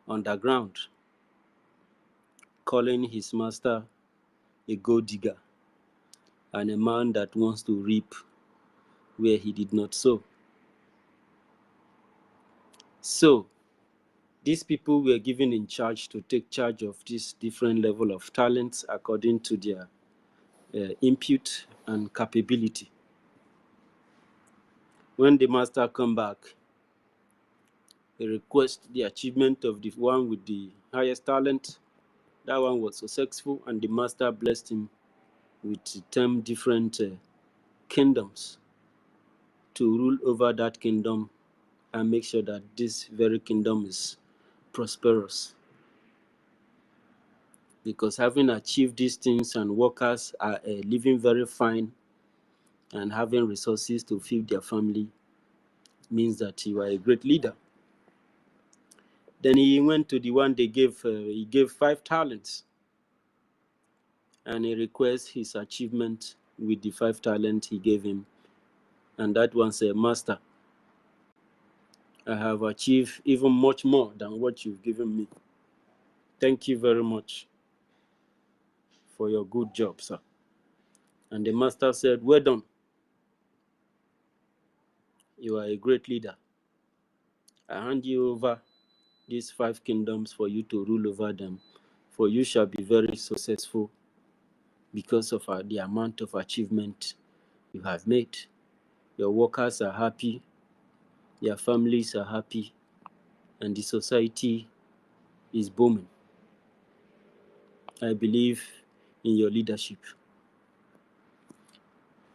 underground, calling his master a gold digger and a man that wants to reap where he did not sow. So these people were given in charge to take charge of this different level of talents according to their input and capability. When the master come back, he requests the achievement of the one with the highest talent. That one was successful, and the master blessed him with 10 different kingdoms to rule over that kingdom and make sure that this very kingdom is prosperous. Because having achieved these things and workers are living very fine and having resources to feed their family means that you are a great leader. Then he went to the one they gave, he gave 5 talents, and he requests his achievement with the 5 talents he gave him. And that one said, Master, I have achieved even much more than what you've given me. Thank you very much for your good job, sir. And the master said, well done. You are a great leader. I hand you over these 5 kingdoms for you to rule over them, for you shall be very successful because of the amount of achievement you have made. Your workers are happy, their families are happy, and the society is booming. I believe in your leadership.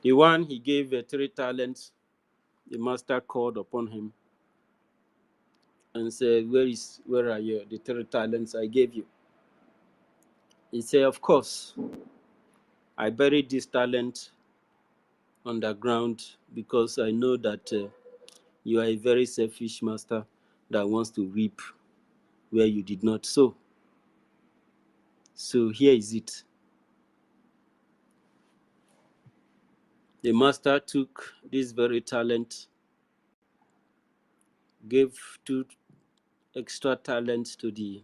The one he gave 3 talents, the master called upon him and said, where are the 3 talents I gave you? He said, of course, I buried this talent underground because I know that you are a very selfish master that wants to reap where you did not sow. So here is it. The master took this very talent, gave 2 extra talents to the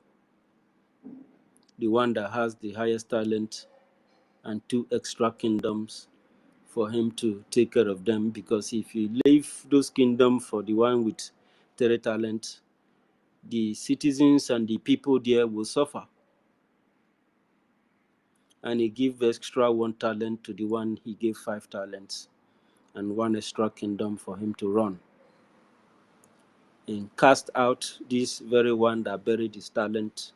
one that has the highest talent, and 2 extra kingdoms for him to take care of them, because if you leave those kingdoms for the one with 3 talents, the citizens and the people there will suffer. And he gave extra 1 talent to the one he gave 5 talents, and 1 extra kingdom for him to run. And cast out this very one that buried his talent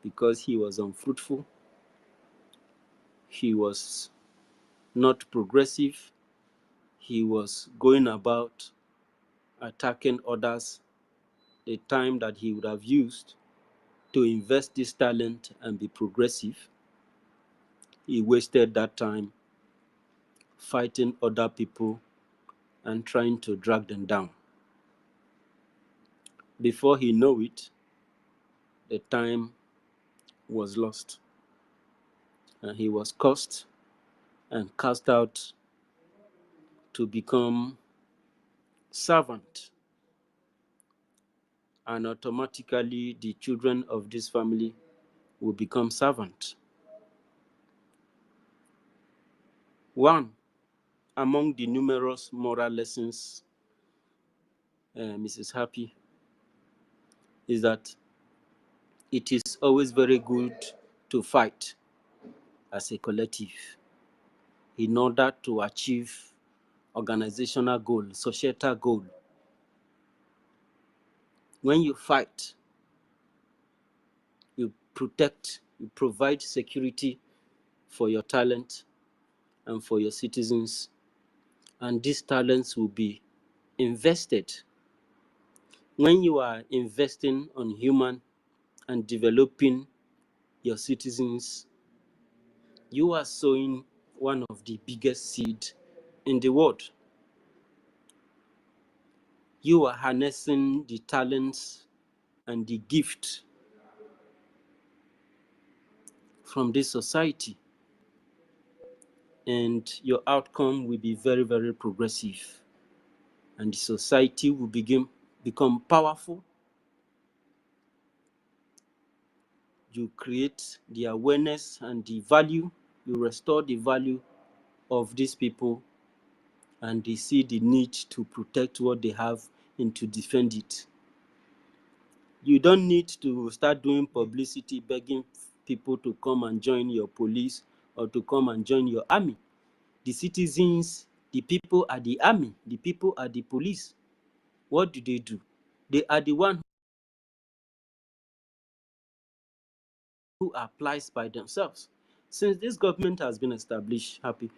because he was unfruitful, he was not progressive, he was going about attacking others. The time that he would have used to invest this talent and be progressive, he wasted that time fighting other people and trying to drag them down. Before he knew it, the time was lost, and he was cursed and cast out to become servant. And automatically the children of this family will become servant. One among the numerous moral lessons, Mrs. Happy, is that it is always very good to fight as a collective. in order to achieve organizational goal, societal goal. When you fight, you protect, you provide security for your talent and for your citizens, and these talents will be invested. When you are investing on human and developing your citizens, you are sowing one of the biggest seeds in the world. You are harnessing the talents and the gift from this society, and your outcome will be very, very progressive, and the society will become powerful. You create the awareness and the value, you restore the value of these people, and they see the need to protect what they have and to defend it. You don't need to start doing publicity, begging people to come and join your police or to come and join your army. The citizens, the people are the army, the people are the police. What do? They are the one who applies by themselves. Since this government has been established, Happy,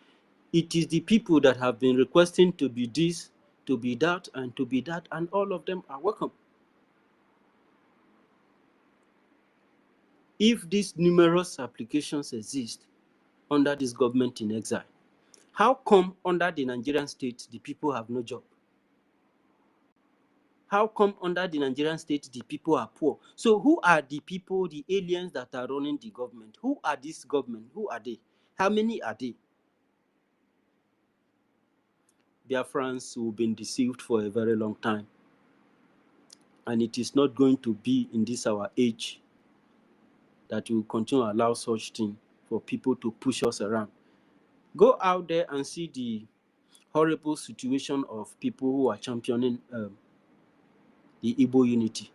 it is the people that have been requesting to be this, to be that, and all of them are welcome. If these numerous applications exist under this government in exile, how come under the Nigerian state the people have no job? How come under the Nigerian state the people are poor? So who are the people, the aliens that are running the government? Who are this government? Who are they? How many are they? Biafrans who have been deceived for a very long time. And it is not going to be in this our age that we will continue to allow such thing for people to push us around. Go out there and see the horrible situation of people who are championing the Igbo unity.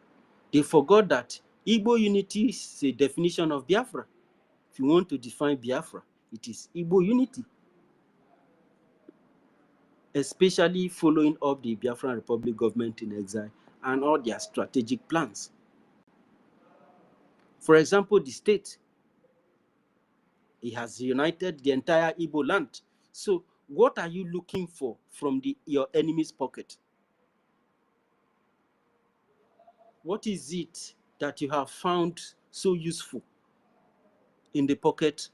They forgot that Igbo unity is a definition of Biafra. If you want to define Biafra, it is Igbo unity. Especially following up the Biafran Republic government in exile and all their strategic plans. For example, the state, it has united the entire Igbo land. So what are you looking for from your enemy's pocket? What is it that you have found so useful in the pocket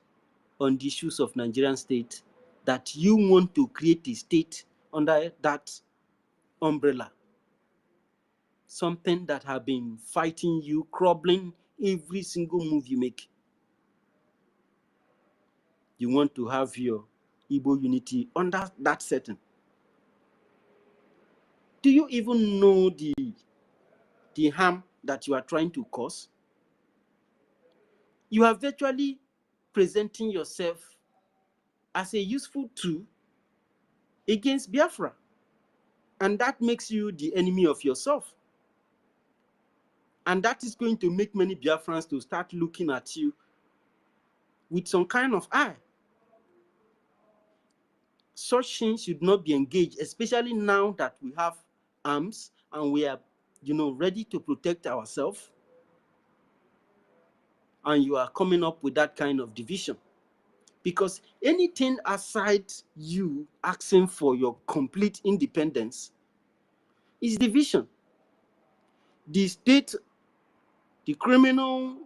on the issues of Nigerian state that you want to create a state under that umbrella? Something that have been fighting you, crumbling every single move you make. You want to have your Igbo unity under that setting. Do you even know the harm that you are trying to cause? You are virtually presenting yourself as a useful tool against Biafra. And that makes you the enemy of yourself. And that is going to make many Biafrans to start looking at you with some kind of eye. Such things should not be engaged, especially now that we have arms and we are, ready to protect ourselves. And you are coming up with that kind of division. Because anything aside you asking for your complete independence is division. The state, the criminal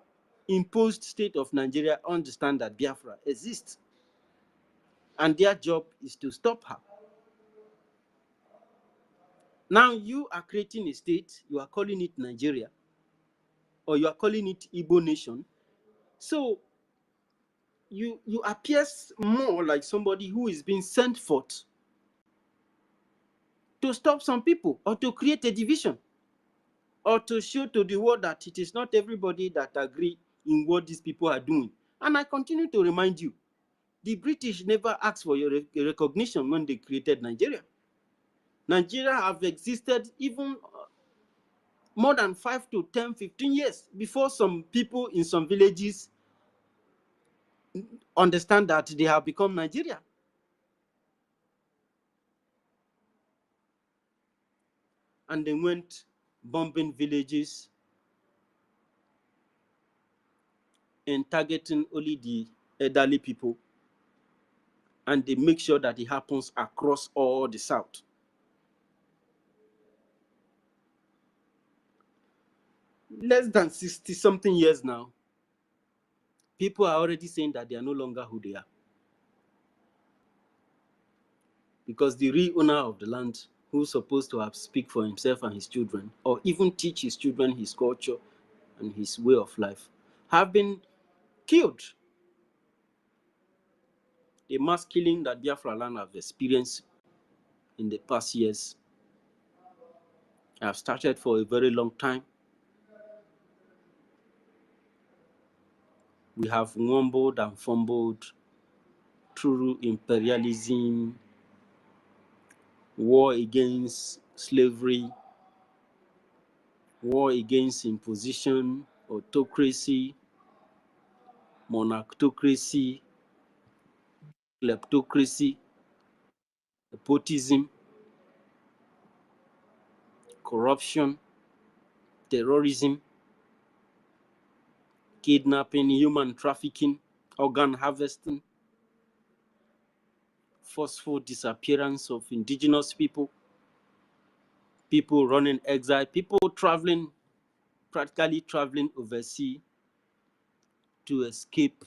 imposed state of Nigeria understand that Biafra exists. And their job is to stop her. Now you are creating a state, you are calling it Nigeria, or you are calling it Igbo nation. So you appear more like somebody who is being sent forth to stop some people or to create a division or to show to the world that it is not everybody that agree in what these people are doing. And I continue to remind you, the British never asked for your recognition when they created Nigeria. Nigeria have existed even more than 5 to 10, 15 years before some people in some villages understand that they have become Nigeria. and they went bombing villages and targeting only the elderly people, and they make sure that it happens across all the South. Less than 60-something years now, people are already saying that they are no longer who they are. Because the real owner of the land, who's supposed to have speak for himself and his children, or even teach his children his culture and his way of life, have been killed. The mass killing that Biafra land have experienced in the past years have started for a very long time. We have wumbled and fumbled through imperialism, war against slavery, war against imposition, autocracy, monarchocracy, kleptocracy, nepotism, corruption, terrorism, kidnapping, human trafficking, organ harvesting, forceful disappearance of indigenous people, people running exile, people traveling, practically traveling overseas to escape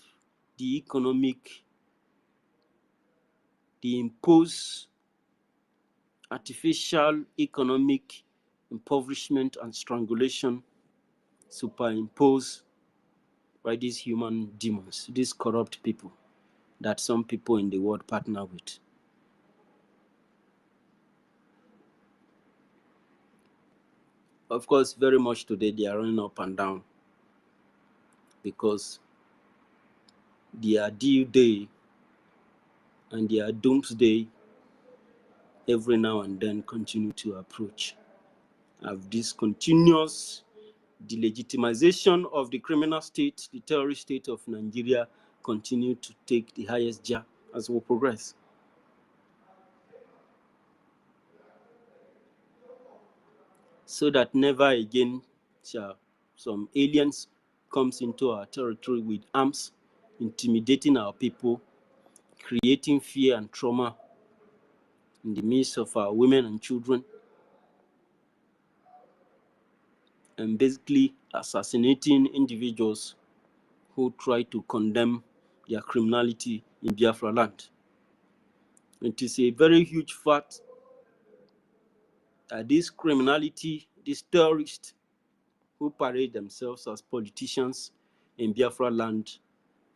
the imposed artificial economic impoverishment and strangulation superimposed by these human demons, these corrupt people that some people in the world partner with. Of course, very much today they are running up and down because their due day and their doomsday every now and then continue to approach. Of this continuous delegitimization of the criminal state, the terrorist state of Nigeria, continue to take the highest jar as we progress. So that never again shall some aliens comes into our territory with arms, intimidating our people, creating fear and trauma in the midst of our women and children, and basically assassinating individuals who try to condemn their criminality in Biafra land. It is a very huge fact that this criminality, these terrorists who parade themselves as politicians in Biafra land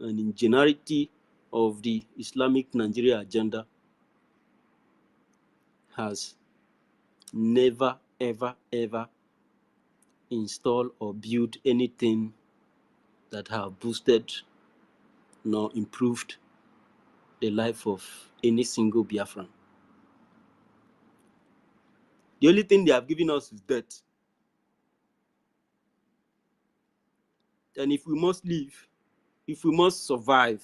and in generality of the Islamic Nigeria agenda, has never, ever, ever installed or built anything that have boosted nor improved the life of any single Biafran. The only thing they have given us is death. And if we must live, if we must survive,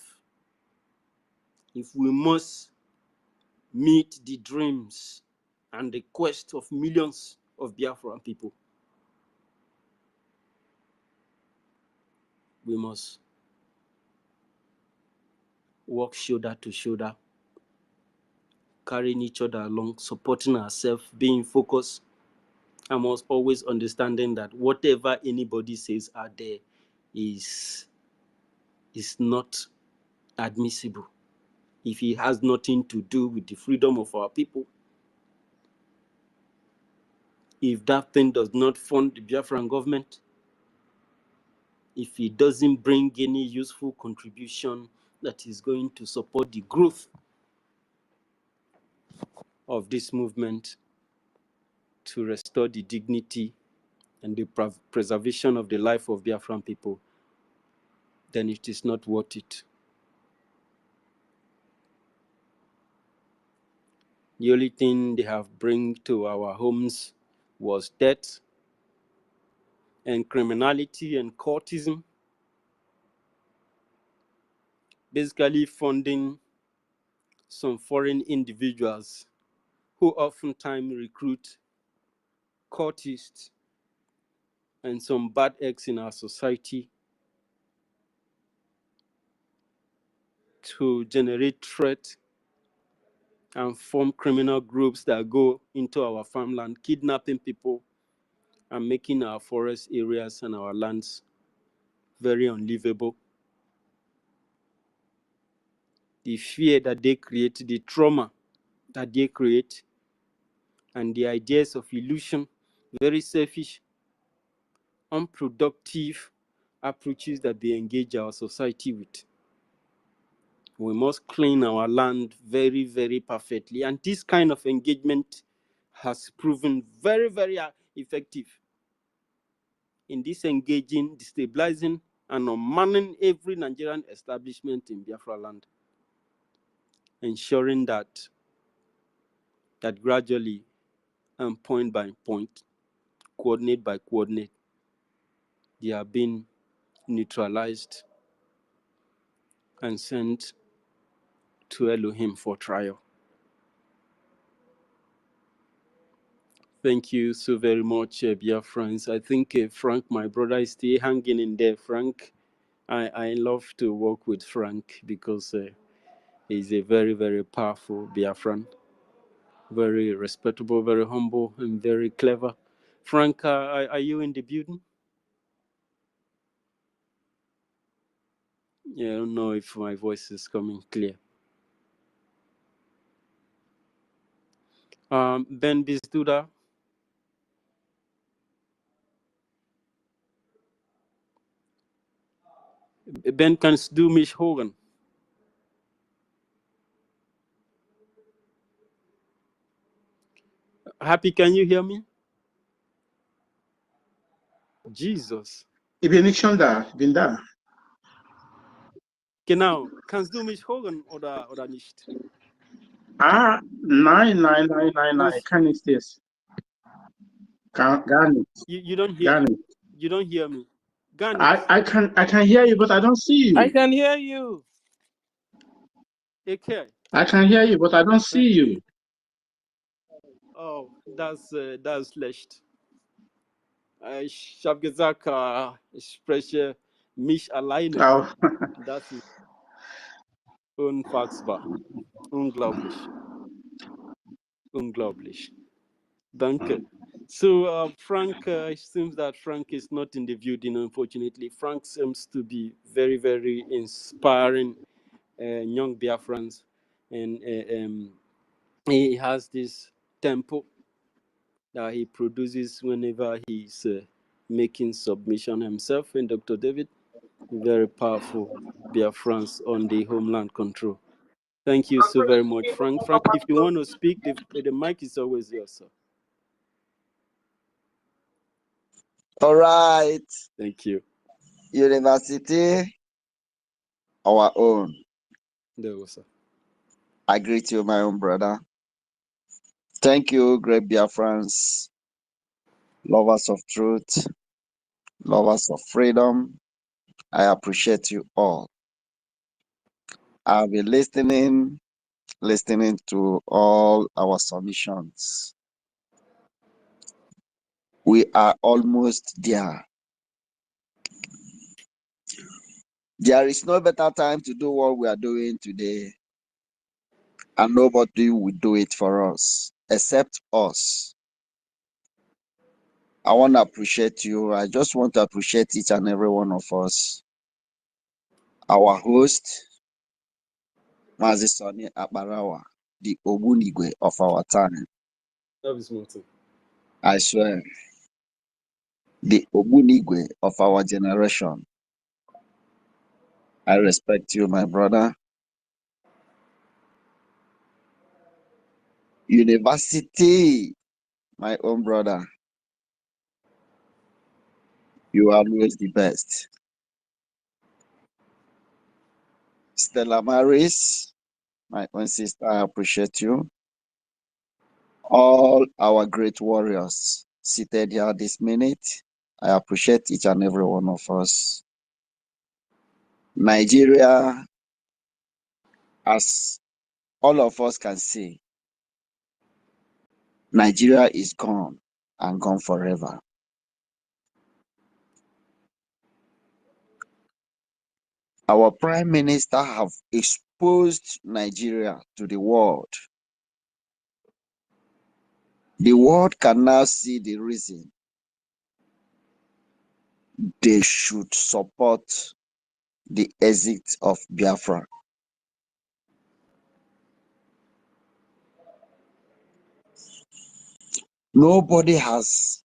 if we must meet the dreams and the quest of millions of Biafran people, we must walk shoulder to shoulder, carrying each other along, supporting ourselves, being focused, and must always understanding that whatever anybody says out there is not admissible if it has nothing to do with the freedom of our people. If that thing does not fund the Biafran government, if it doesn't bring any useful contribution that is going to support the growth of this movement to restore the dignity and the preservation of the life of Biafran people, then it is not worth it. The only thing they have bring to our homes was death and criminality and cultism, basically funding some foreign individuals who oftentimes recruit cultists, and some bad eggs in our society to generate threat and form criminal groups that go into our farmland, kidnapping people and making our forest areas and our lands very unlivable. The fear that they create, the trauma that they create, and the ideas of illusion, very selfish, unproductive approaches that they engage our society with. We must clean our land very, very perfectly. And this kind of engagement has proven very, very effective in disengaging, destabilizing, and unmanning every Nigerian establishment in Biafra land, ensuring that gradually and point by point, coordinate by coordinate, they are being neutralized and sent to Elohim for trial. Thank you so very much, Biafrans. I think Frank, my brother, is still hanging in there. Frank, I love to work with Frank because he's a very, very powerful Biafran, very respectable, very humble, and very clever. Frank, are you in the building? Yeah, I don't know if my voice is coming clear. Ben Bisduda. Ben, kan du mich hören? Happy, can you hear me? Jesus. Ich bin nicht schon da, bin da. Genau. Kannst du mich hören oder nicht? Ah, nein, kann nicht das. Gar nicht. You don't hear me. You don't hear me. Gar nicht. I can hear you, but I don't see you. I can hear you. Okay. I can hear you, but I don't see you. Oh, das schlecht. Ich habe gesagt, ich spreche mich alleine. Oh. Das ist unfassbar. Unglaublich. Unglaublich. Danke. So, Frank, it seems that Frank is not in the building, unfortunately. Frank seems to be very, very inspiring young Biafrans. And he has this tempo that he produces whenever he's making submission himself. And Dr. David, very powerful Biafrans on the homeland control. Thank you so very much, Frank. Frank, if you want to speak, the mic is always yours, sir. All right. Thank you. University, our own. There was, sir. I greet you, my own brother. Thank you, great Biafrans, lovers of truth, lovers of freedom. I appreciate you all. I've been listening to all our submissions. We are almost there. There is no better time to do what we are doing today, and nobody will do it for us except us. I want to appreciate you. I just want to appreciate each and every one of us. Our host, Mazi Sonny Akbarawa, the Ogunigwe of our time. That is Martin. I swear, the Ogunigwe of our generation. I respect you, my brother. University, my own brother. You are always the best. Stella Maris, my own sister, I appreciate you. All our great warriors seated here this minute, I appreciate each and every one of us. Nigeria, as all of us can see, Nigeria is gone. and gone forever. Our Prime Minister have exposed Nigeria to the world. The world can now see the reason they should support the exit of Biafra. Nobody has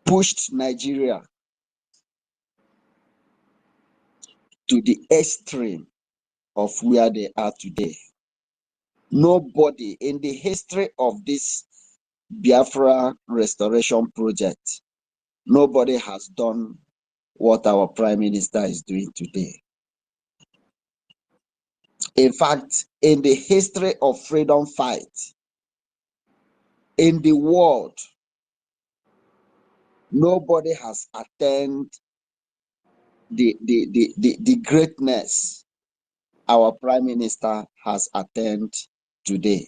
pushed Nigeria to the extreme of where they are today. Nobody in the history of this Biafra restoration project, nobody has done what our Prime Minister is doing today. In fact, in the history of freedom fight in the world, nobody has attained the greatness our Prime Minister has attained today.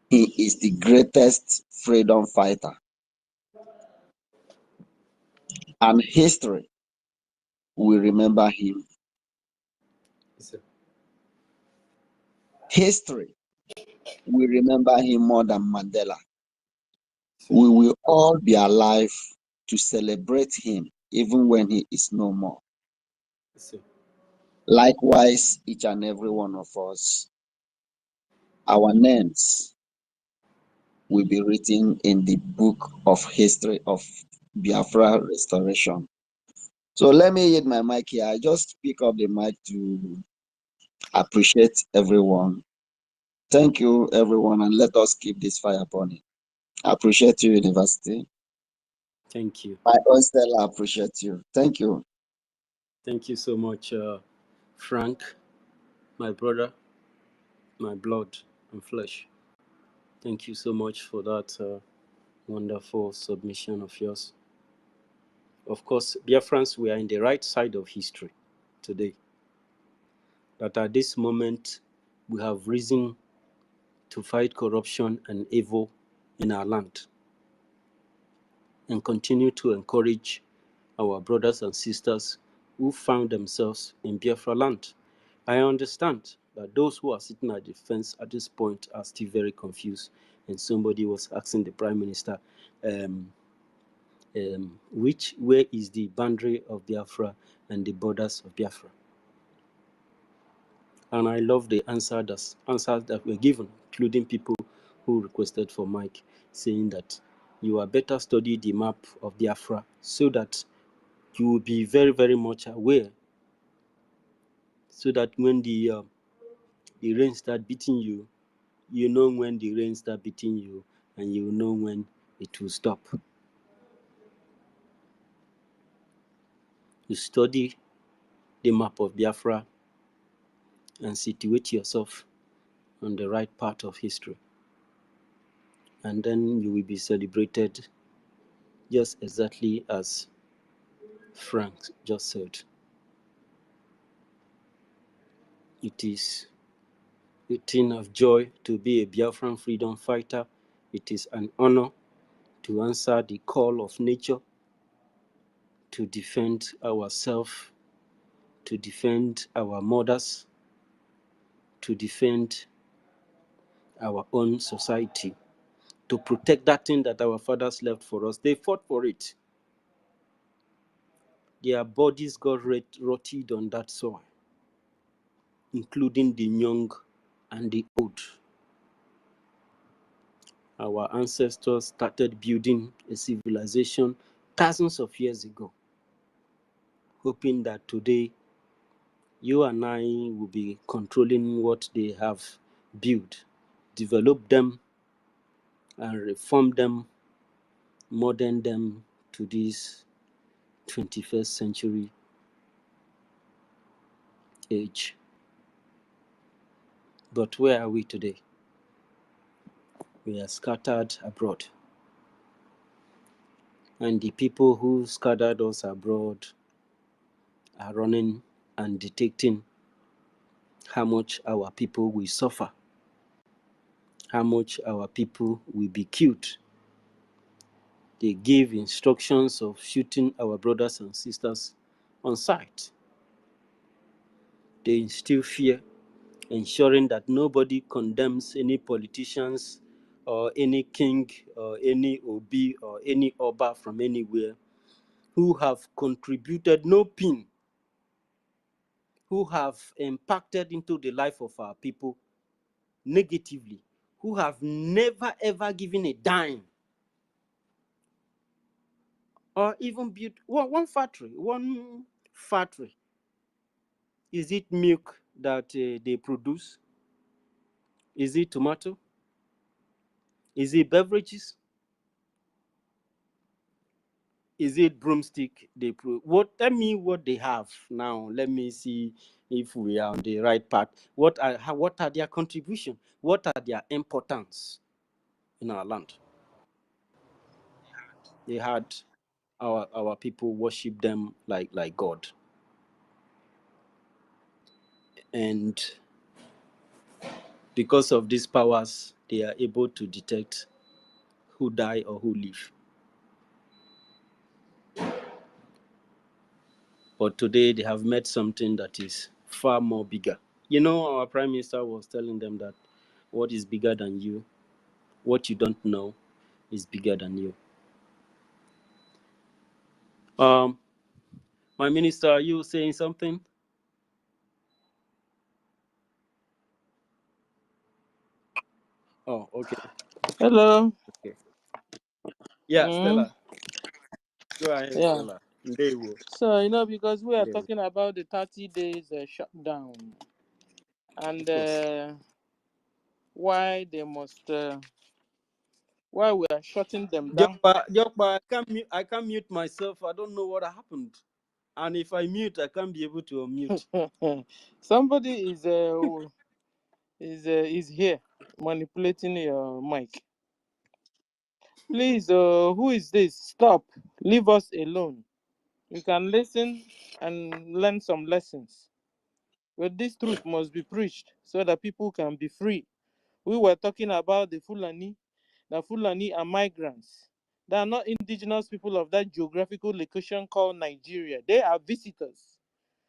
He is the greatest freedom fighter. And history will remember him. History will remember him more than Mandela. We will all be alive to celebrate him even when he is no more. Likewise, each and every one of us, our names will be written in the book of history of Biafra restoration. So let me hit my mic here. I just pick up the mic to appreciate everyone. Thank you, everyone, and let us keep this fire burning. I appreciate you, University. Thank you. My own Stella, I appreciate you. Thank you. Thank you so much, Frank, my brother, my blood and flesh. Thank you so much for that wonderful submission of yours. Of course, Biafrans, we are in the right side of history today. That at this moment, we have risen to fight corruption and evil in our land and continue to encourage our brothers and sisters who found themselves in Biafra land. I understand that those who are sitting at the fence at this point are still very confused, and somebody was asking the Prime Minister, where is the boundary of Biafra and the borders of Biafra? And I love the answers that were given, including people who requested for Mike, saying that you are better study the map of Biafra so that you will be very, very much aware, so that when the rain start beating you, you know when the rain start beating you, and you know when it will stop. You study the map of Biafra and situate yourself on the right part of history, and then you will be celebrated just exactly as Frank just said. It is a thing of joy to be a Biafran freedom fighter. It is an honor to answer the call of nature, to defend ourselves, to defend our mothers, to defend our own society, to protect that thing that our fathers left for us. They fought for it. Their bodies got rotted on that soil, including the young and the old. Our ancestors started building a civilization thousands of years ago, hoping that today you and I will be controlling what they have built, develop them, and reform them, modern them to this 21st century age. But where are we today? We are scattered abroad. And the people who scattered us abroad are running and detecting how much our people will suffer how much our people will be killed. They gave instructions of shooting our brothers and sisters on sight. They instill fear, ensuring that nobody condemns any politicians or any king or any obi or any oba from anywhere who have contributed no pin, who have impacted into the life of our people negatively, who have never ever given a dime or even built one factory. Is it milk that they produce? Is it tomato? Is it beverages? Is it broomstick they tell me what they have now. Let me see if we are on the right path. What are their contribution? What are their importance in our land? They had our people worship them like God. And because of these powers, they are able to detect who die or who live. But today they have met something that is far more bigger. You know, our prime minister was telling them that what is bigger than you, what you don't know, is bigger than you. My minister, are you saying something? Oh, okay. Hello. Okay. Yeah, Stella. Go ahead, Yeah. Stella. They will. So, because we are talking about the 30 days shutdown and why they must, why we are shutting them down. Jokpa, I can't mute myself. I don't know what happened. And if I mute, I can't be able to unmute. Somebody is here manipulating your mic. Please, who is this? Stop. Leave us alone. You can listen and learn some lessons. But this truth must be preached so that people can be free. We were talking about the Fulani. The Fulani are migrants. They are not indigenous people of that geographical location called Nigeria. They are visitors.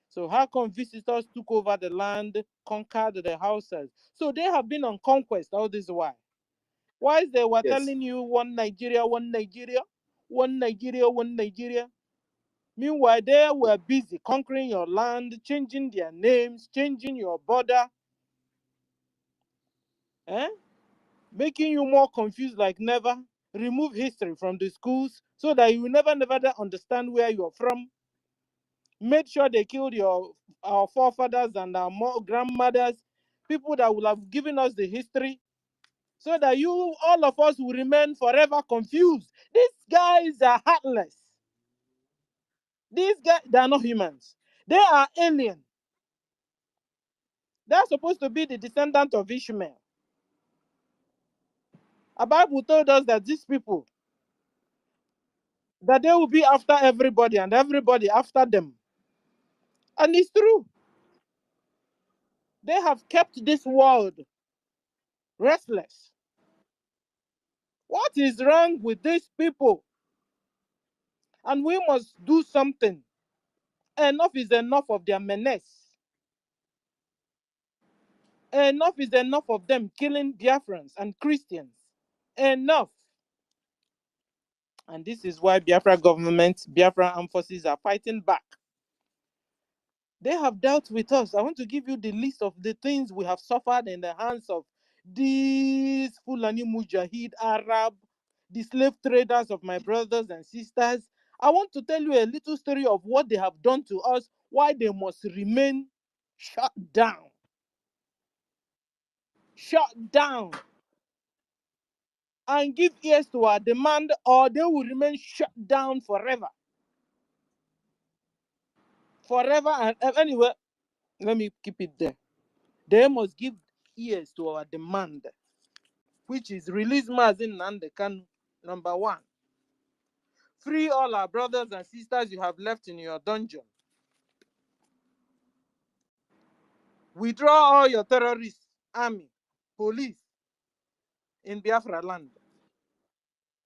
So how come visitors took over the land, conquered the houses? So they have been on conquest all this while. Why is they were telling you one Nigeria, one Nigeria, one Nigeria, one Nigeria? Meanwhile, they were busy conquering your land, changing their names, changing your border, making you more confused like never. Remove history from the schools so that you will never understand where you're from. Made sure they killed our forefathers and our grandmothers, people that will have given us the history, so that all of us will remain forever confused. These guys are heartless. These guys, they are not humans. They are alien. They are supposed to be the descendant of Ishmael. The Bible told us that these people, that they will be after everybody and everybody after them. And it's true. They have kept this world restless. What is wrong with these people? And we must do something. Enough is enough of their menace. Enough is enough of them killing Biafrans and Christians. Enough. And this is why Biafra government, Biafra armed forces are fighting back. They have dealt with us. I want to give you the list of the things we have suffered in the hands of these Fulani Mujahid Arab, the slave traders of my brothers and sisters. I want to tell you a little story of what they have done to us, why they must remain shut down. Shut down. And give ears to our demand, or they will remain shut down forever. Forever and ever. Anyway, let me keep it there. They must give ears to our demand, which is release Mazin Nandekan, number 1. Free all our brothers and sisters you have left in your dungeon. Withdraw all your terrorists, army, police, in Biafra land.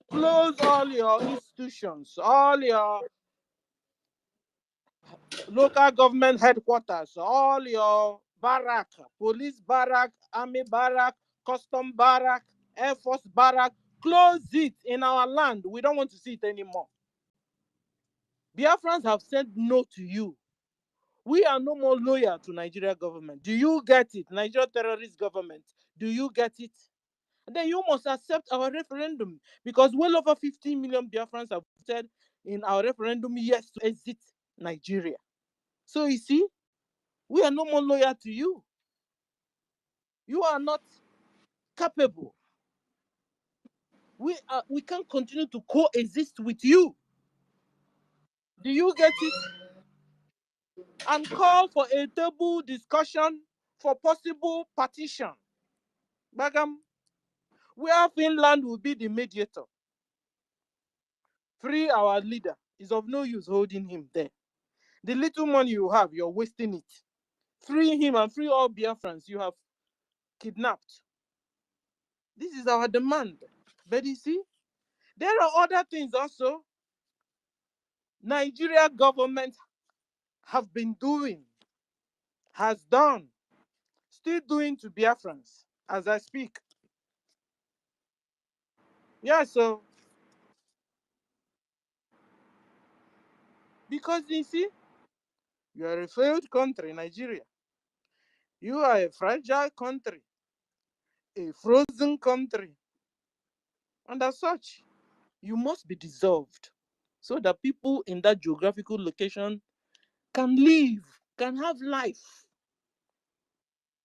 Close all your institutions, all your local government headquarters, all your barrack, police barrack, army barrack, custom barrack, air force barrack. Close it in our land. We don't want to see it anymore. Biafrans have said no to you. We are no more loyal to Nigeria government. Do you get it? Nigeria terrorist government. Do you get it? And then you must accept our referendum, because well over 15 million Biafrans have voted in our referendum yes to exit Nigeria. So you see, we are no more loyal to you. You are not capable. We can't continue to coexist with you. Do you get it? And call for a table discussion for possible partition. Bagam, where Finland will be the mediator. Free our leader. It's of no use holding him there. The little money you have, you're wasting it. Free him and free all Biafrans you have kidnapped. This is our demand. But you see, there are other things also Nigeria government have been doing, has done, still doing to Biafrans as I speak. Yeah, so because you see, you are a failed country, Nigeria. You are a fragile country, a frozen country. And as such, you must be dissolved so that people in that geographical location can live, can have life,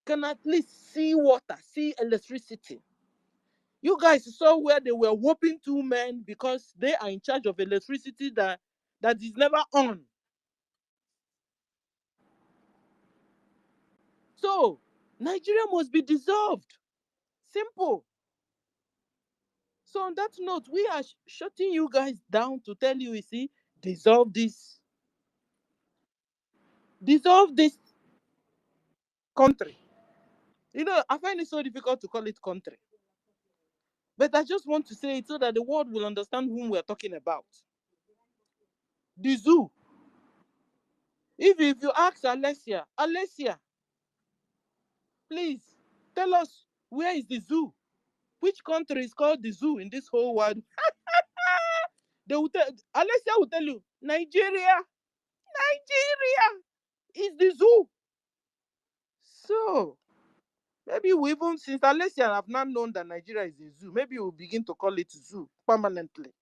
can at least see water, see electricity. You guys saw where they were whooping 2 men because they are in charge of electricity that is never on. So, Nigeria must be dissolved. Simple. So, on that note, we are shutting you guys down to tell you, see, dissolve this. Dissolve this country. You know, I find it so difficult to call it country. But I just want to say it so that the world will understand whom we're talking about. The zoo. If you ask Alessia, please tell us, where is the zoo? Which country is called the zoo in this whole world? Alessia will tell you, Nigeria is the zoo. So maybe we even, since Alessia have not known that Nigeria is a zoo, maybe we'll begin to call it zoo permanently.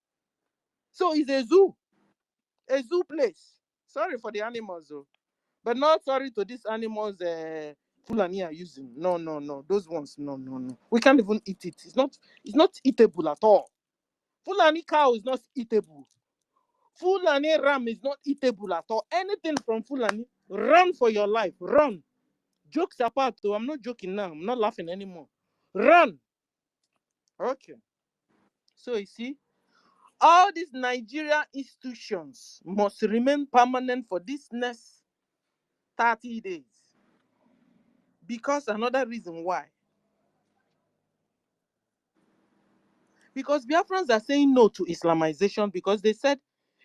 So it's a zoo place. Sorry for the animals though, but not sorry to these animals Fulani are using. No. Those ones, no. We can't even eat it. It's not eatable at all. Fulani cow is not eatable. Fulani ram is not eatable at all. Anything from Fulani, run for your life. Run. Jokes apart, though, I'm not joking now. I'm not laughing anymore. Run. Okay. So you see, all these Nigeria institutions must remain permanent for this next 30 days. Because another reason why. Because Biafrans are saying no to Islamization because they said,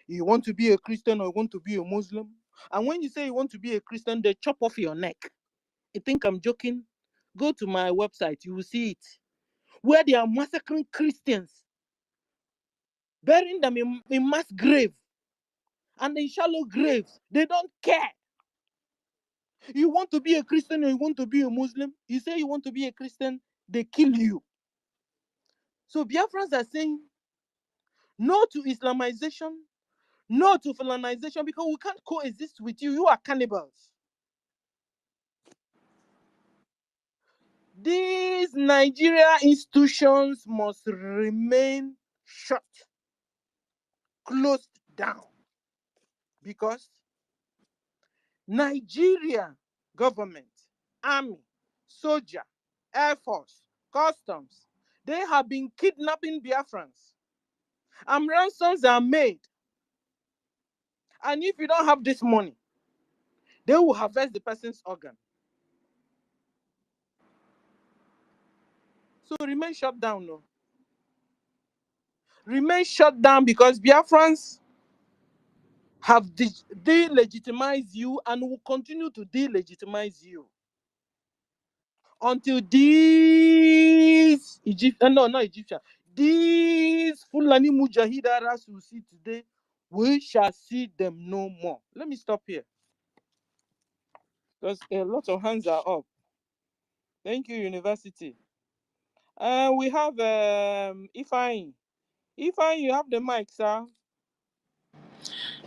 you want to be a Christian or you want to be a Muslim? And when you say you want to be a Christian, they chop off your neck. You think I'm joking? Go to my website, you will see it. Where they are massacring Christians, burying them in mass grave and in shallow graves. They don't care. You want to be a Christian or you want to be a Muslim? You say you want to be a Christian, they kill you. So Biafrans are saying no to Islamization, no to Fulanization, because we can't coexist with you. You are cannibals. These Nigeria institutions must remain shut, closed down, because Nigeria government, army, soldier, air force, customs, they have been kidnapping Biafrans. And ransoms are made. And if you don't have this money, they will harvest the person's organ. So remain shut down. No. Remain shut down because Biafrans have delegitimized you and will continue to delegitimize you until these Egyptian, no, not Egyptian, these Fulani Mujahidaras you see today, we shall see them no more. Let me stop here because a lot of hands are up. Thank you, University. We have Ifeanyi. Ifeanyi, you have the mic, sir.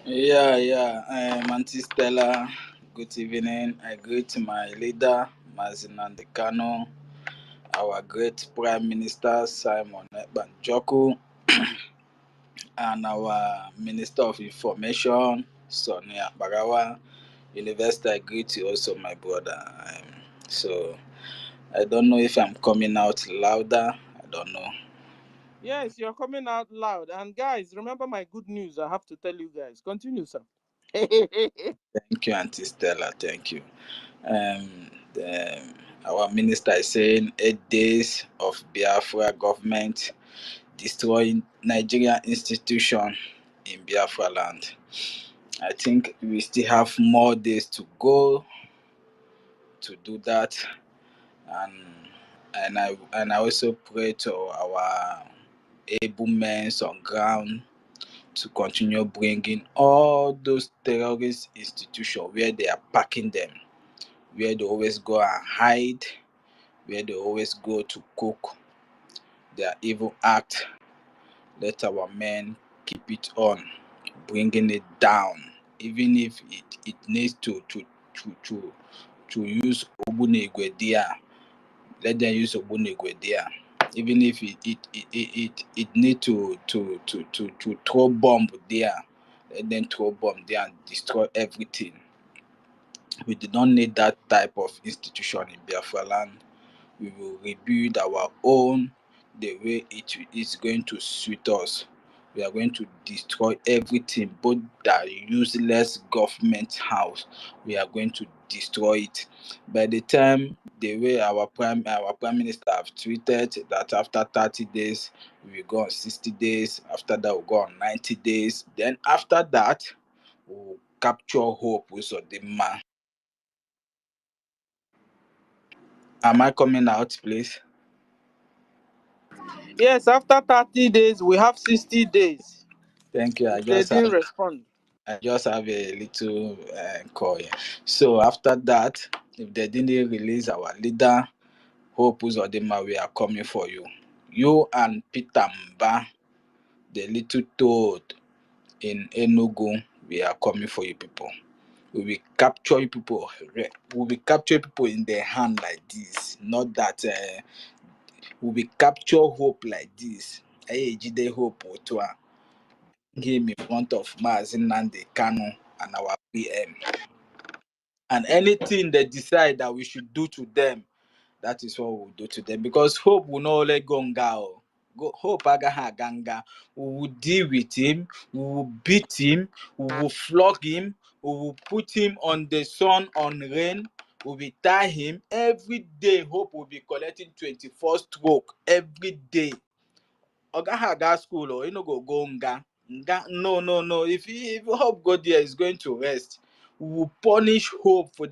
Yeah. Auntie Stella, good evening. I greet my leader, Mazinan Dekano, our great Prime Minister, Simon Banjoku, and our Minister of Information, Sonia Barawa. University, I greet you also, my brother. So, I don't know if I'm coming out louder. I don't know. Yes, you're coming out loud. And guys, remember my good news I have to tell you guys. Continue, sir. Thank you, Auntie Stella. Thank you. Our minister is saying 8 days of Biafra government destroying Nigerian institution in Biafra land. I think we still have more days to go to do that, and I also pray to our able men on ground to continue bringing all those terrorist institutions where they are packing them, where they always go and hide, where they always go to cook their evil act. Let our men keep it on, bringing it down, even if it needs to use Ogbunigwe. Let them use Ogbunigwe. Even if it need to throw bomb there, let them throw bomb there and destroy everything. We do not need that type of institution in Biafra land. We will rebuild our own the way it is going to suit us. We are going to destroy everything, both the useless government house. We are going to destroy it. By the time the way our prime minister have tweeted that after 30 days we will go on 60 days, after that we'll go on 90 days, then after that we'll capture hope with the man. Am I coming out, please? Yes, after 30 days, we have 60 days. Thank you. They didn't respond. I just have a little call here. So after that, if they didn't release our leader, Hope Uzodinma, we are coming for you. You and Peter Mba, the little toad in Enugu, we are coming for you people. We will capture you people. We will capture people in their hand like this. Not that we will capture Hope like this. Hey, Jide Hope Otua. Him in front of Mazin Nande Kanu and our PM. And anything they decide that we should do to them, that is what we'll do to them. Because Hope will not let go. Hope agaha ganga. We will deal with him, we will beat him, we will flog him, we will put him on the sun, on rain, we will tie him. Every day, Hope will be collecting 24 stroke every day. Ogaha ga school or go nga. No. If Hope go there, is going to rest. We will punish Hope for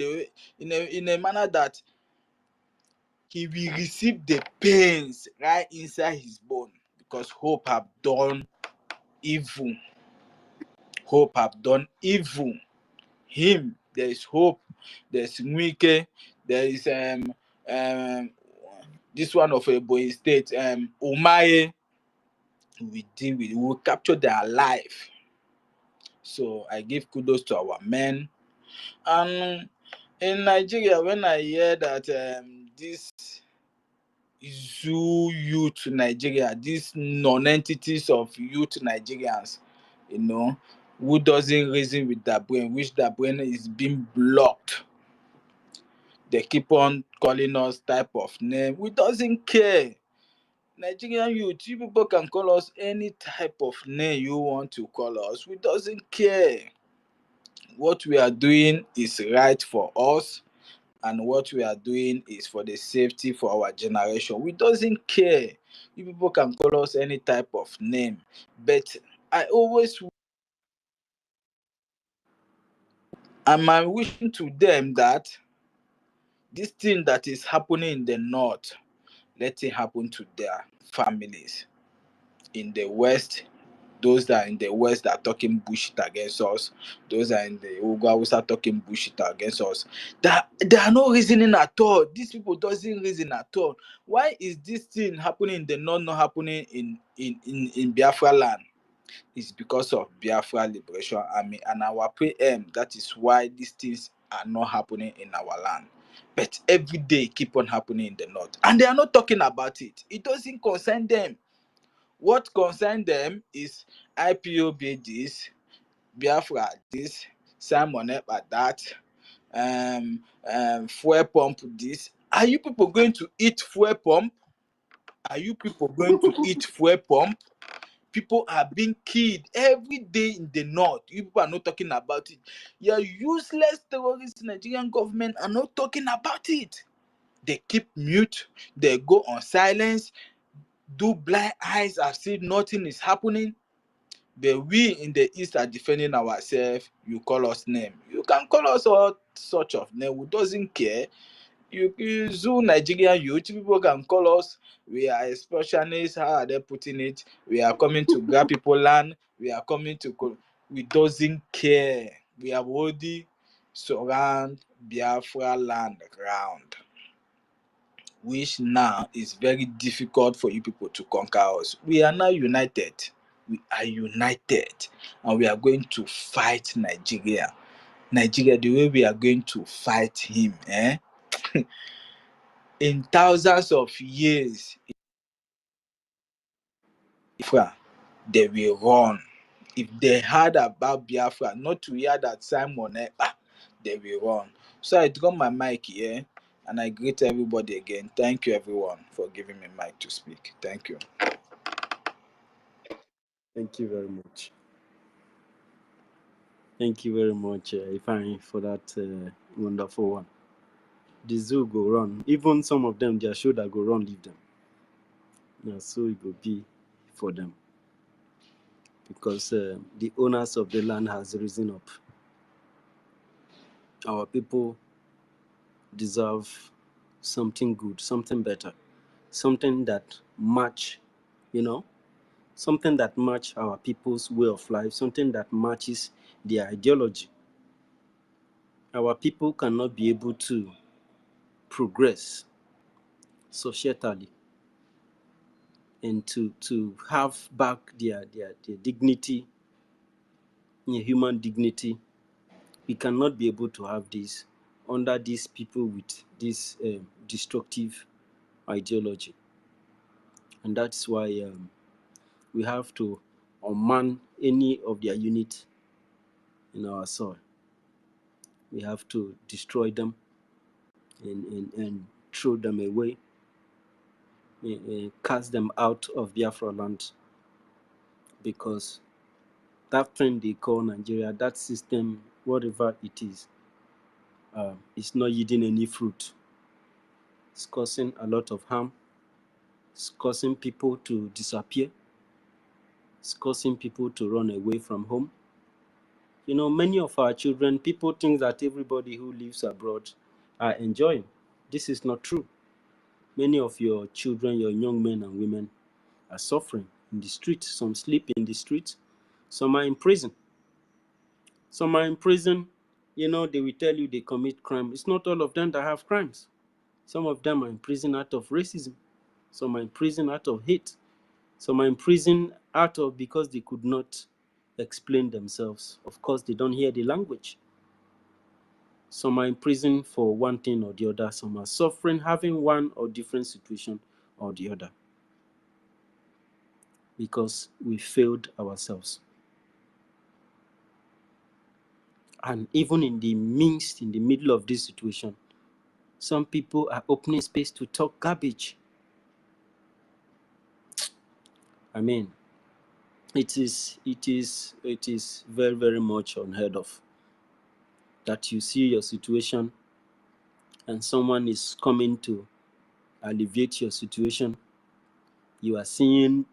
in a manner that he will receive the pains right inside his bone, because Hope have done evil. Hope have done evil. Him, there is Hope, there's Nwike, there is this one of a boy state, Umaye. We will capture their life. So I give kudos to our men. And in Nigeria, when I hear that this zoo youth Nigeria, these non-entities of youth Nigerians, who doesn't reason with their brain, which their brain is being blocked. They keep on calling us type of name. We doesn't care. Nigerian youth, you people can call us any type of name you want to call us. We doesn't care. What we are doing is right for us, and what we are doing is for the safety for our generation. We doesn't care. You people can call us any type of name, but I always am I wishing to them that this thing that is happening in the north, let it happen to their families. In the west, those that are in the west that are talking bullshit against us, those that are in the Ogo are talking bullshit against us, that they are not reasoning at all. These people doesn't reason at all. Why is this thing happening in the north, not happening in Biafra land? It's because of Biafra Liberation Army and our PM. That is why these things are not happening in our land. But every day keep on happening in the north, and they are not talking about it. It doesn't concern them. What concerns them is IPOB this, Biafra this, Simon Ekpa that, fuel pump this. Are you people going to eat fuel pump? Are you people going to eat fuel pump? People are being killed every day in the north. You people are not talking about it. Your useless terrorist Nigerian government are not talking about it. They keep mute. They go on silence. Do blind eyes as if nothing is happening. But we in the east are defending ourselves. You call us name. You can call us all sorts of name. We doesn't care. You zoo Nigerian youth, people can call us. We are extortionists. How are they putting it? We are coming to grab people land. We are coming to. We doesn't care. We have already surround Biafra land ground, which now is very difficult for you people to conquer us. We are now united. We are united, and we are going to fight Nigeria. Nigeria, the way we are going to fight him, in thousands of years, Biafra, they will run. If they heard about Biafra, not to hear that Simon, they will run. So I got my mic here, and I greet everybody again. Thank you, everyone, for giving me mic to speak. Thank you. Thank you very much. Thank you very much, Ifeanyi, for that wonderful one. The zoo go run. Even some of them, their shoulder go run, leave them. Yeah, so it will be for them. Because the owners of the land has risen up. Our people deserve something good, something better, something that match, something that match our people's way of life, something that matches their ideology. Our people cannot be able to progress societally and to have back their dignity, human dignity. We cannot be able to have this under these people with this destructive ideology. And that's why we have to unman any of their units in our soil. We have to destroy them and throw them away, cast them out of Biafra land, because that thing they call Nigeria, that system, whatever it is not yielding any fruit. It's causing a lot of harm. It's causing people to disappear. It's causing people to run away from home. Many of our children, people think that everybody who lives abroad are enjoying. This is not true. Many of your children, your young men and women, are suffering in the street. Some sleep in the street. Some are in prison. Some are in prison. They will tell you they commit crime. It's not all of them that have crimes. Some of them are in prison out of racism. Some are in prison out of hate. Some are in prison out of because they could not explain themselves. Of course, they don't hear the language. Some are in prison for one thing or the other. Some are suffering, having one or different situation or the other, because we failed ourselves. And even in the middle of this situation, some people are opening space to talk garbage. I mean, it is very, very much unheard of that you see your situation and someone is coming to alleviate your situation, you are seeing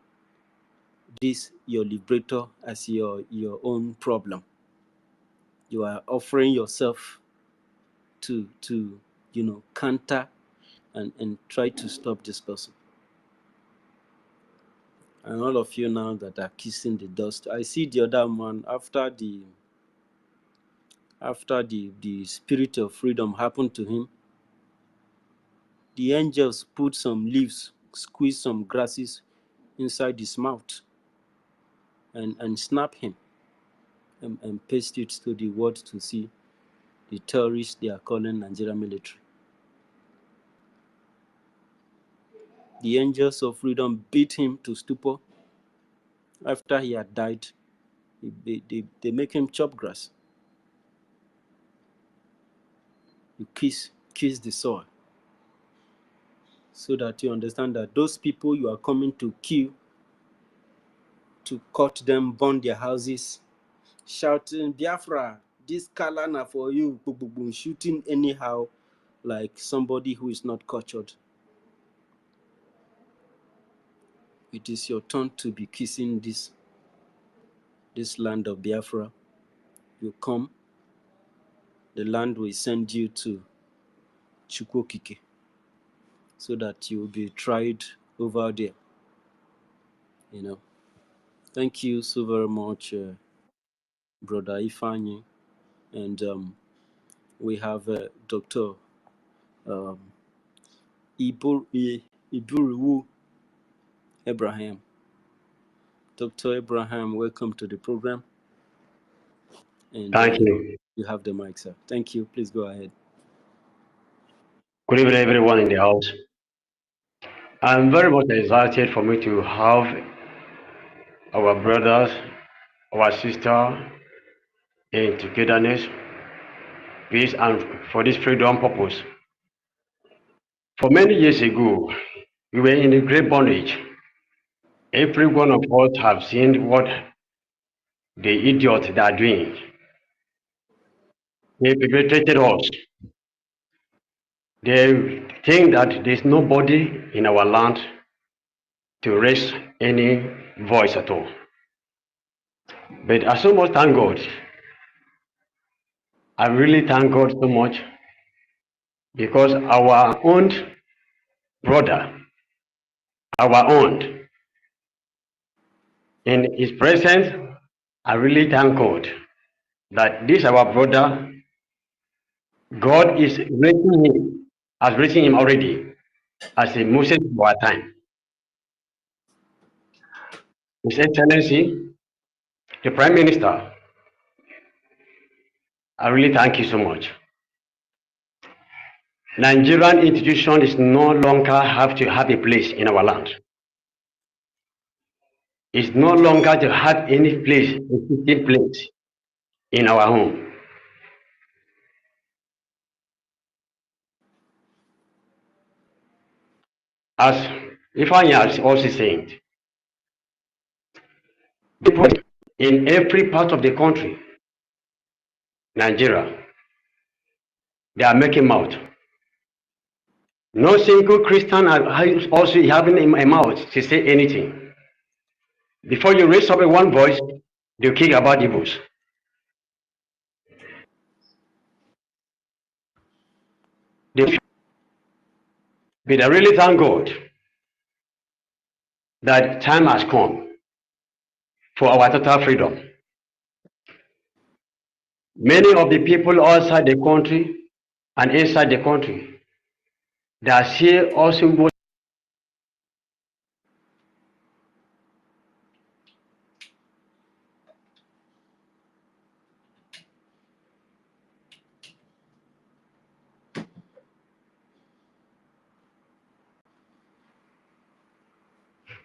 this, your liberator, as your own problem. You are offering yourself to counter and try to stop this person. And all of you now that are kissing the dust, I see the other man after the spirit of freedom happened to him. The angels put some leaves, squeeze some grasses inside his mouth, and snap him and paste it to the world to see the terrorists they are calling Nigerian military. The angels of freedom beat him to stupor. After he had died, they make him chop grass. You kiss the soil, so that you understand that those people you are coming to kill, to cut them, burn their houses, shouting Biafra, this Kalana for you, boom, boom, boom, shooting anyhow, like somebody who is not cultured. It is your turn to be kissing this land of Biafra. You come, the land will send you to Chukwokike, so that you will be tried over there. Thank you so very much, Brother Ifani. And we have Dr. Iburu Abraham. Dr. Abraham, welcome to the program. And thank you. You have the mic, sir. Thank you. Please go ahead. Good evening, everyone in the house. I'm very much excited for me to have our brothers, our sister in togetherness, peace, and for this freedom purpose. For many years ago, we were in a great bondage. Every one of us have seen what the idiots they are doing. They perpetrated us. They think that there's nobody in our land to raise any voice at all. But I so much thank God. I really thank God so much, because our own brother, our own, in his presence, I really thank God that this our brother, God is raising him, has raising him already as a Moses of our time. His Excellency, the Prime Minister, I really thank you so much. Nigerian institution is no longer have to have a place in our land. It's no longer to have any place, a place in our home. As Ifanya is also saying, people in every part of the country, Nigeria, they are making mouth. No single Christian is also having a mouth to say anything. Before you raise up one voice, they kick about evils. But I really thank God that time has come for our total freedom. Many of the people outside the country and inside the country, they are still also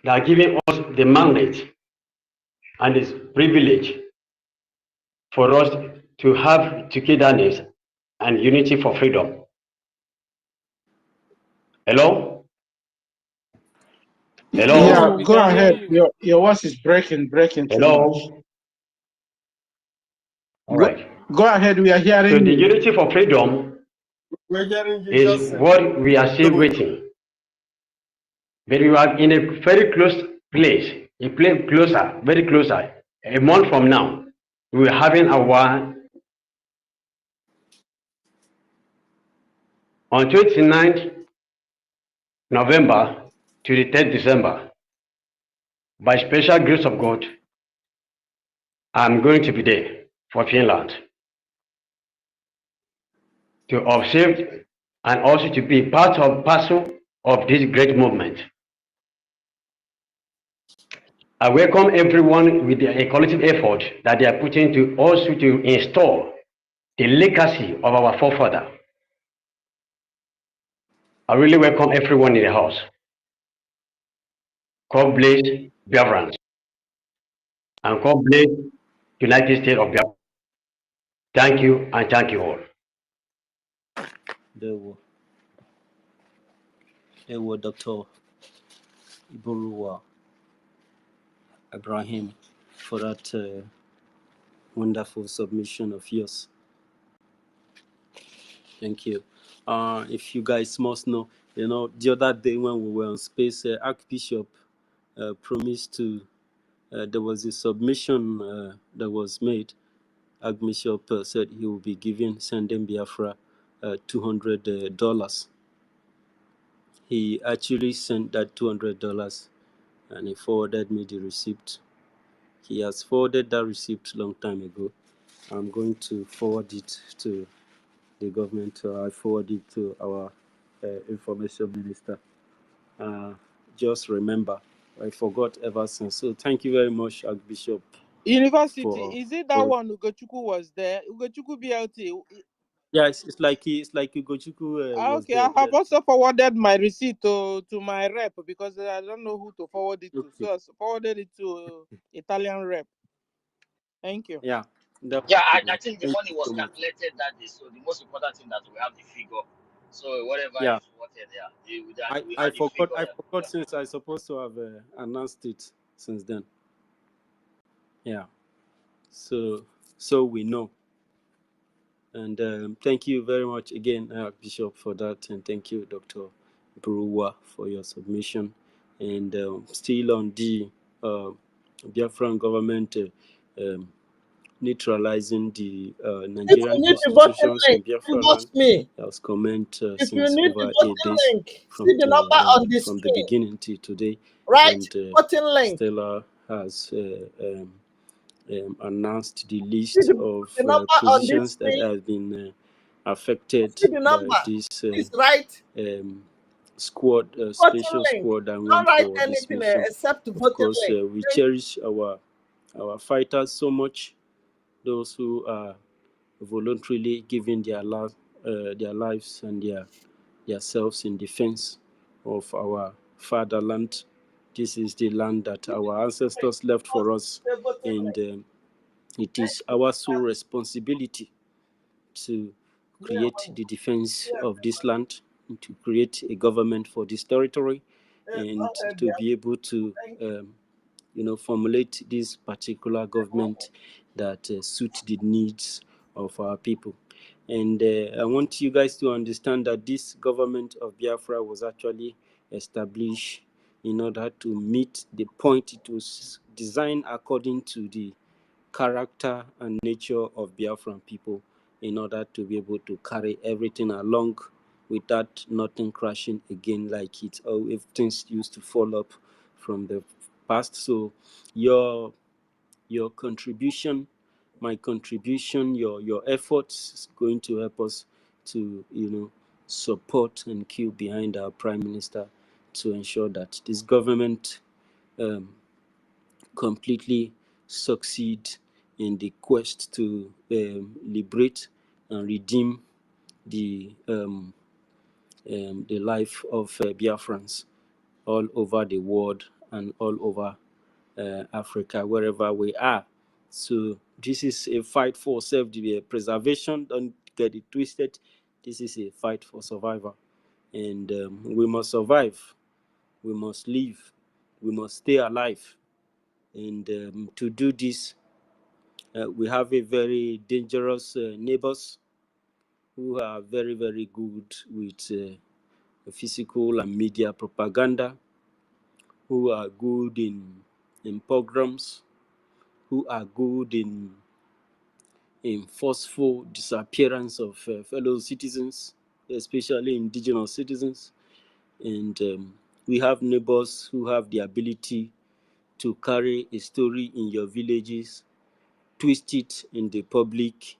they are giving us the mandate and this privilege for us to have togetherness and unity for freedom. Hello? Hello? Yeah, We go can hear ahead. you. Your voice is breaking too much. Hello? All right. Go ahead. We are So hearing the you. unity for freedom We're hearing you is just what we are still waiting. But we are in a very close place, a place closer, very closer. A month from now, we are having our on 29th November to the 10th December. By special grace of God, I'm going to be there for Finland to observe and also to be part of parcel of this great movement. I welcome everyone with the collective effort that they are putting to also to install the legacy of our forefather. I really welcome everyone in the house. God bless Biafrans and God bless United States of Biafra. Thank you and thank you all. There were Dr. Iburuwa Ibrahim for that wonderful submission of yours. Thank you. If you guys must know, the other day when we were on space, Archbishop promised to, there was a submission that was made. Archbishop said he will be sending Biafra $200. He actually sent that $200 and he forwarded me the receipt. He has forwarded that receipt long time ago. I'm going to forward it to the government. I forward it to our information minister. Just remember, I forgot ever since. So thank you very much, Archbishop. University, is it that one Ugochukwu was there? Ugochukwu BLT. Yeah, it's like Ugochukwu was Okay, there. I have also forwarded my receipt to my rep because I don't know who to forward it to. So I forwarded it to Italian rep. Thank you. Yeah. Yeah, I think the money was calculated that day. So the most important thing that we have the figure. So whatever is wanted there, we I had the figure. I forgot since I supposed to have announced it since then. Yeah. So we know. And thank you very much again, Bishop, for that, and thank you, Dr. Buruwa, for your submission. And still on the Biafran government neutralizing the Nigerian institutions in Biafra land. That was comment since over 8 days from the beginning till today. Right? And Stella has announced the list of positions that have been affected by this squad, special squad that went for this mission. Of course, we cherish our fighters so much, those who are voluntarily giving their lives and their selves in defense of our fatherland. This is the land that our ancestors left for us, and it is our sole responsibility to create the defense of this land, to create a government for this territory, and to be able to formulate this particular government that suit the needs of our people. And I want you guys to understand that this government of Biafra was actually established in order to meet the point. It was designed according to the character and nature of Biafran people, in order to be able to carry everything along without nothing crashing again like it, or if things used to fall up from the past. So your contribution, my contribution, your efforts is going to help us to support and queue behind our Prime Minister to ensure that this government completely succeed in the quest to liberate and redeem the life of Biafrans all over the world and all over Africa, wherever we are. So this is a fight for self-preservation. Don't get it twisted. This is a fight for survival, and we must survive. We must live. We must stay alive. And to do this, we have a very dangerous neighbors who are very, very good with physical and media propaganda, who are good in pogroms, who are good in forceful disappearance of fellow citizens, especially indigenous citizens. And we have neighbors who have the ability to carry a story in your villages, twist it in the public,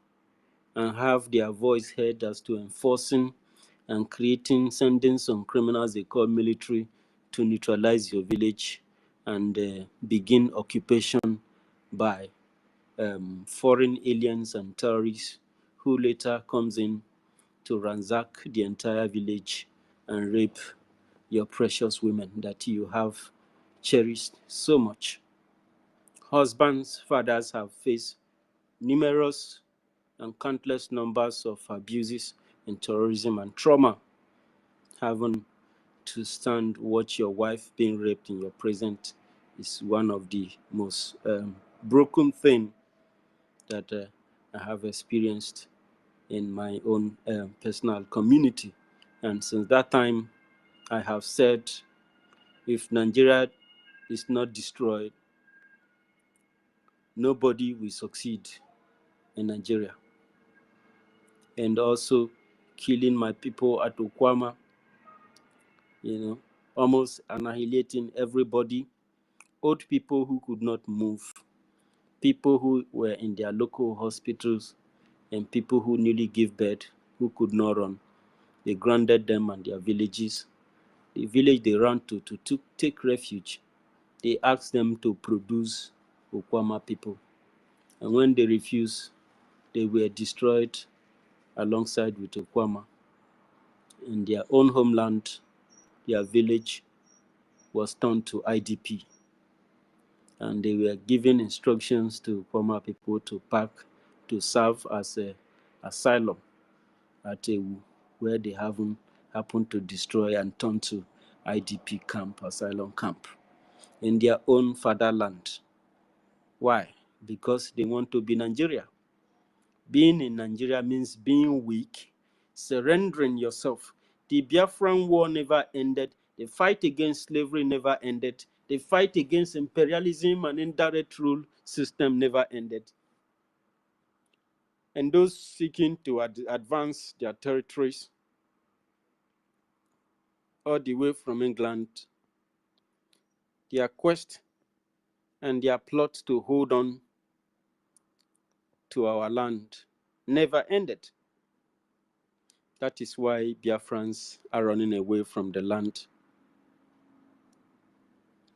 and have their voice heard as to enforcing and creating, sending some criminals they call military to neutralize your village and begin occupation by foreign aliens and terrorists who later comes in to ransack the entire village and rape your precious women that you have cherished so much. Husbands, fathers have faced numerous and countless numbers of abuses and terrorism and trauma, having to stand watch your wife being raped in your presence is one of the most broken thing that I have experienced in my own personal community. And since that time, I have said, if Nigeria is not destroyed, nobody will succeed in Nigeria. And also killing my people at Okwama, almost annihilating everybody, old people who could not move, people who were in their local hospitals, and people who newly gave birth who could not run. They grounded them and their villages. The village they ran to take refuge, they asked them to produce Okwama people. And when they refused, they were destroyed alongside with Okwama. In their own homeland, their village was turned to IDP. And they were given instructions to Okwama people to pack, to serve as an asylum at Ewu, where they happened to destroy and turn to IDP camp, asylum camp, in their own fatherland. Why? Because they want to be Nigeria. Being in Nigeria means being weak, surrendering yourself. The Biafran war never ended. The fight against slavery never ended. The fight against imperialism and indirect rule system never ended. And those seeking to advance their territories all the way from England, their quest and their plot to hold on to our land never ended. That is why Biafrans are running away from the land.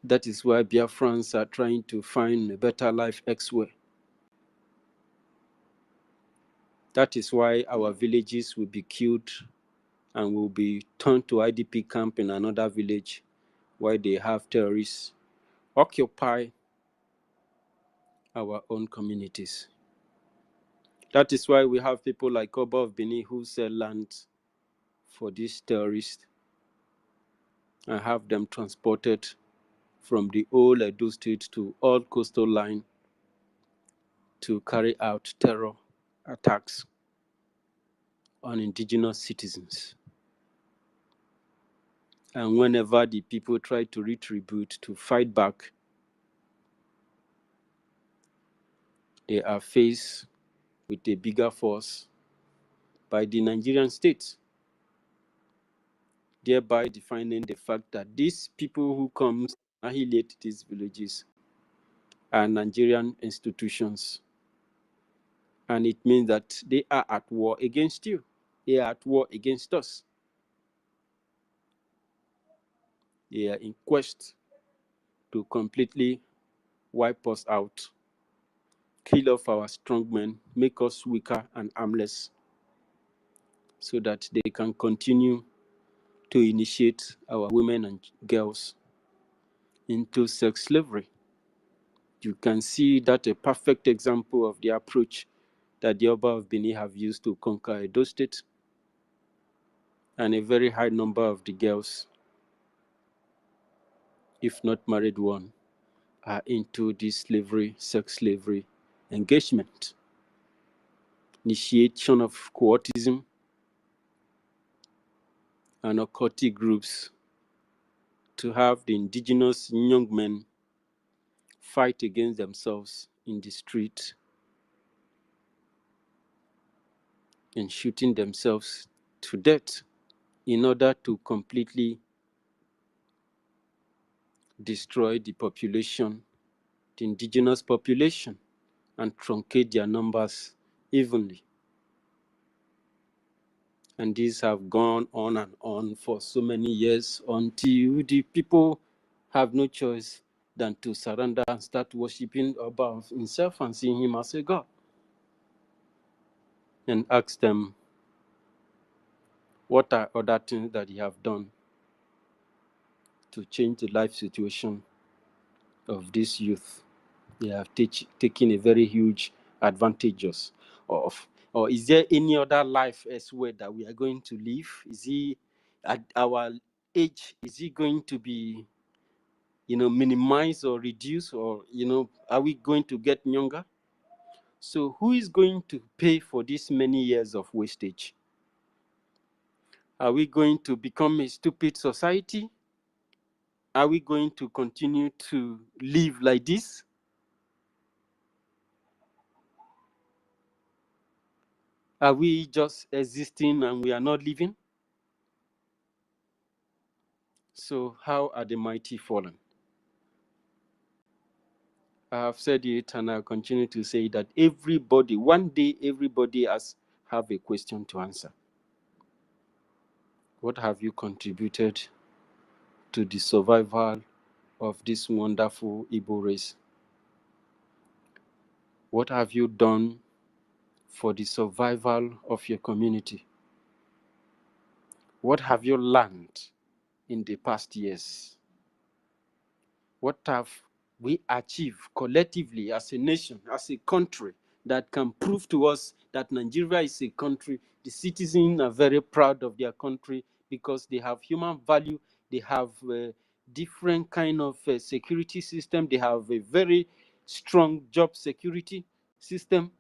That is why Biafrans are trying to find a better life elsewhere. That is why our villages will be killed and will be turned to IDP camp in another village where they have terrorists occupy our own communities. That is why we have people like Oba of Benin who sell land for these terrorists and have them transported from the old Edo State to all coastal line to carry out terror attacks on indigenous citizens. And whenever the people try to retribute, to fight back, they are faced with a bigger force by the Nigerian state, thereby defining the fact that these people who come to annihilate these villages are Nigerian institutions. And it means that they are at war against you. They are at war against us. They are in quest to completely wipe us out, kill off our strong men, make us weaker and armless, so that they can continue to initiate our women and girls into sex slavery. You can see that a perfect example of the approach that the Oba of Benin have used to conquer Edo State, and a very high number of the girls, if not married one, are into this slavery, sex slavery engagement. Initiation of courtism, and occultic groups to have the indigenous young men fight against themselves in the street and shooting themselves to death in order to completely destroy the population, the indigenous population, and truncate their numbers evenly. And these have gone on and on for so many years until the people have no choice than to surrender and start worshiping above himself and seeing him as a god, and ask them what are other things that you have done to change the life situation of this youth. They have taken a very huge advantage of. Or is there any other life elsewhere that we are going to live? Is he at our age? Is he going to be, minimized or reduced, or are we going to get younger? So who is going to pay for these many years of wastage? Are we going to become a stupid society? Are we going to continue to live like this? Are we just existing and we are not living? So how are the mighty fallen? I have said it and I'll continue to say that one day everybody has have a question to answer. What have you contributed to the survival of this wonderful Igbo race? What have you done for the survival of your community? What have you learned in the past years? What have we achieved collectively as a nation, as a country, that can prove to us that Nigeria is a country? The citizens are very proud of their country because they have human value, they have different kind of security system, they have a very strong job security system,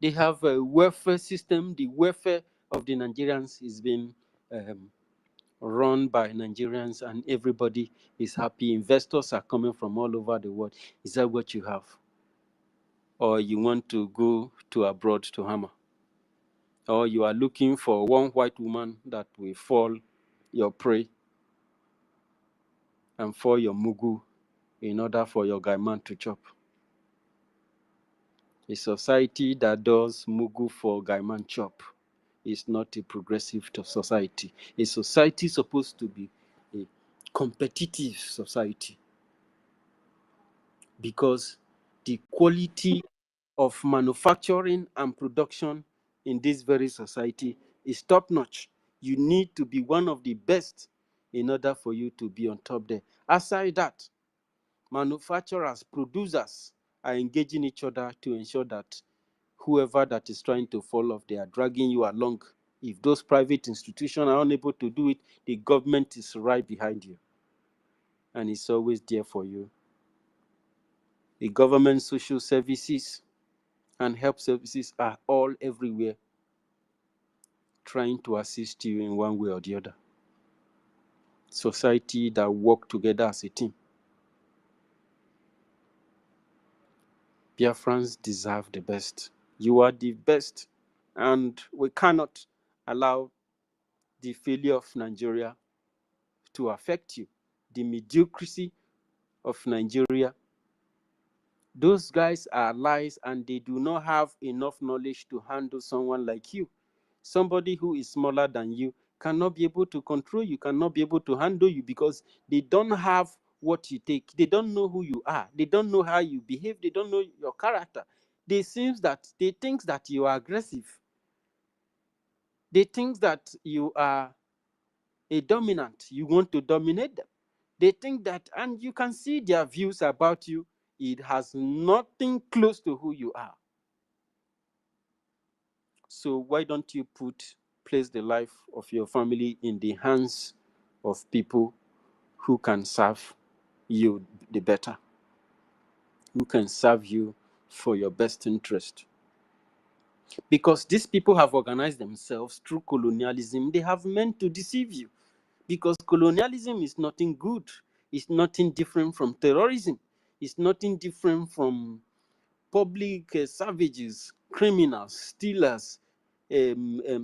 they have a welfare system. The welfare of the Nigerians is being run by Nigerians, and everybody is happy. Investors are coming from all over the world. Is that what you have? Or you want to go to abroad to hammer? Or you are looking for one white woman that will fall your prey and fall your mugu in order for your guy man to chop? A society that does mugu for guy man chop is not a progressive society. A society supposed to be a competitive society, because the quality of manufacturing and production in this very society is top notch. You need to be one of the best in order for you to be on top there. Aside that, manufacturers, producers are engaging each other to ensure that whoever that is trying to fall off, they are dragging you along. If those private institutions are unable to do it, the government is right behind you and it's always there for you. The government social services and help services are all everywhere, trying to assist you in one way or the other. Society that work together as a team. Biafrans deserve the best. You are the best, and we cannot allow the failure of Nigeria to affect you. The mediocrity of Nigeria. Those guys are lies, and they do not have enough knowledge to handle someone like you. Somebody who is smaller than you cannot be able to control you, cannot be able to handle you, because they don't have what you take. They don't know who you are. They don't know how you behave. They don't know your character. They think that you are aggressive. They think that you are a dominant. You want to dominate them. They think that, and you can see their views about you. It has nothing close to who you are. So why don't you place the life of your family in the hands of people who can serve you the better, who can serve you for your best interest? Because these people have organized themselves through colonialism. They have meant to deceive you. Because colonialism is nothing good. It's nothing different from terrorism. It's nothing different from public savages, criminals, stealers,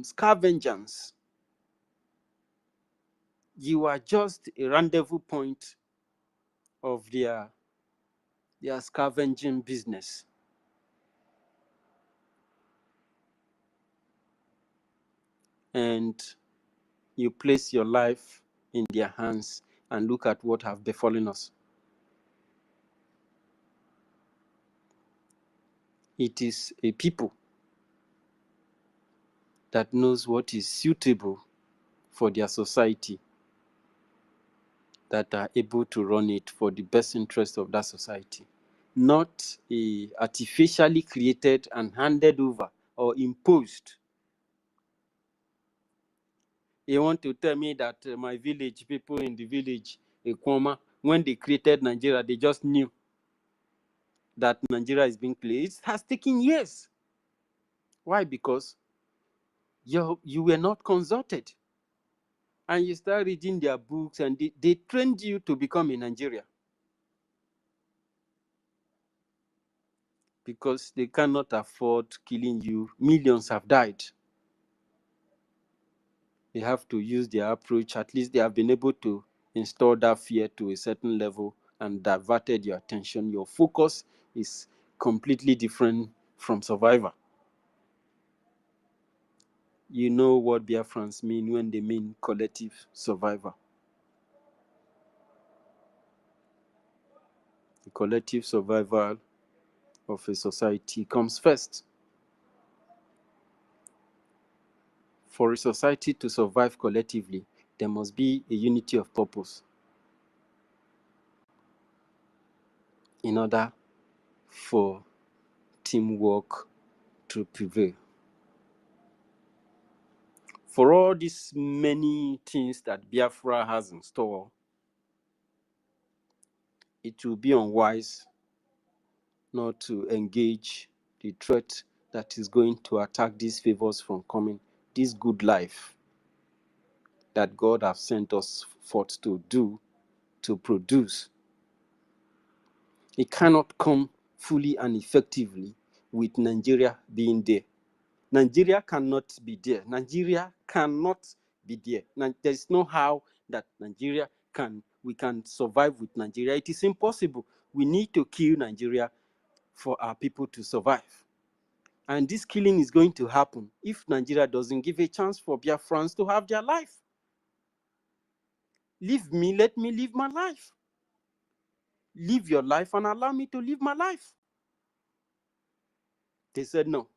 scavengers. You are just a rendezvous point of their scavenging business. And you place your life in their hands and look at what have befallen us. It is a people that knows what is suitable for their society that are able to run it for the best interest of that society, not a artificially created and handed over or imposed. You want to tell me that my village, people in the village, EKOM, when they created Nigeria, they just knew that Nigeria is being created? It has taken years. Why? Because you were not consulted. And you start reading their books and they trained you to become a Nigerian. Because they cannot afford killing you. Millions have died. They have to use their approach. At least they have been able to install that fear to a certain level and diverted your attention. Your focus is completely different from survivor. You know what Biafrans mean when they mean collective survivor. The collective survival of a society comes first. For a society to survive collectively, there must be a unity of purpose in order for teamwork to prevail. For all these many things that Biafra has in store, it will be unwise not to engage the threat that is going to attack these favors from coming, this good life that God has sent us forth to do, to produce. It cannot come fully and effectively with Nigeria being there. Nigeria cannot be there. Nigeria cannot be there. There's no how that we can survive with Nigeria. It is impossible. We need to kill Nigeria for our people to survive. And this killing is going to happen if Nigeria doesn't give a chance for Biafrans to have their life. Leave me, let me live my life. Live your life and allow me to live my life. They said no.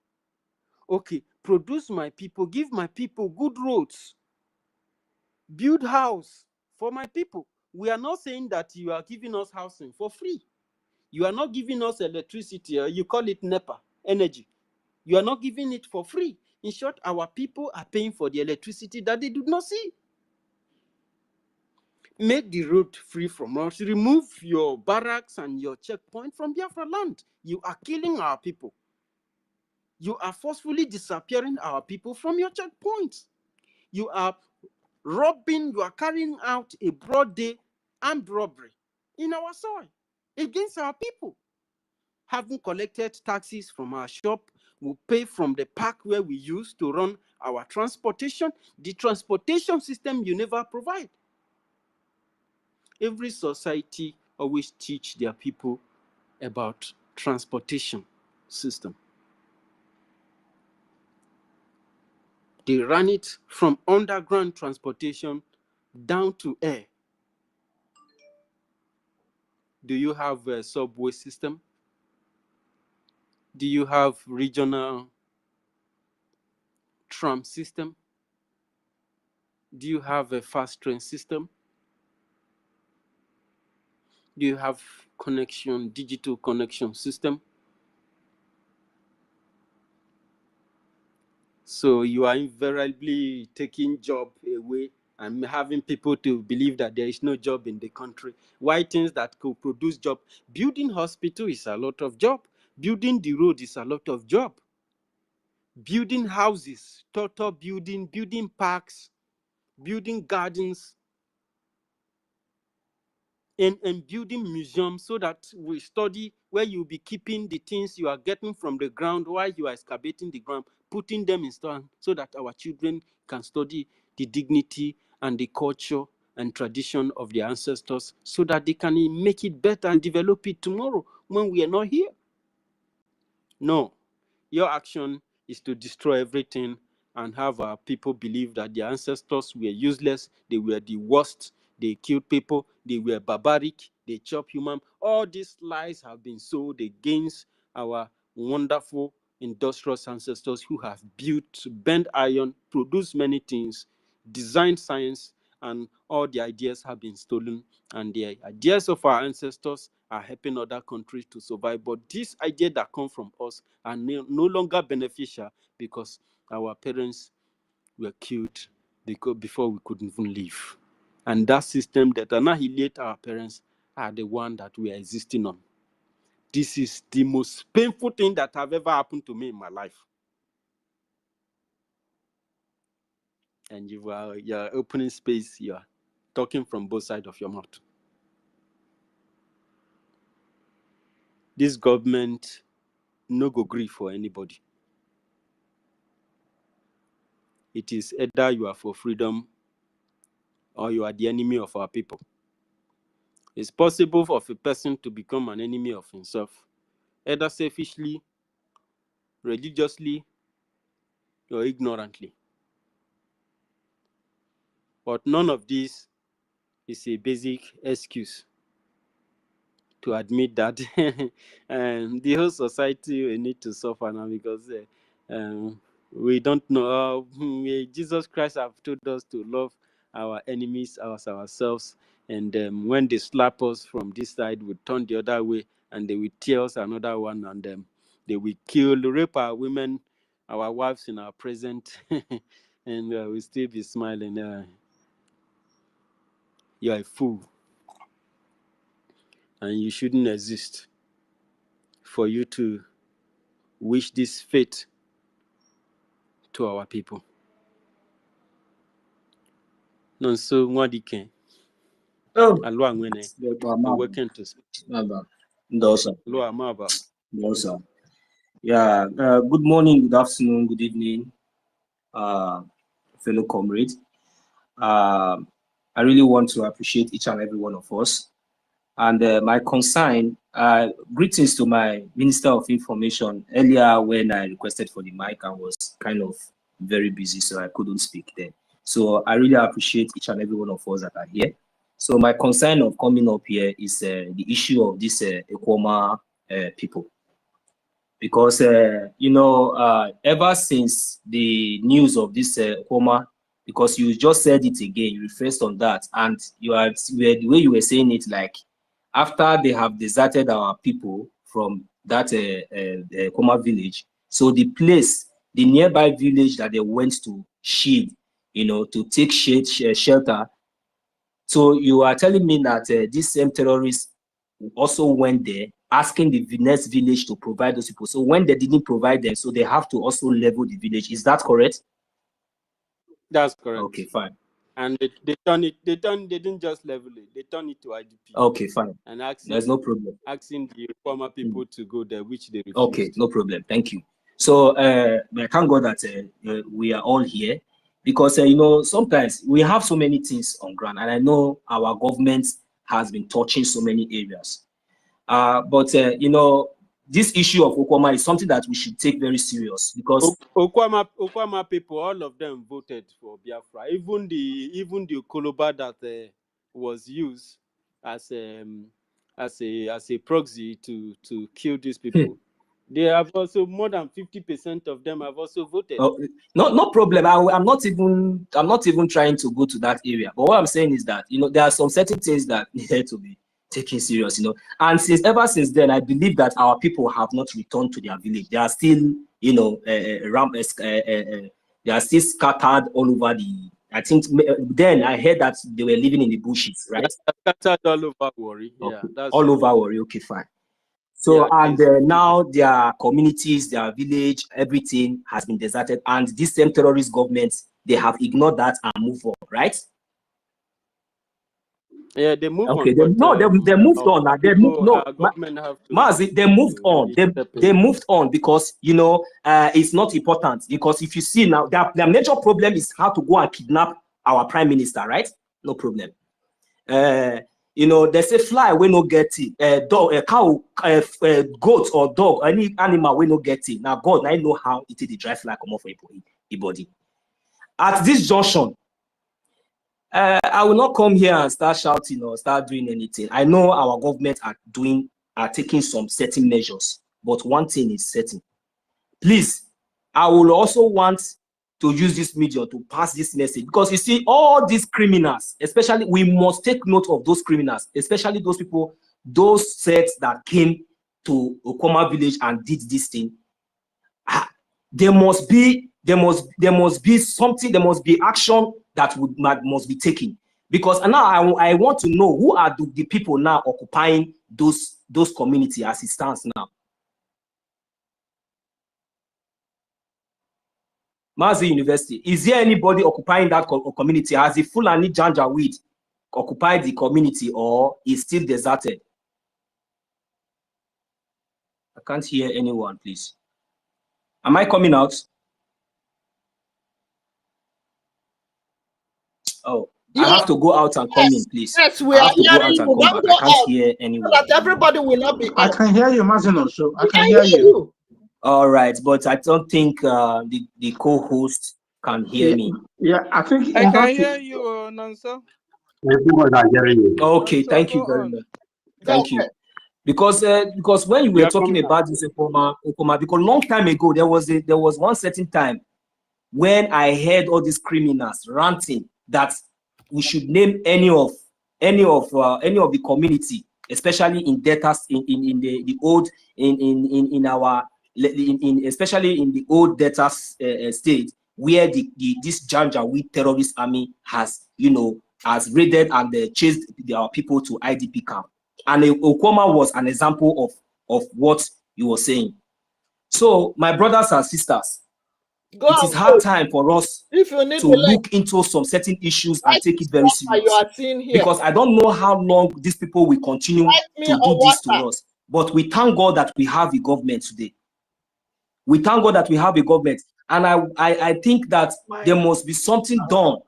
Okay, produce my people, give my people good roads, build house for my people. We are not saying that you are giving us housing for free. You are not giving us electricity, or you call it NEPA, energy. You are not giving it for free. In short, our people are paying for the electricity that they do not see. Make the road free from us. Remove your barracks and your checkpoint from Biafra land. You are killing our people. You are forcefully disappearing our people from your checkpoints. You are robbing, you are carrying out a broad day armed robbery in our soil against our people. Having collected taxes from our shop, we pay from the park where we use to run our transportation, the transportation system you never provide. Every society always teach their people about transportation system. They run it from underground transportation down to air. Do you have a subway system? Do you have regional tram system? Do you have a fast train system? Do you have connection, digital connection system? So you are invariably taking job away and having people to believe that there is no job in the country. Why things that could produce job? Building hospital is a lot of job. Building the road is a lot of job. building houses, total building parks, building gardens, and building museums, so that we study where you'll be keeping the things you are getting from the ground while you are excavating the ground, putting them in stone, so that our children can study the dignity and the culture and tradition of their ancestors, so that they can make it better and develop it tomorrow when we are not here. No, your action is to destroy everything and have our people believe that their ancestors were useless, they were the worst, they killed people, they were barbaric, they chop human. All these lies have been sold against our wonderful industrious ancestors who have built, bent iron, produced many things, designed science, and all the ideas have been stolen. And the ideas of our ancestors are helping other countries to survive. But these ideas that come from us are no longer beneficial, because our parents were killed before we could even live. And that system that annihilate our parents are the one that we are existing on. This is the most painful thing that have ever happened to me in my life. And you're opening space, you're talking from both sides of your mouth. This government no go gree for anybody. It is either you are for freedom or you are the enemy of our people. It's possible for a person to become an enemy of himself, either selfishly, religiously, or ignorantly. But none of this is a basic excuse to admit that the whole society will need to suffer now, because we don't know. Jesus Christ have told us to love our enemies as ourselves, and when they slap us from this side, we turn the other way, and they will tear us another one, and they will rape our women, our wives in our present, and we still be smiling. You are a fool, and you shouldn't exist for you to wish this fate to our people. Non so Nwadike. Oh, Alwa Nwene. Welcome to speak. Alwa Amaba. Yeah, good morning, good afternoon, good evening, fellow comrades. I really want to appreciate each and every one of us. And my concern, greetings to my Minister of Information. Earlier when I requested for the mic, I was kind of very busy, so I couldn't speak then. So I really appreciate each and every one of us that are here. So my concern of coming up here is the issue of this EKOM people. Because, ever since the news of this EKOM, because you just said it again, you referred on that, and the way you were saying it, like, after they have deserted our people from that EKOM village, so the nearby village that they went to shield, to take shelter. So you are telling me that these same terrorists also went there asking the next village to provide those people. So when they didn't provide them, so they have to also level the village. Is that correct? That's correct. Okay, fine. And they didn't just level it, they turned it to IDP. Okay, fine. And There's no problem. Asking the former people to go there, which they refused. Okay, no problem. Thank you. So I thank God that we are all here, because sometimes we have so many things on ground, and I know our government has been touching so many areas. But this issue of EKOM is something that we should take very serious, because EKOM people, all of them voted for Biafra. Even the Koloba that was used as a proxy to kill these people. They have also, more than 50% of them have also voted. No problem. I'm not even trying to go to that area. But what I'm saying is that there are some certain things that need to be taken serious. And ever since then, I believe that our people have not returned to their village. They are still they are still scattered all over the. I think then I heard that they were living in the bushes, right? Scattered all over Warri. Okay. Yeah, that's all over Warri. Okay, fine. So, and now their communities, their village, everything has been deserted. And this same terrorist governments, they have ignored that and moved on, right? Yeah, they moved okay, on. they moved on. They moved, no, government have to. Mazi, they moved on. They moved on because, you know, it's not important. Because if you see now, their major problem is how to go and kidnap our prime minister, right? No problem. You know, they say fly we no get it, dog, cow, goat or dog, any animal we no get it. Now God, I know how it is the dry fly come off for a body. At this junction, I will not come here and start shouting or start doing anything. I know our government are taking some certain measures, but one thing is certain. Please, I will also want to use this media to pass this message, because you see, all these criminals, especially, we must take note of those criminals, especially those people, those sets that came to Okoma village and did this thing. There must be something, there must be action that must be taken. Because now I want to know who are the people now occupying those communities as it stands now. Mazi University, is there anybody occupying that community? Has the Fulani Janjaweed occupied the community, or is still deserted? I can't hear anyone, please. Am I coming out? Oh, yeah. I have to go out and come in, please. Yes, we are hearing you. Don't go I can't hear anyone. So that everybody will not be. I can hear you, Mazino. So I can hear you. All right, but I don't think the co-host can hear me. Yeah, I think I can hear you, Nansa. Okay, thank you very much. Thank you. Because when you were talking about this Okoma, because long time ago there was one certain time when I heard all these criminals ranting that we should name any of the community, especially in data in the old especially in the old data state, where this Janjaweed terrorist army has raided and chased our people to IDP camp. And Okoma was an example of what you were saying. So, my brothers and sisters, it is hard time for us to look into some certain issues and take it very seriously. Because I don't know how long these people will continue to do this to us. But we thank God that we have a government today. We thank God that we have a government. And I think that there must be something done.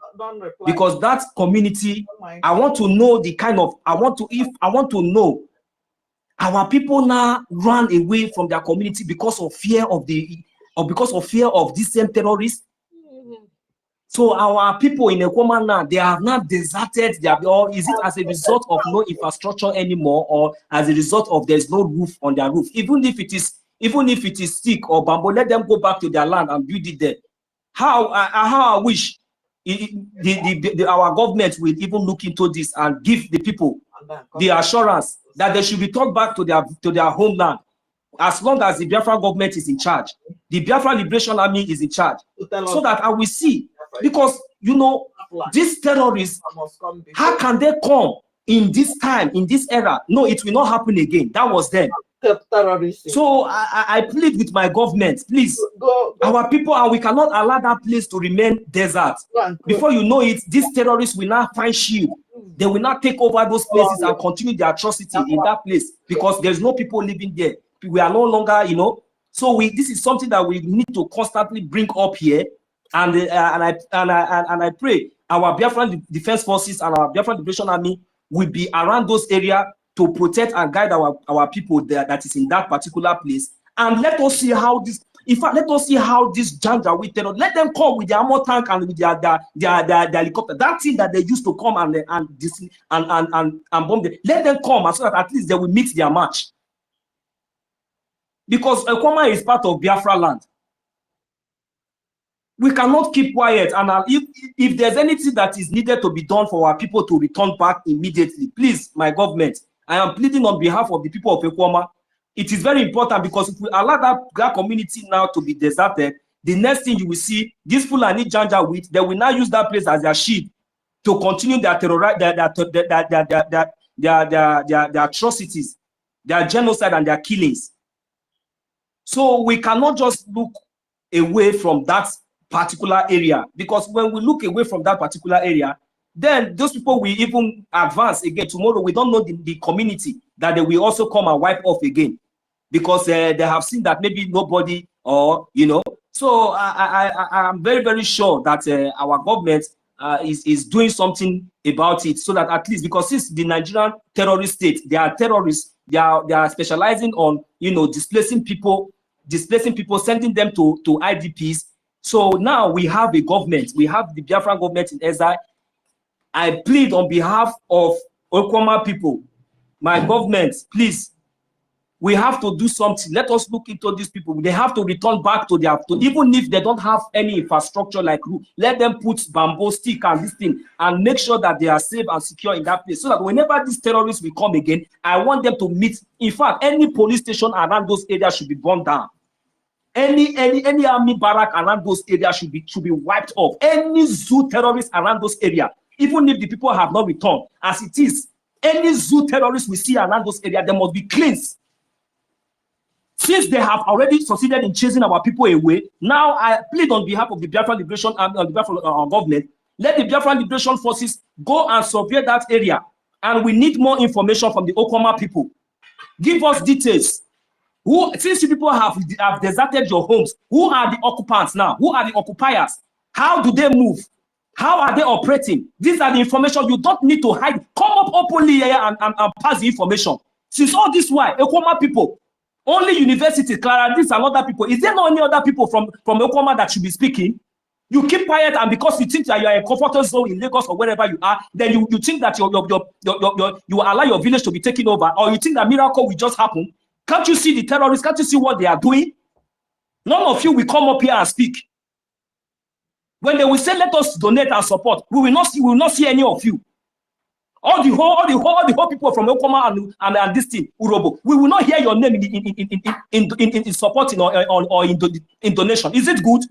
Because that community, I want to know the kind of, I want to know our people now run away from their community because of fear of these same terrorists. So our people in Ekoma now, they have not deserted, or is it as a result of no infrastructure anymore, or as a result of there's no roof on their roof? Even if it is stick or bamboo, let them go back to their land and build it there. How I wish our government will even look into this and give the people the assurance that they should be turned back to their homeland, as long as the Biafra government is in charge, the Biafra Liberation Army is in charge, so that I will see. Because these terrorists, how can they come in this time, in this era? No, it will not happen again. That was then. So I plead with my government, please, our people, and we cannot allow that place to remain desert. Before you know it, these terrorists will not find shield. They will not take over those places and continue their atrocity in that place, because there's no people living there. We are no longer, So this is something that we need to constantly bring up here, and I pray our Biafran Defense Forces and our Biafran Liberation Army will be around those areas to protect and guide our people there that is in that particular place. And let us see how this. In fact, let us see how this Janjaweed terror. Let them come with their armor tank and with their helicopter. That thing that they used to come and bomb them. Let them come, so that at least they will meet their match. Because Ekoma is part of Biafra land. We cannot keep quiet. And if there's anything that is needed to be done for our people to return back immediately, please, my government, I am pleading on behalf of the people of Ekoma. It is very important, because if we allow that community now to be deserted, the next thing you will see, these Fulani Janjaweed, they will now use that place as their shield to continue their atrocities. their genocide and their killings. So we cannot just look away from that particular area, because when we look away from that particular area, then those people will even advance again. Tomorrow, we don't know the community that they will also come and wipe off again, because they have seen that maybe nobody, or, you know. So I'm very, very sure that our government is doing something about it, so that at least, because since the Nigerian terrorist state, they are terrorists, they are specializing on, you know, displacing people, sending them to IDPs. So now we have a government, we have the Biafran government in exile. I plead on behalf of Okoma people, my government, please, we have to do something. Let us look into these people. They have to return back to their, even if they don't have any infrastructure like roof, let them put bamboo stick and this thing and make sure that they are safe and secure in that place, so that whenever these terrorists will come again, I want them to meet. In fact, any police station around those areas should be burned down. Any army barrack around those areas should be wiped off. Any zoo terrorists around those areas, even if the people have not returned, as it is, any zoo terrorists we see around those areas, they must be cleansed. Since they have already succeeded in chasing our people away, now I plead on behalf of the Biafran Liberation Army, on behalf of our government, let the Biafran Liberation Forces go and survey that area. And we need more information from the Okoma people. Give us details. Who, since you people have deserted your homes, who are the occupants now? Who are the occupiers? How do they move? How are they operating? These are the information. You don't need to hide. Come up openly here and pass the information. Since all this while, Okoma people, only university, Clara, these are other people. Is there no any other people from Okoma that should be speaking? You keep quiet, and because you think that you are a comfortable zone in Lagos or wherever you are, then you think that you will allow your village to be taken over, or you think that miracle will just happen. Can't you see the terrorists? Can't you see what they are doing? None of you will come up here and speak. When they will say, let us donate and support, we will not see any of you. All the whole people from Okoma and this thing, Urobo, we will not hear your name in supporting or in donation. Is it good?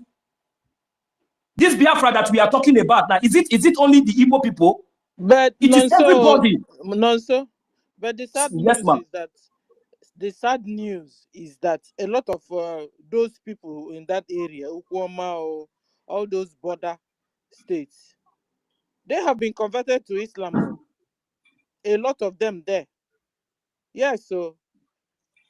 This Biafra that we are talking about now, is it only the Igbo people? But it is everybody. Nonso. But the sad news is that a lot of those people in that area, Ukoma or all those border states, they have been converted to Islam. A lot of them there. Yes, so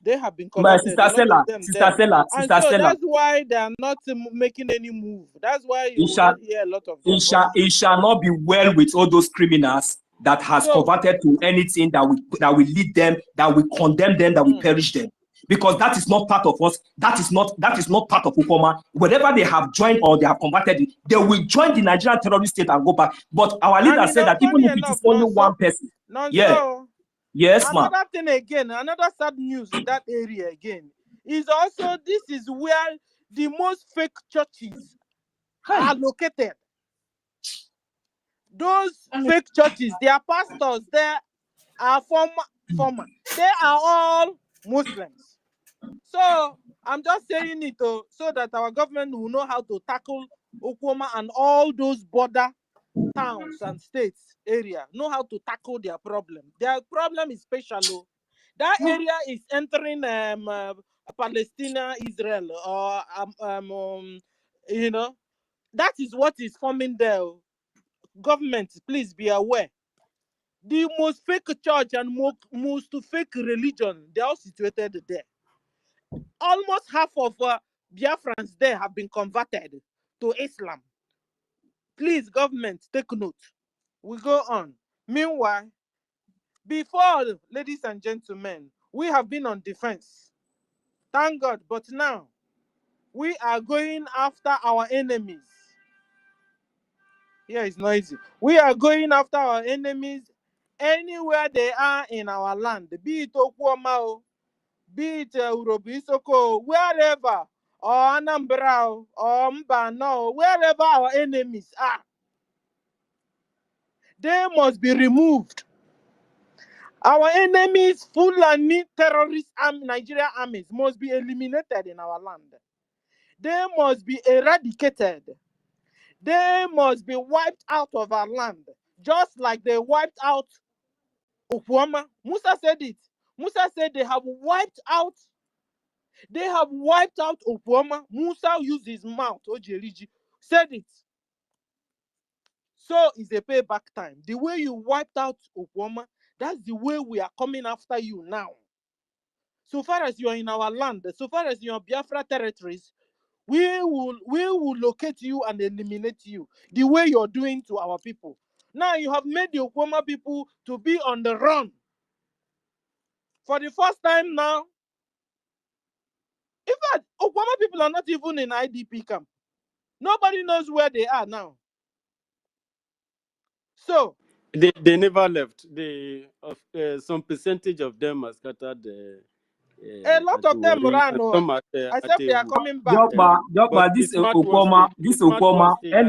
they have been converted. Sister Stella. And so that's why they are not making any move. That's why you will not hear a lot of them. It shall not be well with all those criminals that has converted to anything that will lead them, that will condemn them, that will perish them. Because that is not part of us. That is not part of Ukoma. Whatever they have joined or they have converted, they will join the Nigerian terrorist state and go back. But our leader said that even if it is only one person, yes, ma'am. Another thing again, another sad news in that area again is also this is where the most fake churches are located. Those fake churches, their pastors, they are former. They are all Muslims. So I'm just saying it so that our government will know how to tackle Okoma and all those border towns and states area, know how to tackle their problem. Their problem is special. That area is entering Palestine, Israel, or you know, that is what is forming there. Government, please be aware. The most fake church and most fake religion, they are situated there. Almost half of Biafrans there have been converted to Islam. Please, government, take note. We go on. Meanwhile, before, ladies and gentlemen, we have been on defense. Thank God. But now, we are going after our enemies. Here is noisy. We are going after our enemies anywhere they are in our land. Be it Okwoma, be it Urobi Isoko, wherever, or Anambra, or Mbano, wherever our enemies are. They must be removed. Our enemies, Fulani terrorist Nigerian armies, must be eliminated in our land. They must be eradicated. They must be wiped out of our land, just like they wiped out Okwama. Musa said it. Musa said they have wiped out Okwama. Musa used his mouth, Ojeriji said it. So it's a payback time. The way you wiped out Okwama, that's the way we are coming after you now. So far as you are in our land, so far as you are Biafra territories, we will locate you and eliminate you the way you're doing to our people. Now you have made the Okwama people to be on the run. For the first time now, in fact, Okwama people are not even in IDP camp. Nobody knows where they are now. So they never left. Some percentage of them are scattered. A lot At of them Wari, ran, and some except they are coming back. But this the smart ones Okoma, stay. The smart ones stay.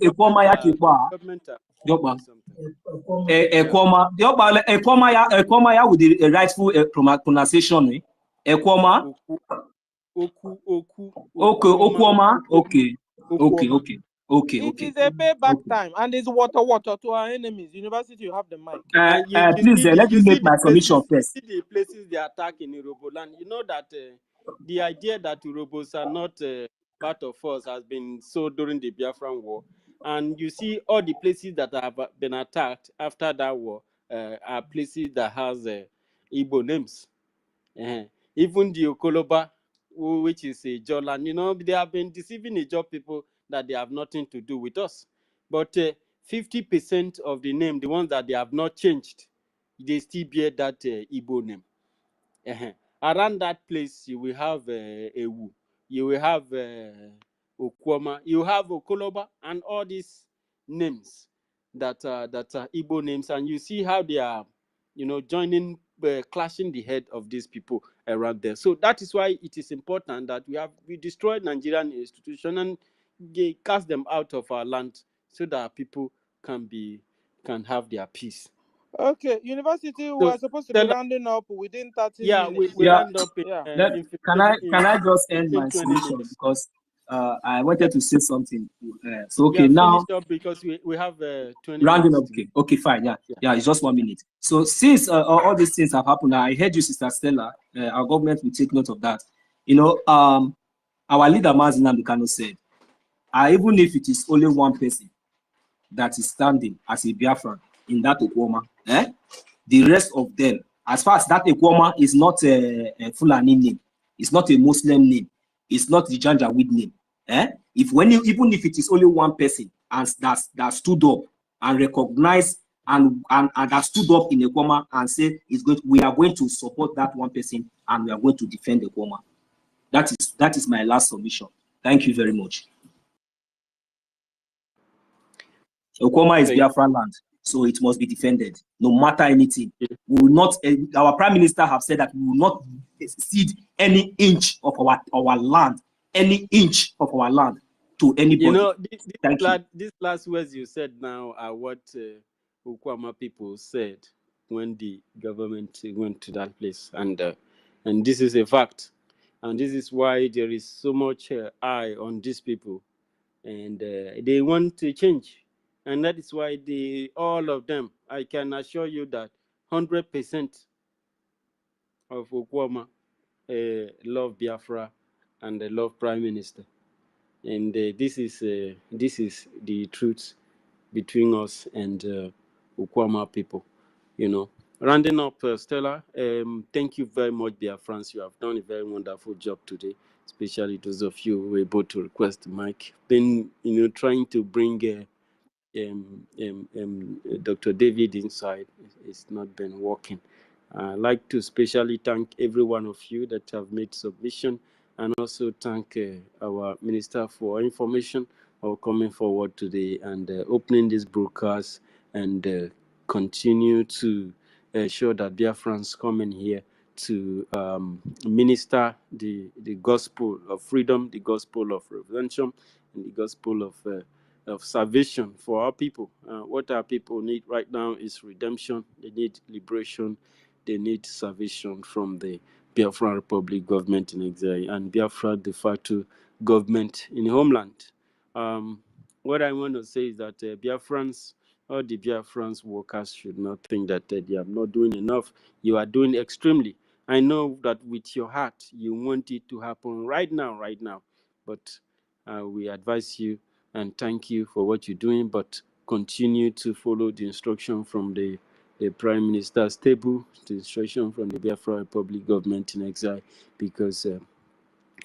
Ekoma ya kikwa. Doing something. Ekoma ya with the rightful pronunciation. Ekoma. Okuma. Okay. It is a payback time, and it's water to our enemies. University, you have the mic. Please let me make my submission first. You see the places they attack in Uroboland. You know that the idea that Urobos are not part of us has been so during the Biafran War. And you see all the places that have been attacked after that war are places that has Igbo names. Even the Okoloba, which is a Jolan, they have been deceiving the job people that they have nothing to do with us. But 50% of the name, the ones that they have not changed, they still bear that Igbo name. Around that place, you will have Ewu, you will have Okwama, you have Okoloba, and all these names that are Igbo names, and you see how they are, joining, clashing the head of these people around there. So that is why it is important that we destroy Nigerian institution and cast them out of our land so that people can have their peace. Okay, University, we are supposed to be rounding up within 30 minutes. We round up. Can I just end my submission because I wanted to say something. So okay, now finish up because we have 20 rounding minutes. up. Okay, fine. Yeah, it's just 1 minute. So since all these things have happened, I heard you, Sister Stella. Our government will take note of that. Our leader Mazi Nnamdi Kanu said, even if it is only one person that is standing as a Biafran in that Okwama, the rest of them, as far as that Okwama is not a Fulani name, it's not a Muslim name, it's not the Janjaweed name. Even if it is only one person and that stood up and recognized and that stood up in Okwama and said we are going to support that one person and we are going to defend Okwama. That is my last submission. Thank you very much. Okwama is Biafra land, so it must be defended, no matter anything. We will not. Our Prime Minister have said that we will not cede any inch of our land, to anybody. These last words you said now are what Okwama people said when the government went to that place, and this is a fact, and this is why there is so much eye on these people, and they want to change. And that is why all of them, I can assure you that 100% of Okwama love Biafra and love Prime Minister. And this is the truth between us and Okwama people. Rounding up, Stella, thank you very much, Biafrans. You have done a very wonderful job today, especially those of you who were able to request the mic. Been trying to bring Dr. David inside. It's not been working. I'd like to especially thank every one of you that have made submission, and also thank our Minister for Information for coming forward today and opening this broadcast and continue to ensure that Biafrans come in here to minister the gospel of freedom, the gospel of redemption, and the gospel of salvation for our people. What our people need right now is redemption. They need liberation. They need salvation from the Biafra Republic government in exile and Biafra de facto government in the homeland. What I want to say is that Biafrans all the Biafrans workers should not think that they are not doing enough. You are doing extremely. I know that with your heart, you want it to happen right now. But we advise you and thank you for what you're doing, but continue to follow the instruction from the Prime Minister's table, the instruction from the Biafra Republic government in exile, because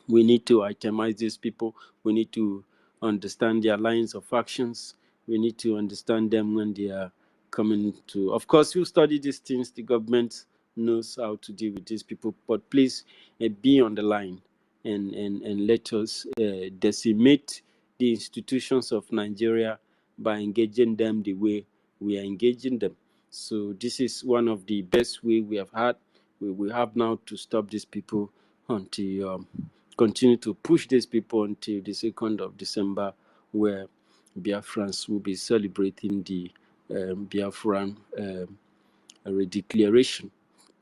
we need to itemize these people. We need to understand their lines of actions. We need to understand them when they are coming to. Of course, you study these things. The government knows how to deal with these people. But please be on the line and let us decimate the institutions of Nigeria by engaging them the way we are engaging them. So this is one of the best way we have had. We have now to stop these people until continue to push these people until the 2nd of December, where Biafrans will be celebrating the Biafran redeclaration.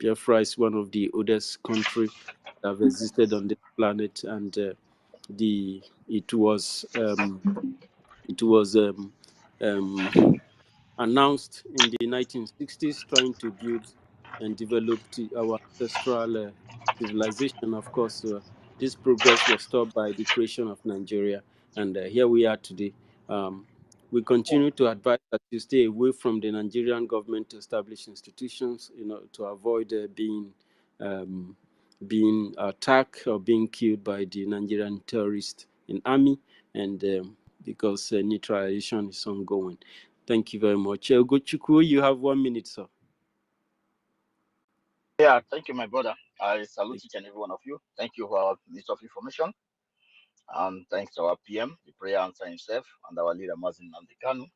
Biafra is one of the oldest countries that have existed on this planet, and it was announced in the 1960s, trying to build and develop our ancestral civilization. Of course, this progress was stopped by the creation of Nigeria, and here we are today. We continue to advise that you stay away from the Nigerian government established institutions, to avoid being attacked or being killed by the Nigerian terrorists in army, and because neutralization is ongoing. Thank you very much. Ugochukwu, you have 1 minute, sir. Yeah, thank you, my brother. I salute each and every one of you. Thank you, our Minister of Information. And thanks to our PM, the prayer answer himself, and our leader, Mazin Namdekanu.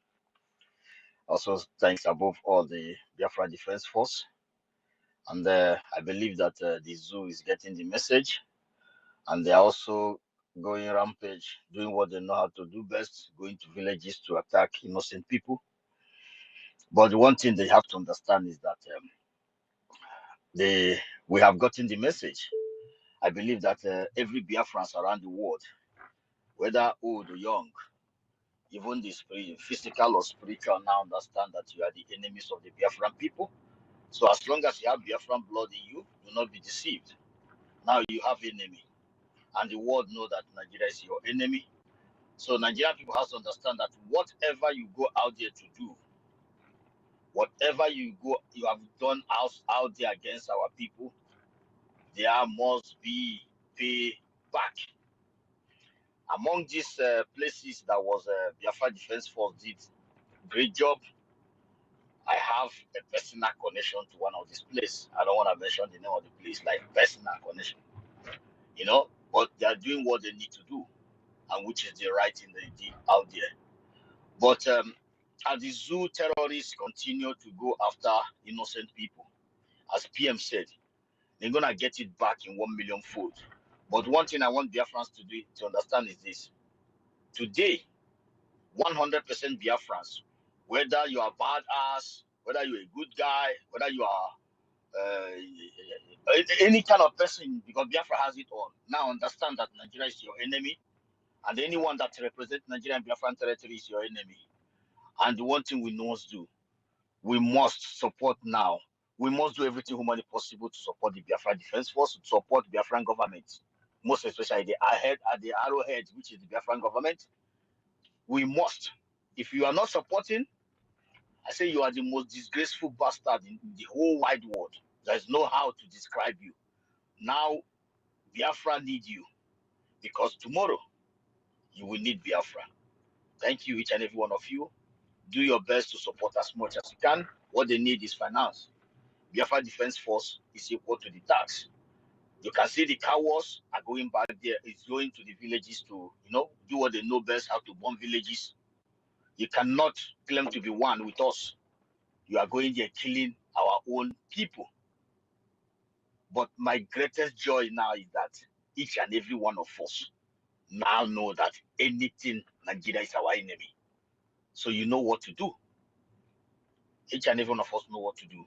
Also, thanks above all the Biafra Defense Force. And I believe that the zoo is getting the message. And they're also going rampage, doing what they know how to do best, going to villages to attack innocent people. But the one thing they have to understand is that we have gotten the message. I believe that every Biafrans around the world, whether old or young, even the physical or spiritual, now understand that you are the enemies of the Biafran people. So as long as you have Biafran blood in you, do not be deceived. Now you have enemy, and the world know that Nigeria is your enemy. So Nigerian people have to understand that whatever you go out there to do, whatever you have done out there against our people, there must be pay back. Among these places that was Biafra Defense Force did great job. I have a personal connection to one of these places. I don't want to mention the name of the place, like personal connection, but they are doing what they need to do, and which is the right thing they did out there. But as the zoo terrorists continue to go after innocent people, as PM said, they're gonna get it back in 1 million fold. But one thing I want Biafrans to understand is this: today, 100% Biafrans, whether you are badass, whether you're a good guy, whether you are any kind of person, because Biafra has it all. Now understand that Nigeria is your enemy, and anyone that represents Nigeria and Biafran territory is your enemy. And the one thing we must do, we must support now. We must do everything humanly possible to support the Biafra Defense Force, to support the Biafran government, most especially the arrowhead, which is the Biafran government. We must. If you are not supporting, I say you are the most disgraceful bastard in the whole wide world. There's no how to describe you. Now, Biafra need you, because tomorrow you will need Biafra. Thank you, each and every one of you. Do your best to support as much as you can. What they need is finance. Biafra Defense Force is equal to the tax. You can see the cowards are going back there. It's going to the villages to, do what they know best, how to bomb villages. You cannot claim to be one with us. You are going there killing our own people. But my greatest joy now is that each and every one of us now know that anything Nigeria is our enemy. So you know what to do. Each and every one of us know what to do.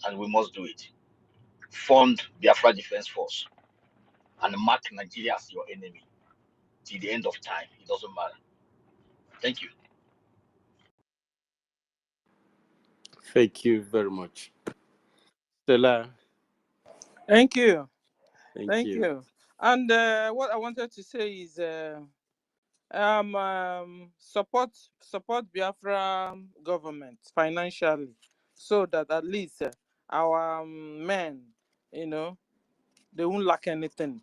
And we must do it. Fund Biafra Defense Force and mark Nigeria as your enemy till the end of time. It doesn't matter. Thank you. Thank you very much. Stella. Thank you. Thank Thank you. you. And what I wanted to say is support Biafra government financially, so that at least our men, you know, they won't lack anything.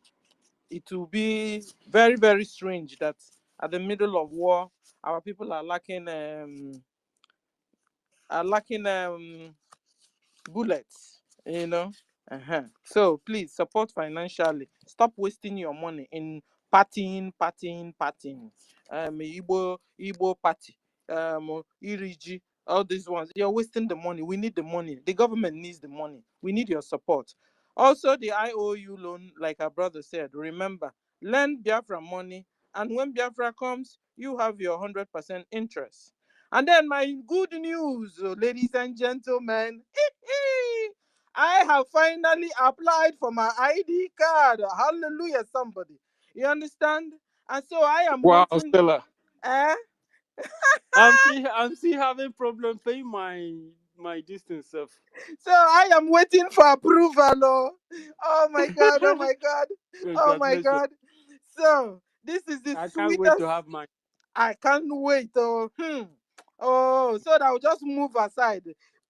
It will be very, very strange that at the middle of war, our people are lacking bullets, you know. So please support financially. Stop wasting your money in partying. Igbo party, Iriji, all these ones. You're wasting the money. We need the money. The government needs the money. We need your support. Also, the IOU loan, like our brother said, remember, lend Biafra money, and when Biafra comes, you have your 100% interest. And then my good news, ladies and gentlemen, I have finally applied for my ID card. Hallelujah, somebody. You understand? And so I am Wow, waiting. Stella. Eh? I'm still having problem paying my distance stuff. So I am waiting for approval. Oh my God, oh my God, oh my Congratulations. God. So this is the I can't wait to sweetest. have mine. I can't wait. Oh, so that I'll just move aside,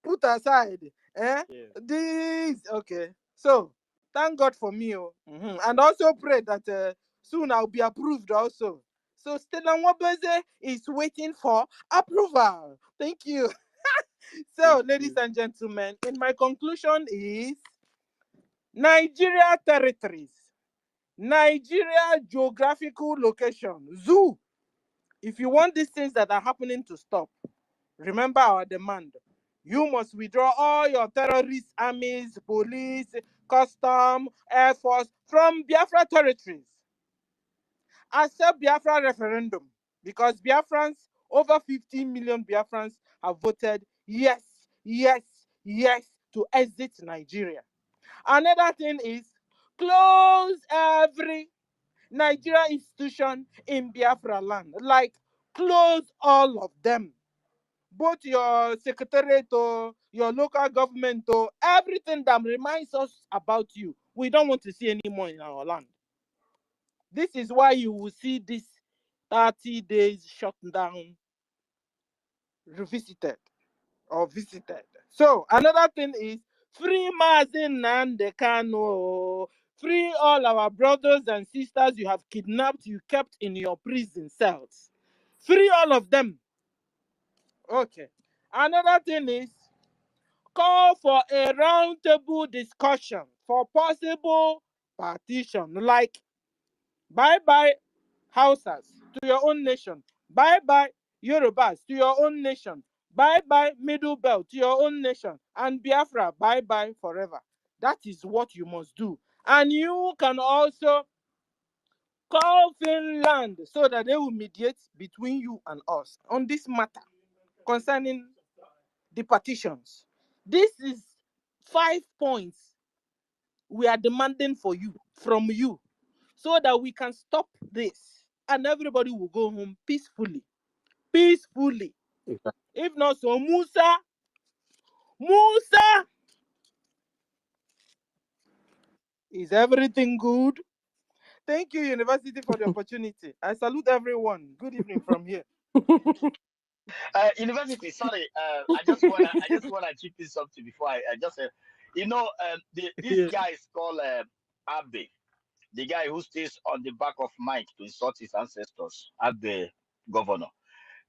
put aside. Yes. This okay. So thank God for me. And also pray that soon I'll be approved also. So Stella Nwabeze is waiting for approval. Thank you. So, Thank ladies you. and gentlemen, in my conclusion is Nigeria territories, Nigeria geographical location, zoo. If you want these things that are happening to stop, remember our demand. You must withdraw all your terrorist armies, police, custom, air force from Biafra territories. Accept Biafra referendum, because Biafrans, over 15 million Biafrans, have voted yes, yes, yes to exit Nigeria. Another thing is close every Nigeria institution in Biafra land. Like, close all of them. Both your secretariat, your local government, everything that reminds us about you, we don't want to see anymore in our land. This is why you will see this 30 days shutdown revisited or visited. So another thing is free Mazin Nandekano. Free all our brothers and sisters you have kidnapped, you kept in your prison cells. Free all of them. Okay. Another thing is call for a roundtable discussion for possible partition, like bye-bye Hausas to your own nation, bye-bye Yorubas to your own nation, bye-bye Middle Belt to your own nation, and Biafra, bye-bye forever. That is what you must do. And you can also call Finland so that they will mediate between you and us on this matter concerning the partitions. This is 5 points we are demanding from you, so that we can stop this and everybody will go home peacefully. Peacefully. Okay. If not so, Musa, is everything good? Thank you, University, for the opportunity. I salute everyone. Good evening from here. University, sorry, I just wanna chip in something before I just this Yeah. guy is called Abe, the guy who stays on the back of Mike to insult his ancestors, Abe governor.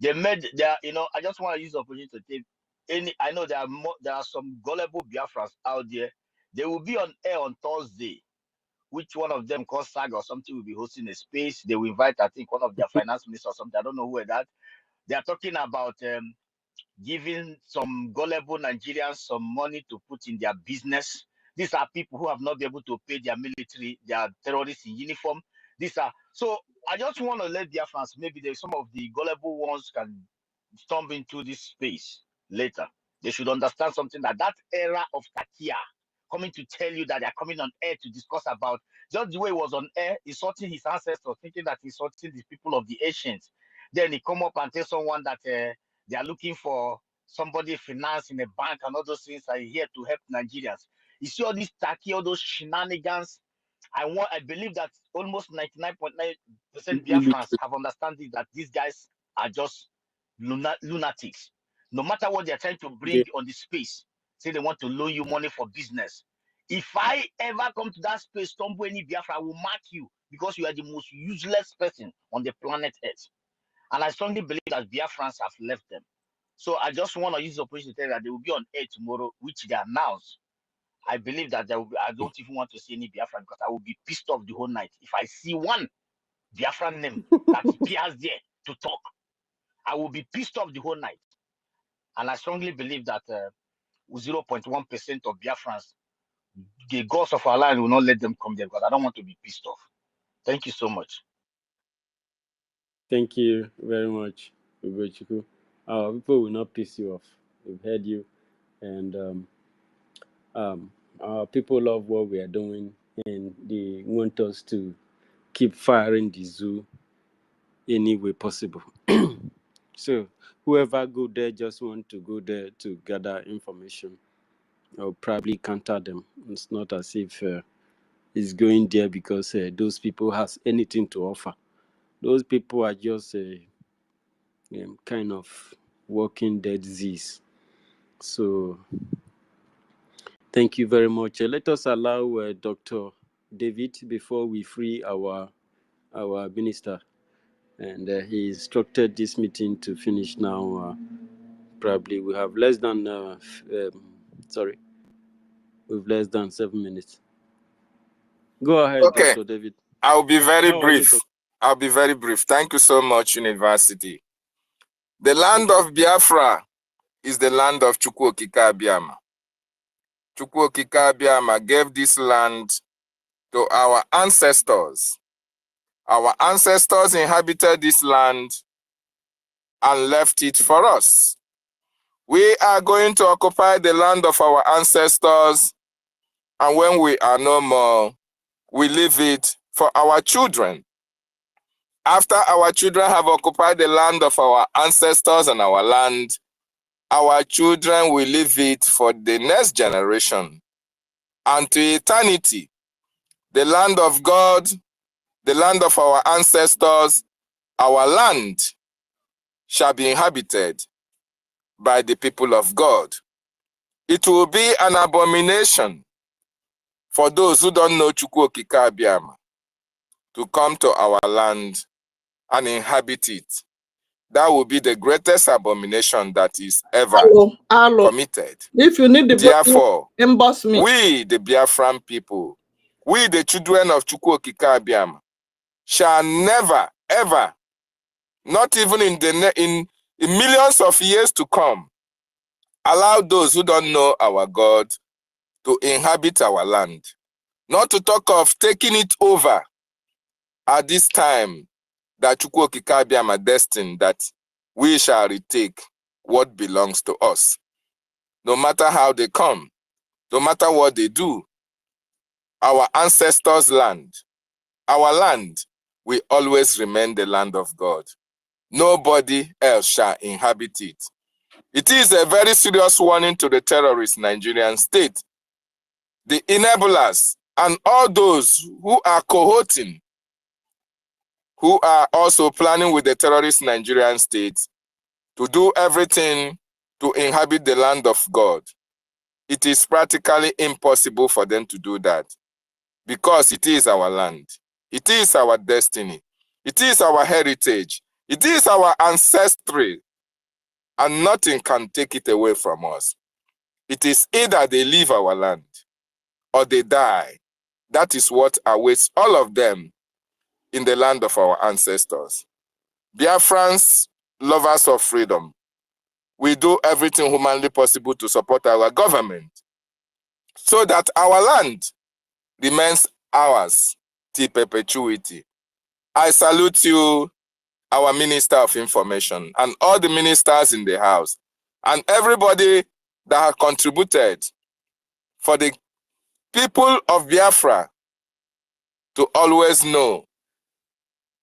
I just want to use the opportunity to take I know there are some gullible Biafrans out there. They will be on air on Thursday. Which one of them, called SAG or something, will be hosting a space. They will invite, I think, one of their finance ministers or something. I don't know who that. They are talking about giving some gullible Nigerians some money to put in their business. These are people who have not been able to pay their military, their terrorists in uniform. So I just want to let their fans, maybe there's some of the gullible ones can stumble into this space later. They should understand something, that era of Takia coming to tell you that they're coming on air to discuss about, just the way he was on air, insulting his ancestors, thinking that he's insulting the people of the ancients. Then he come up and tell someone that they are looking for somebody finance in a bank and all those things are here to help Nigerians. You see all these tacky, all those shenanigans. I believe that almost 99.9% Biafrans have understanding that these guys are just lunatics. No matter what they're trying to bring on the space, say they want to loan you money for business. If I ever come to that space, stumble any Biafra, I will mark you because you are the most useless person on the planet Earth. And I strongly believe that Biafrans have left them. So I just want to use the opportunity to tell you that they will be on air tomorrow, which they announced. I believe that there will be, I don't even want to see any Biafran because I will be pissed off the whole night. If I see one Biafran name that appears there to talk, I will be pissed off the whole night. And I strongly believe that 0.1% of Biafrans, the gods of our land will not let them come there because I don't want to be pissed off. Thank you so much. Thank you very much, Ugochukwu. Our people will not piss you off. We've heard you, and our people love what we are doing, and they want us to keep firing the zoo any way possible. So whoever go there just want to go there to gather information or probably counter them. It's not as if it's going there because those people has anything to offer. Those people are just kind of walking dead disease. So thank you very much. Let us allow Dr. David before we free our minister. And he instructed this meeting to finish now. Probably we have less than we've less than 7 minutes. Go ahead, Okay. Dr. David. I'll be very brief. I'll be very brief. Thank you so much, University. The land of Biafra is the land of Chukwu Okike Abiama. Chukwu Okike Abiama gave this land to our ancestors. Our ancestors inhabited this land and left it for us. We are going to occupy the land of our ancestors, and when we are no more, we leave it for our children. After our children have occupied the land of our ancestors and our land, our children will leave it for the next generation. And to eternity, the land of God, the land of our ancestors, our land shall be inhabited by the people of God. It will be an abomination for those who don't know Chukwu Okike Abiama to come to our land and inhabit it. That will be the greatest abomination that is ever committed. If you need the Therefore, emboss me. We, the Biafran people, we, the children of Chukwu Okike Abiama, shall never, ever, not even in millions of years to come, allow those who don't know our God to inhabit our land. Not to talk of taking it over at this time that Chukwu Okike Abiama destined that we shall retake what belongs to us. No matter how they come, no matter what they do, our ancestors' land, our land, will always remain the land of God. Nobody else shall inhabit it. It is a very serious warning to the terrorist Nigerian state, the enablers, and all those who are cohorting, who are also planning with the terrorist Nigerian state to do everything to inhabit the land of God. It is practically impossible for them to do that because it is our land. It is our destiny. It is our heritage. It is our ancestry, and nothing can take it away from us. It is either they leave our land or they die. That is what awaits all of them in the land of our ancestors. Biafrans, lovers of freedom, we do everything humanly possible to support our government so that our land remains ours till perpetuity. I salute you, our Minister of Information, and all the ministers in the House, and everybody that have contributed for the people of Biafra to always know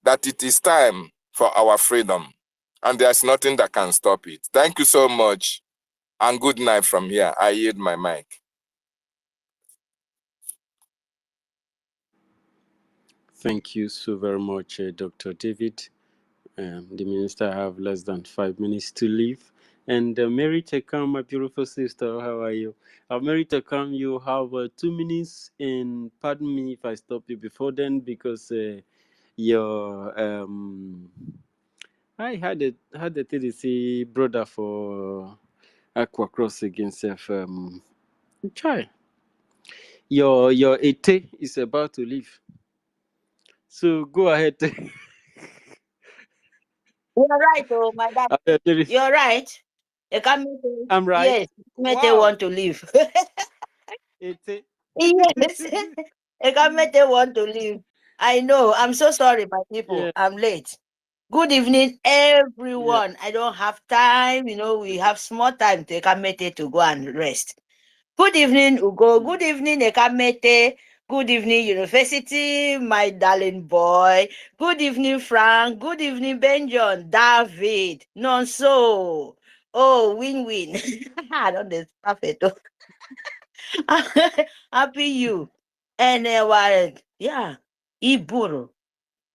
that it is time for our freedom, and there's nothing that can stop it. Thank you so much. And good night from here. I yield my mic. Thank you so very much, Dr. David. The minister have less than 5 minutes to leave. And Mary Tekam, my beautiful sister, how are you? Mary Tekam, you have 2 minutes, and pardon me if I stop you before then, because your I had a TDC brother for Aqua Cross against Chai. Your Ete is about to leave. So go ahead. You're right, oh my dad. You're right. I'm right. Yes, Mete want to leave. Yes, Mete want to leave. I know. I'm so sorry, my people. Yeah. I'm late. Good evening, everyone. Yeah. I don't have time. You know, we have small time to Mete to go and rest. Good evening, Ugo. Good evening, Ekamete. Good evening, University, my darling boy. Good evening, Frank. Good evening, Benjon, David. Nonso. Oh, win-win. I don't know, perfect. Happy you. And yeah, Iburu.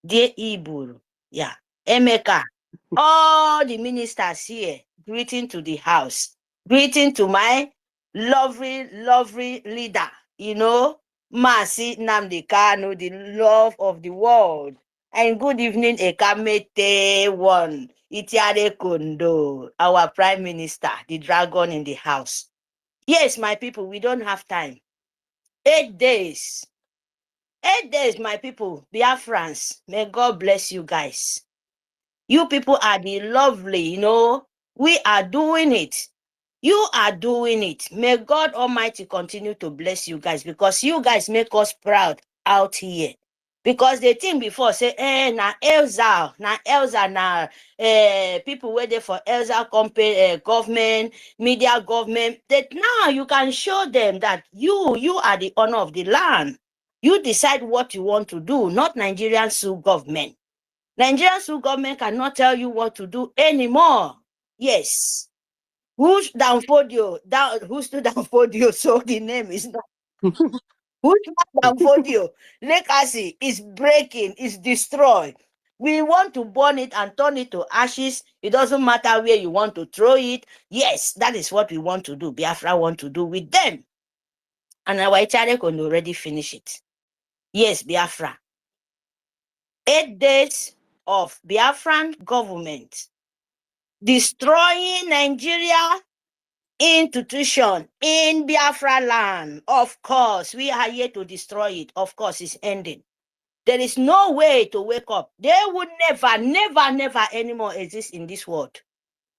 Dear Iburu. Yeah. Emeka. All the ministers here. Greeting to the house. Greeting to my lovely leader. You know, Masi Nnamdi Kanu, the love of the world. And good evening, Ekamete One, Itiare Kondo, our prime minister, the dragon in the house. Yes, my people, we don't have time. 8 days. 8 days, my people, Biafrans. May God bless you guys. You people are the lovely, you know. We are doing it. You are doing it. May God Almighty continue to bless you guys, because you guys make us proud out here. Because they think before, say, na Elza, people waiting for Elza company, government, media government. That now you can show them that you are the owner of the land. You decide what you want to do, not Nigerian sue government. Nigerian sue government cannot tell you what to do anymore. Yes. Who stood down for you? So the name is not. Who stood down for you? Legacy is breaking, is destroyed. We want to burn it and turn it to ashes. It doesn't matter where you want to throw it. Yes, that is what we want to do. Biafra want to do with them. And our Icharek can already finish it. Yes, Biafra. 8 days of Biafran government destroying Nigeria institution in Biafra land. Of course, we are here to destroy it. Of course, it's ending. There is no way to wake up. They would never anymore exist in this world.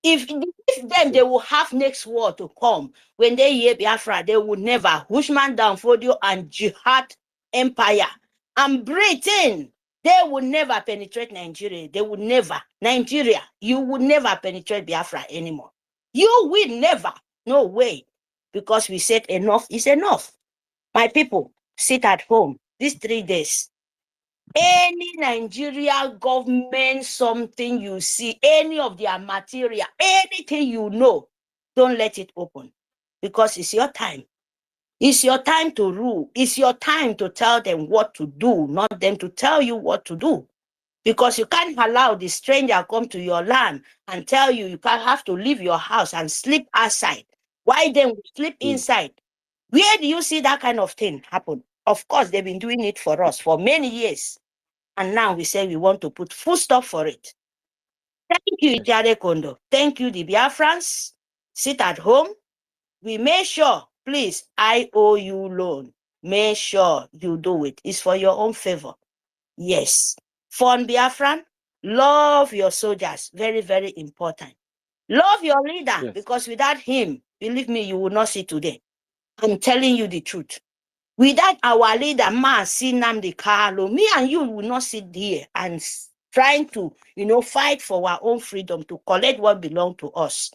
If them, they will have next war to come. When they hear Biafra, they would never. Hushman Danfodio and Jihad Empire and Britain, they would never penetrate Nigeria. They would never. Nigeria, you would never penetrate Biafra anymore. You will never. No way. Because we said enough is enough. My people, sit at home these 3 days. Any Nigeria government, something you see, any of their material, anything you know, don't let it open. Because it's your time. It's your time to rule. It's your time to tell them what to do, not them to tell you what to do. Because you can't allow the stranger come to your land and tell you can't have to leave your house and sleep outside. Why then sleep inside? Where do you see that kind of thing happen? Of course, they've been doing it for us for many years. And now we say we want to put full stop for it. Thank you, Jare Kondo. Thank you, the Biafrans. Sit at home. We make sure, please, I owe you loan. Make sure you do it. It's for your own favor. Yes. Fon Biafran, love your soldiers. Very, very important. Love your leader, because without him, believe me, you will not see today. I'm telling you the truth. Without our leader, Masi Nnamdi Kanu, me and you will not sit here and trying to, fight for our own freedom, to collect what belongs to us.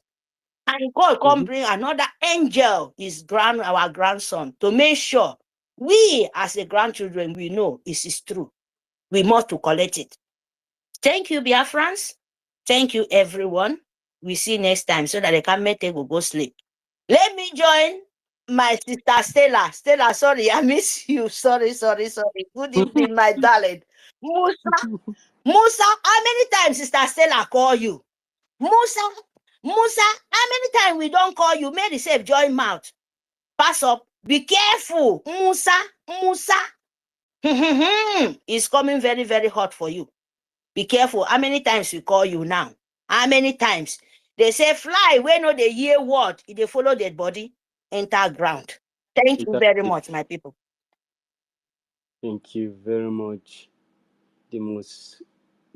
And God come bring another angel, our grandson, to make sure we as the grandchildren, we know it is true. We must to collect it. Thank you, Biafrans. Thank you, everyone. We see next time so that the Kamete will go sleep. Let me join my sister Stella. Stella, sorry, I miss you. Sorry. Good evening, my darling. Musa, how many times Sister Stella call you? Musa, how many times we don't call you? Mary safe, join mouth. Pass up. Be careful. Musa. It's coming very, very hot for you. Be careful. How many times we call you now? How many times? They say fly, when no they hear word, if they follow dead body, enter ground. Thank you very much, my people. Thank you very much. The most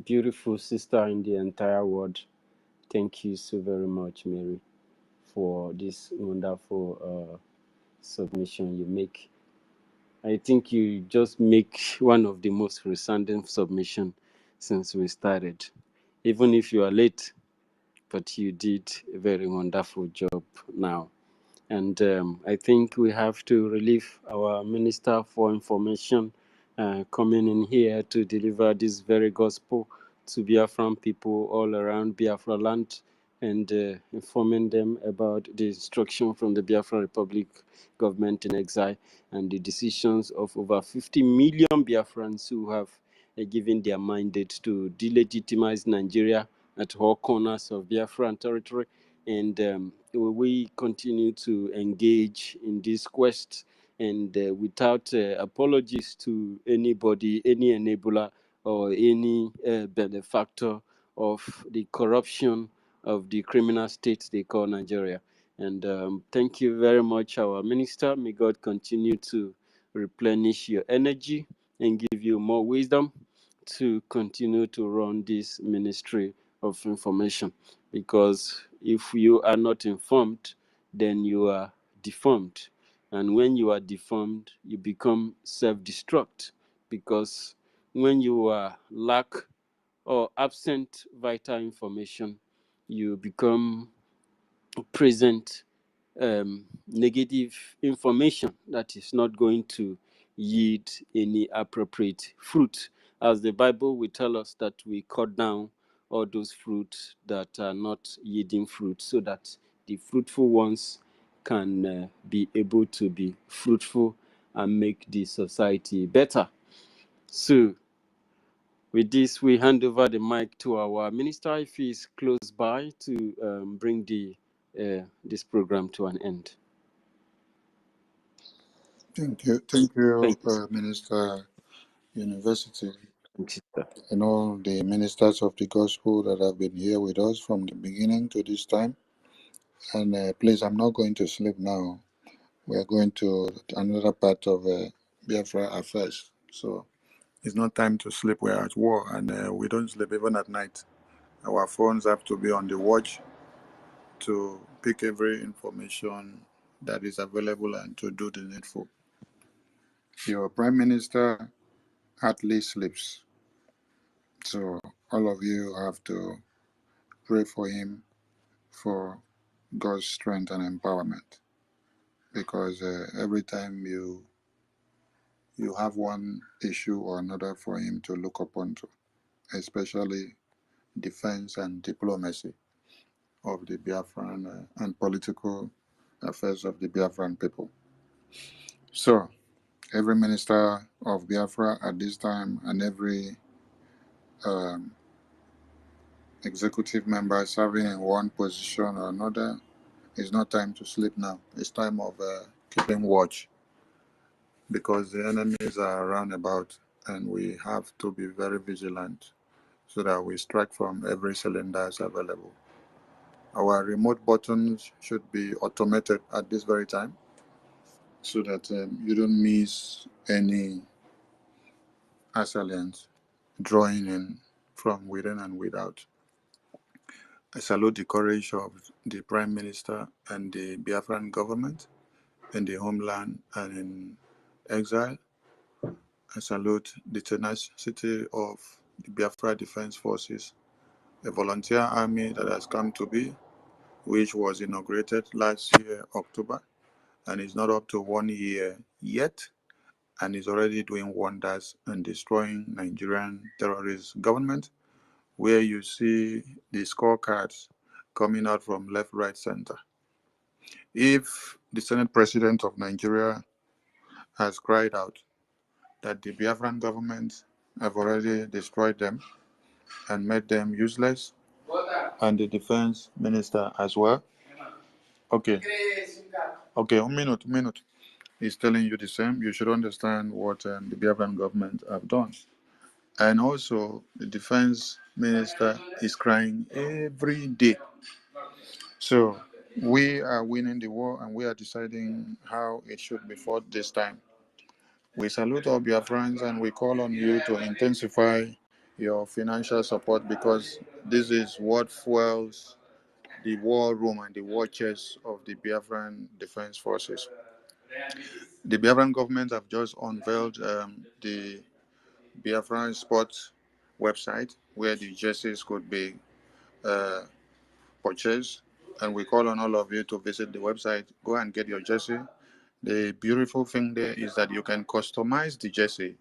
beautiful sister in the entire world. Thank you so very much, Mary, for this wonderful submission you make. I think you just make one of the most resounding submission since we started. Even if you are late, but you did a very wonderful job now. And I think we have to relieve our Minister for Information coming in here to deliver this very gospel to Biafran people all around Biafra land and informing them about the instruction from the Biafra Republic government in exile and the decisions of over 50 million Biafrans who have given their mandate to delegitimize Nigeria at all corners of Biafran territory. And we continue to engage in this quest, and without apologies to anybody, any enabler or any benefactor of the corruption of the criminal state they call Nigeria. And thank you very much, our minister. May God continue to replenish your energy and give you more wisdom to continue to run this ministry of information, because if you are not informed, then you are deformed, and when you are deformed, you become self-destruct, because when you are lack or absent vital information, you become present negative information that is not going to yield any appropriate fruit, as the Bible will tell us that we cut down all those fruits that are not yielding fruit, so that the fruitful ones can be able to be fruitful and make the society better. So with this, we hand over the mic to our minister if he is close by to bring this program to an end. Thank you, Minister University, and all the ministers of the gospel that have been here with us from the beginning to this time. And please, I'm not going to sleep now. We are going to another part of Biafra affairs. So it's not time to sleep. We're at war, and we don't sleep even at night. Our phones have to be on the watch to pick every information that is available and to do the needful. Your Prime Minister hardly sleeps. So all of you have to pray for him for God's strength and empowerment. Because every time you have one issue or another for him to look upon to, especially defense and diplomacy of the Biafran and political affairs of the Biafran people. So every minister of Biafra at this time and every executive member serving in one position or another, it's not time to sleep now. It's time of keeping watch, because the enemies are around about, and we have to be very vigilant so that we strike from every cylinders available. Our remote buttons should be automated at this very time, so that you don't miss any assailants drawing in from within and without. I salute the courage of the Prime Minister and the Biafran government in the homeland and in exile. I salute the tenacity of the Biafra Defense Forces, a volunteer army that has come to be, which was inaugurated last year, October, and is not up to 1 year yet, and is already doing wonders and destroying Nigerian terrorist government, where you see the scorecards coming out from left, right, center. If the Senate President of Nigeria has cried out that the Biafran government have already destroyed them and made them useless, and the defense minister as well. Okay, 1 minute. He's telling you the same. You should understand what the Biafran government have done. And also, the defense minister is crying every day. So, we are winning the war and we are deciding how it should be fought this time. We salute all Biafrans and we call on you to intensify your financial support because this is what fuels the war room and the war chest of the Biafran Defense Forces. The Biafran government have just unveiled the Biafran Sports website where the jerseys could be uh, purchased, and we call on all of you to visit the website. Go and get your jersey. The beautiful thing there is that you can customize the jersey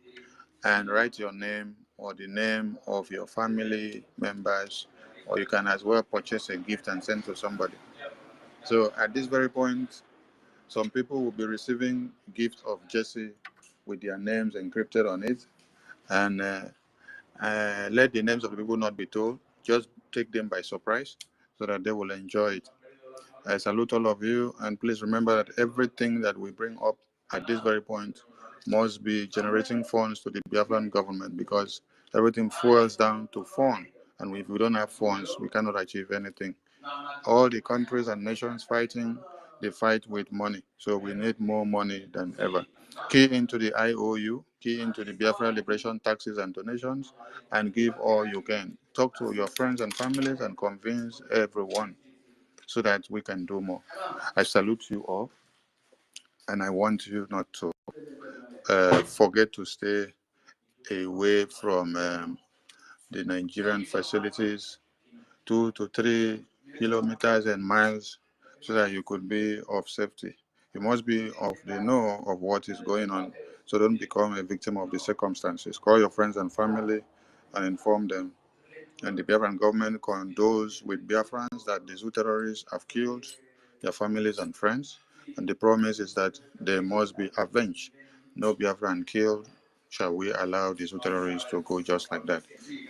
and write your name or the name of your family members, or you can as well purchase a gift and send to somebody. So at this very point, some people will be receiving gifts of jersey with their names encrypted on it, and let the names of the people not be told. Just take them by surprise so that they will enjoy it. I salute all of you, and please remember that everything that we bring up at this very point must be generating funds to the Biafran government because everything fuels down to fund. And if we don't have funds, we cannot achieve anything. All the countries and nations fighting, they fight with money. So we need more money than ever. Key into the IOU, key into the Biafra Liberation taxes and donations, and give all you can. Talk to your friends and families and convince everyone so that we can do more. I salute you all, and I want you not to forget to stay away from the Nigerian facilities, 2 to 3 kilometers and miles, so that you could be of safety. You must be of the know of what is going on, so don't become a victim of the circumstances. Call your friends and family and inform them. And the Biafran government condoles with Biafrans that the Zoo terrorists have killed their families and friends. And the promise is that they must be avenged. No Biafran killed shall we allow the Zoo terrorists to go just like that.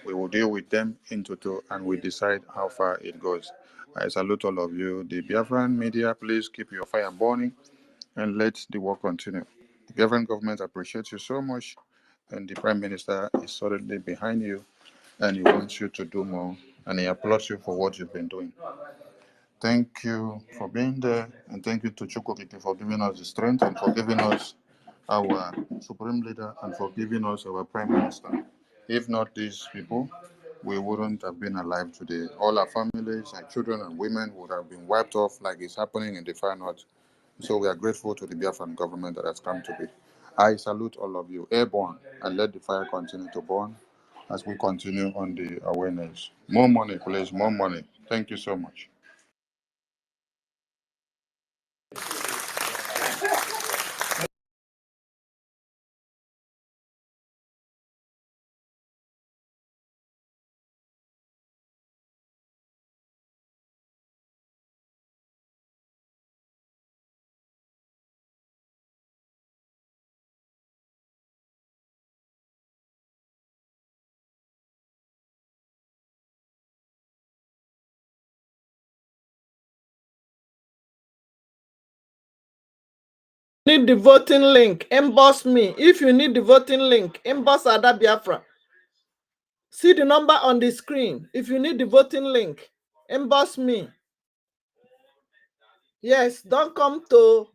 We will deal with them in total and we decide how far it goes. I salute all of you. The Biafran media, please keep your fire burning and let the work continue. The Biafran government appreciates you so much, and the Prime Minister is solidly behind you and he wants you to do more, and he applauds you for what you've been doing. Thank you for being there, and thank you to Chukwukike for giving us the strength and for giving us our Supreme Leader and for giving us our Prime Minister. If not these people, we wouldn't have been alive today. All our families, our children and women would have been wiped off like it's happening in the far north. So we are grateful to the Biafran government that has come to be. I salute all of you, airborne, and let the fire continue to burn as we continue on the awareness. More money, please, more money. Thank you so much. Need the voting link, inbox me. If you need the voting link, inbox Ada Biafra. See the number on the screen. If you need the voting link, inbox me. Yes, don't come to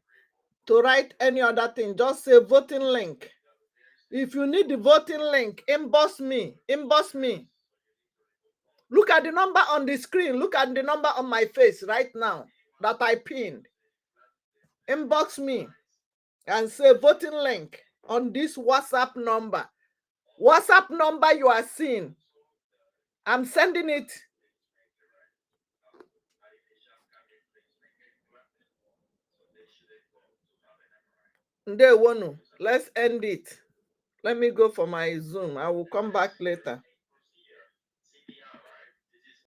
write any other thing. Just say voting link. If you need the voting link, inbox me. Inbox me. Look at the number on the screen. Look at the number on my face right now that I pinned. Inbox me and say voting link on this WhatsApp number. WhatsApp number you are seeing. I'm sending it. Ndewonu. Let's end it. Let me go for my Zoom. I will come back later.